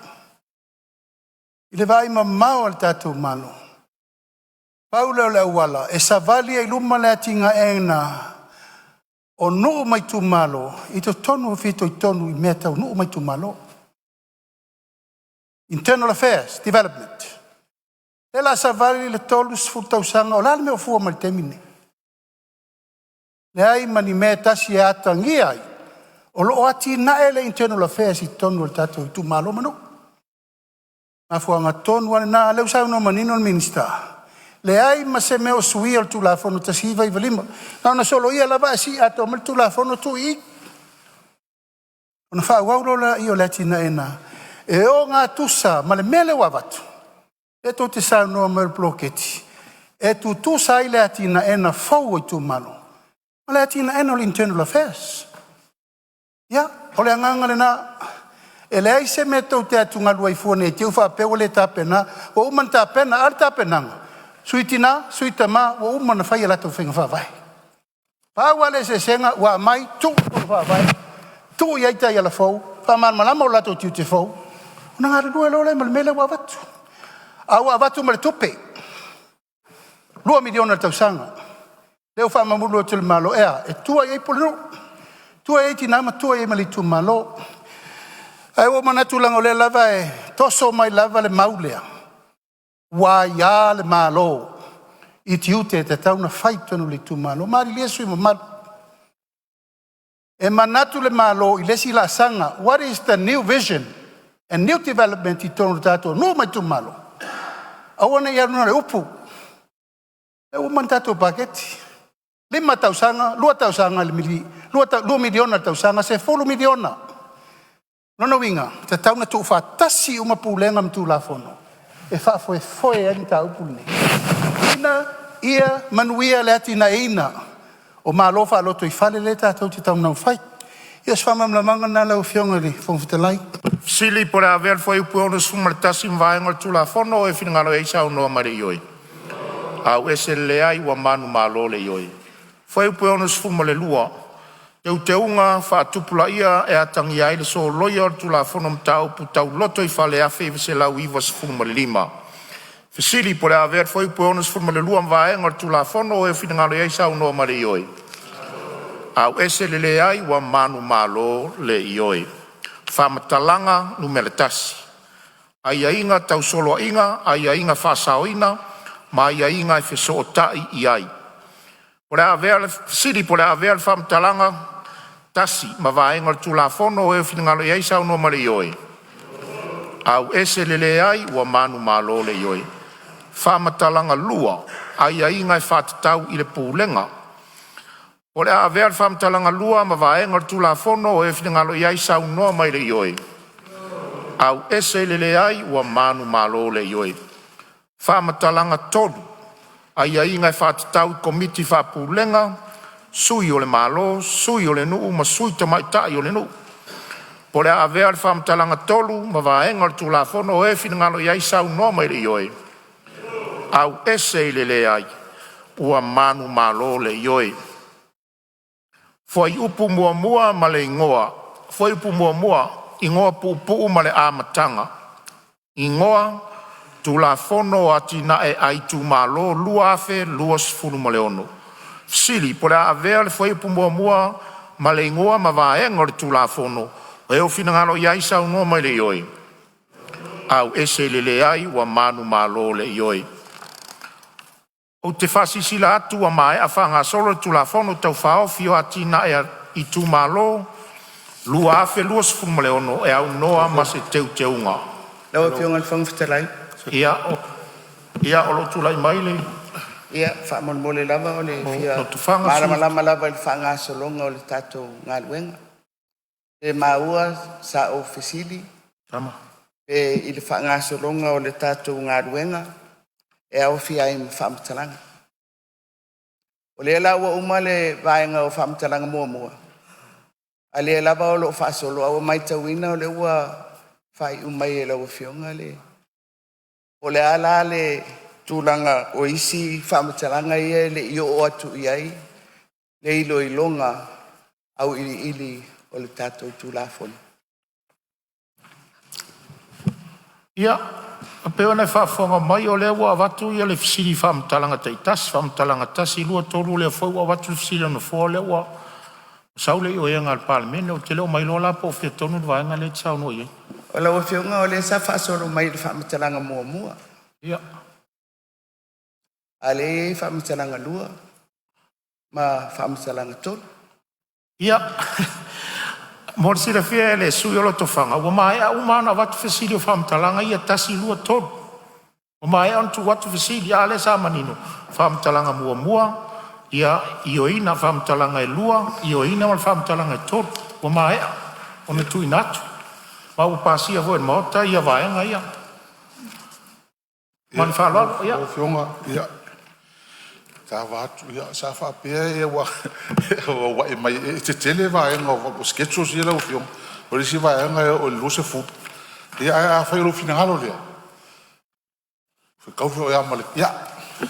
[SPEAKER 11] Ile vai ma mao al tātou malo. Paula le wala, e savali e luma le atinga ena. O nuu mai tu malo, i to tonu fito i tonu i mea tau nuu mai tu malo. Internal Affairs, Development. Le la savali le tolu sfurtau sanga, o la me o fua mai temine. Le ai mani mea tasi e atangi ai, o lo ati na ele Internal Affairs i tonu al tato i tu malo manu. Ma fua nga tonu ane na leu sa uno manino al minister. Le ai ma se meo sui al tu la fono tasiva i valima. Na una solo ia la vasi ato mal tu la fono tu i. Ona fa wauro la io le tina ena. E o nga tusa ma le mele wavatu. E to te sa no mer bloketi. E tu tusa i le atina ena fau i tu malo. Ma le atina ena Internal Affairs. Ya, o le anganga le na. E le ai se me tau te atunga luai fuane. Te ufa peo le tapena. O uman tapena, al tapenanga. Suitina, suitama, o umana whai alato whenga whawai. Pāwale se senga, wa mai, tu whawai. Tu iaita i ala fau. Whaman malama o lato tiu te fau. Una ngāra lua lole malmele wa watu. Awa watu male tupe. 2 miliona tau sanga. Leo whamamulu o tulu malo ea. E tua iei polino. Tua iei tinama, tua iei mali tu malo. Ai o manatu lango le lava e toso mai lava le maulea. Wa ya le malo i tiute te tauna whaitonu le tu malo. Mari lesu i malo. E manatu le malo i lesi la sanga. What is the new vision and new development i tonu tato? No mai tu malo. Awana i aruna le upu. E uman tato paketi. 5 tausanga, 2 tausanga le mili. 2 miliona tausanga, se 4 miliona. Nono winga, te tauna tu whatasi umapulenga mtu la fono. E wha foi ani ta upune. Ina ia manuia le atina ina. O malo wha loto i whale le tātou te tau nau whai. Ia swamam la manga nā lau whionga li whongwhitalai.
[SPEAKER 1] Sili por haver foi o puono sumartasi mvaenga tu la fono e finangalo e isa unoa mare ioi. Au ese le ai wa manu malo le ioi. Foi o puono sfuma le lua. Te unga whaatupula ia e atangi ai le so loia tu la fono mtau putau loto i whale afe vese lau iwa sfuma le 5. Fisili por haver foi puono sfuma le lua mvaenga tu la fono e finangalo e isa unoa mare ioi. Au ese le ai wa manu malo le ioi. Whamatalanga numeletasi. Aia inga tau solo inga, aia inga whasao ina, ma aia inga e wheso o tai i ai. Siri por haver whamatalanga tasi, ma vaenga tu la fono e finangalo e isa uno mare ioi. Au ese le ai wa manu malo le ioi. Whamatalanga lua, aia inga e whatatau i le pūlenga. Ore a ver whamtalanga lua ma vaenga tu la fono e finangalo iai sa unoa mai le ioi. Au ese le ai wa manu malo le ioi. Whamatalanga tolu. Aia inga e whatatau komiti whapulenga. Sui o le malo, sui o le nuu, ma sui tamai tai o le nuu. Ore a ver whamtalanga tolu ma vaenga tu la fono e finangalo iai sa unoa mai le ioi. Au ese le ai wa manu malo le ioi. Foi upu mua ma le ingoa. Foi upu mua ingoa pupu ma le amatanga. Ingoa tu la fono ati na e ai tu malo lua afe lua sfunu ma le ono. Sili po le avea le foi upu mua ma le ingoa ma vaenga le tu la fono. E o finangalo iai sa ungoa mai le ioi. Au ese le ai wa manu malo le ioi. O te whasisila atu a mai a whanga solo tu la fono tau whaofio ati na e i tu malo lua afe lua sfuma le ono e au noa ma se teu te unga.
[SPEAKER 8] Lawa pionga le whangwhitalai.
[SPEAKER 1] Ia o lo tu lai mai le.
[SPEAKER 8] Ia whamon mole lava o le fia.
[SPEAKER 1] No tu whanga
[SPEAKER 8] Maramalama lava le whanga solonga o le tatou ngā luenga. le maua sa o fesili.
[SPEAKER 1] Tama.
[SPEAKER 8] E i le whaangasolonga o le tātou ngā ruenga, e au fia i whaamtalanga. O le lawa uma le vaenga o whaamtalanga mua. A le lava o lo whaasolo au mai tauina o le ua whai umai e lau fionga le. O le ala le tūlanga o isi whaamtalanga ia le io o atu iai, le ilo ilonga au ili o le tātou tūlafoni.
[SPEAKER 1] Ia, a peo nei whaafonga mai o le ua watu ia le fisiri whaamtalanga tasi, lua tolu le fau a watu fisiri ana fua le ua. Saule i o ia ngā Palemene o te leo mai loa lapo o fia tonu le vaenga le tsau no ia.
[SPEAKER 8] O lau whiunga o le sa whaasoro mai le whaamatalanga mua.
[SPEAKER 1] Ia.
[SPEAKER 8] A le whaamatalanga lua, ma whaamatalanga tolu.
[SPEAKER 1] Ia. Mor sira fia le sui o loto whanga. Ua mai a umana watu fisiri o whaamatalanga ia tasi lua tolu. Ua mai a antu watu fisiri a le sa manino. Whaamatalanga mua. Ia ioina whaamtalanga e lua, ioina wal whaamtalanga e tolu. Ua mahea, o me tui natu. Ma upasia voe maota, ia vaenga ia. Mani whaalalo, ia.
[SPEAKER 3] O fionga, ia. Tā wātu, ia, sa whapea e wa e mai, e te tele vaenga o sketchos ia lau fionga. O risi vaenga o luse fup. Ia a whairo finangalo lea. Kauwhi o ia male, ia.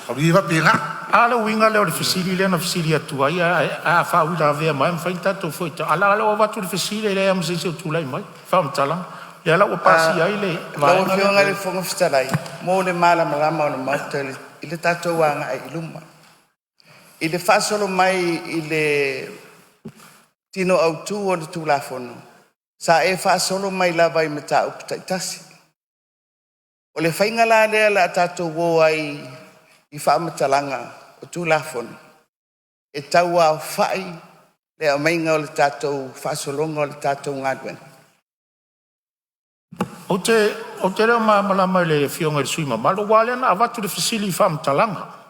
[SPEAKER 3] Kauri iwa pinga.
[SPEAKER 1] Ala winga leo le fisiri le na fisiri atua ia a whauila vea mai mwhainta to foita. Ala o watu le fisiri le am sisi o tulai mai. Whaamtalanga. Le ala o pasi ai le
[SPEAKER 8] vaenga. Lau fionga le fonga fitalai. Mō le mala malama o le mauta i le tātou wanga ai iluma. I le whaasolo mai i le tino au tū o le tūlafono. Sa e whaasolo mai lava i me tā uputa i tasi. O le whaingala lea la tātou wō ai i whaamatalanga o tūlafon. E taua o whai le a mainga o le tātou whaasolonga o le tātou ngādwen.
[SPEAKER 1] O te reo malama le fionga i suima. Malo wale na awatu le fisili i whaamatalanga.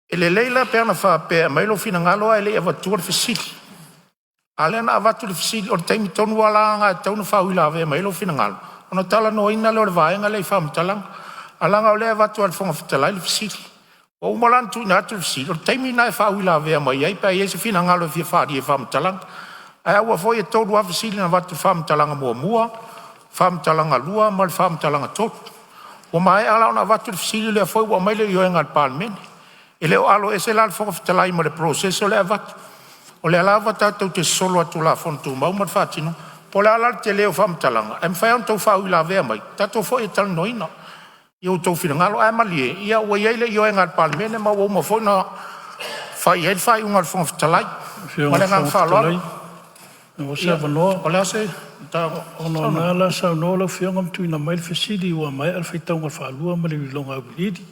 [SPEAKER 1] E le leila peana whaapea mailo fina ngaloa e le awatu le fisili. Ale na awatu le fisili o le taimi tonu alanga e taunu whauila ave mailo fina ngalo. Ono tala no ina leo le vaenga le i whaamatalanga. Alanga o lea watu al whonga whitalai le fisiri. O umalan tu ina atu le fisiri. O taimi nai whauila vea mai ai pa iese fina ngalo e fia whaari e whaamatalanga. Ai aua foi e tolu a fisiri na watu whaamatalanga mua, whaamatalanga lua, ma le whaamatalanga tolu. O mai ala ona watu le fisiri lea foi ua maile i oenga le Palemene. E leo alo ese la le whonga whitalai ma le proseso lea watu. O lea la wata tau te solo atu la whontu mau ma le whaatino. Po lea ala te leo whaamatalanga. E mwhai tau whauila vea mai. Tato foi e tala noina. Iau tau whina ngalo ai malie. Ia ua iei i oenga le Palemene ma ua mawhoi na whai hei whai unga le whonga whitalai. Ma le ngang whaloa.
[SPEAKER 10] O sea wanoa.
[SPEAKER 1] O lea se.
[SPEAKER 10] Ono nala sa no la fionga mtui na mai fisidi ua mai al whaitaunga whalua ma le wilonga au lidi.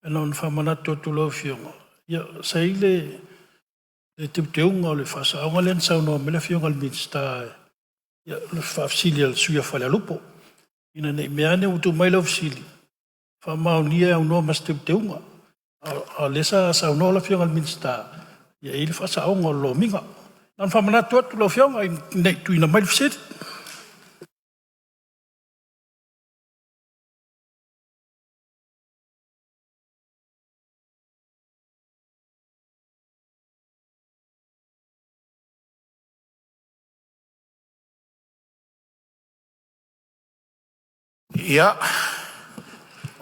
[SPEAKER 10] E non whamanato tu lo fionga. Ia sei le teunga o le whasaonga len sa no me le fionga le ministerial. Ia le whafsili al suia whale lupo. Ina nei meane utu mai lo fisili. Whamaunia au noa mas teunga. A lesa sa no la fionga le ministerial. Ia ili whasaonga lo minga. Nan whamanatu atu lo fionga i nei tuina mai fisili.
[SPEAKER 1] Ia,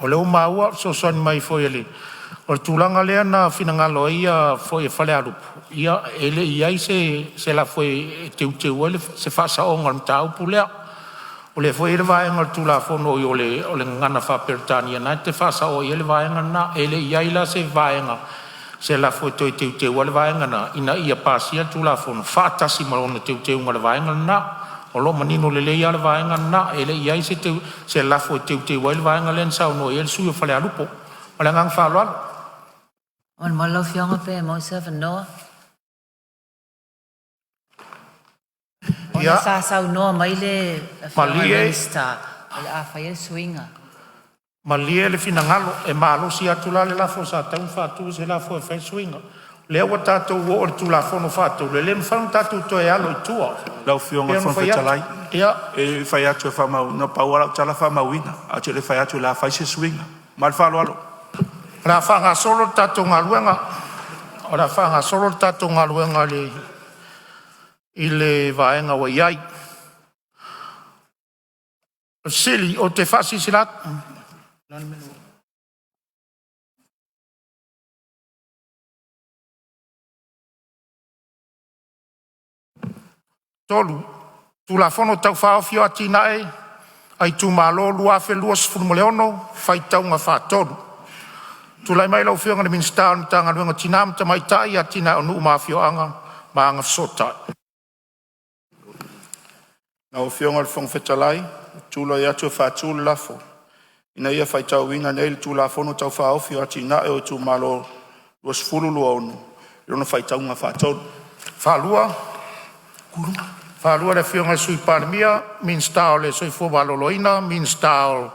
[SPEAKER 1] o leo maua so soani mai foi ele. O le tūlanga lea na whinangalo ia foi e whale arupu. Ia, ele iai se la foi teu ele se whasa o ngal mta upu lea. O le foi ele vaenga le tūla whono i o le ngana whaperitania na te whasa o ele vaenga na ele iai la se vaenga. Se la foi teu ele vaenga na ina ia pasia tūla whono. Whātasi marona teu ngale vaenga na. O lo manino le lei ala vaenga na ele iai se lafo teu ele vaenga len sau no ele sui fale alupo ala ngang falo
[SPEAKER 5] on malo fionga pe mo se no
[SPEAKER 1] ia
[SPEAKER 5] sa sau no mai le
[SPEAKER 1] malie
[SPEAKER 5] sta a faia swinga
[SPEAKER 1] malie le finangalo e malo si atula le lafo sa tau fatu se lafo e fa swinga Le ua tātou o le tulafono whātou. Le mwhanu tātou toi alo I tua.
[SPEAKER 2] Lau fionga whawhetalai.
[SPEAKER 1] Ia.
[SPEAKER 2] E whai atu e whamau. Na pauara tala whamauina. Atu le whai atu la whaise swinga. Mal whalo alo.
[SPEAKER 1] Ra whanga solo tātou ngā luenga. Ora whanga solo tātou ngā luenga le I le vaenga wa iai. Sili o te whasi silat. Tolu, tulafono tau whaofio ati nae, ai tu malo lua fe lua sifunu moleono, whai tau ngā whātolu. Tulai mai lau whionga na Ministerial ni tanga luenga tinam ta mai tai ati nae o nuu mawhio anga, ma anga whasotai.
[SPEAKER 2] Nau fionga le whangwhetalai, tūla I atu e whātūla lafo. Ina ia whai tau ina nei le tulafono tau whaofio ati nae o tu malo lua sifunu lua onu. Irona whai tau ngā whātolu.
[SPEAKER 1] Whalua, Whalua le whionga sui Palemene, Ministerial le sui fua waloloina, Ministerial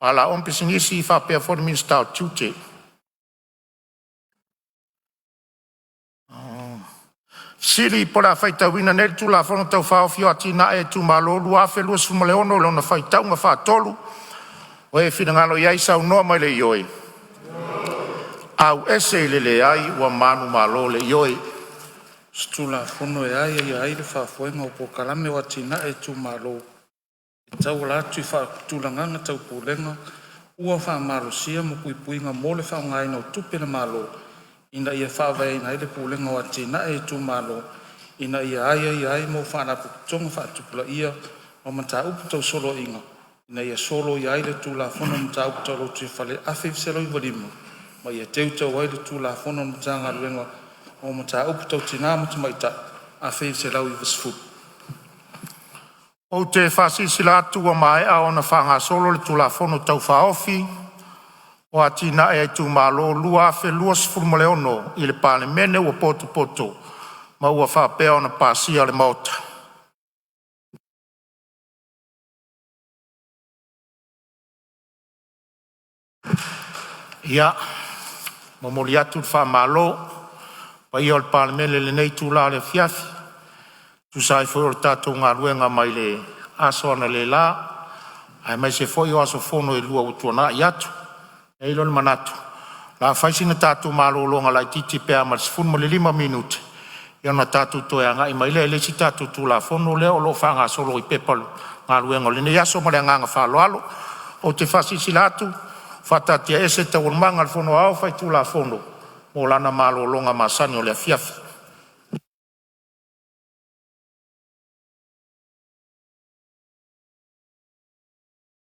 [SPEAKER 1] ala ompesingisi, whapea for Ministerial tute. Siri pora whaitawina neri tula whono tau whaofio ati na e tu malo lua fe lua sumaleono le ona whaitau ngā whaatolu. O e whingalo iai sau noa mai le ioi. Au ese le ai ua manu malo le ioi.
[SPEAKER 10] Stula fono e ai le whaafuenga o pokalame o atina e tu malo. E tau la atu I whaatulanganga tau pūlenga. Ua whaamarosia mo puipuinga mo le whaongaina o tupe le malo. Ina ia whawai na ile pūlenga o atina e tu malo. Ina ia ai mo whaanaputonga whaatupula ia o mata upu tau solo inga. Ina ia solo ia ile tu la fono mata upu tau lotu I whale awhi selo I walimu. Ma ia teu tau ai le tu la fono mata ngaruenga o mata upu tau tina mata maita awhi selo I wasfu.
[SPEAKER 1] O te whasisila atu o mai a ona whanga solo le tu la fono tau whaofi. O atina e tu malo lua fe lua sfurmaleono I le Palemene ua poto. Ma ua whapea ona pasia le mauta. Ia, mamoli atu whamalo, pa ia o le Palemene le nei tu la le fiafi. Tu sai foi o tātou ngā ruenga mai le aso ana le la, ai mai se foi o aso fono e lua utuana I atu. E ilo le manatu. La whaisina tātou malo longa lai titi pēa ma sifunu ma le 5 minute. Ia na tātou toe anga I mai le si tātou tū la fono leo lo whanga solo I pepal ngā ruenga. Le ne yaso ma le nganga whaloalo. O te whasisi latu, whatatia ese te urmanga le fono au whai tū la fono. Mo lana malo longa masani o le fiafi.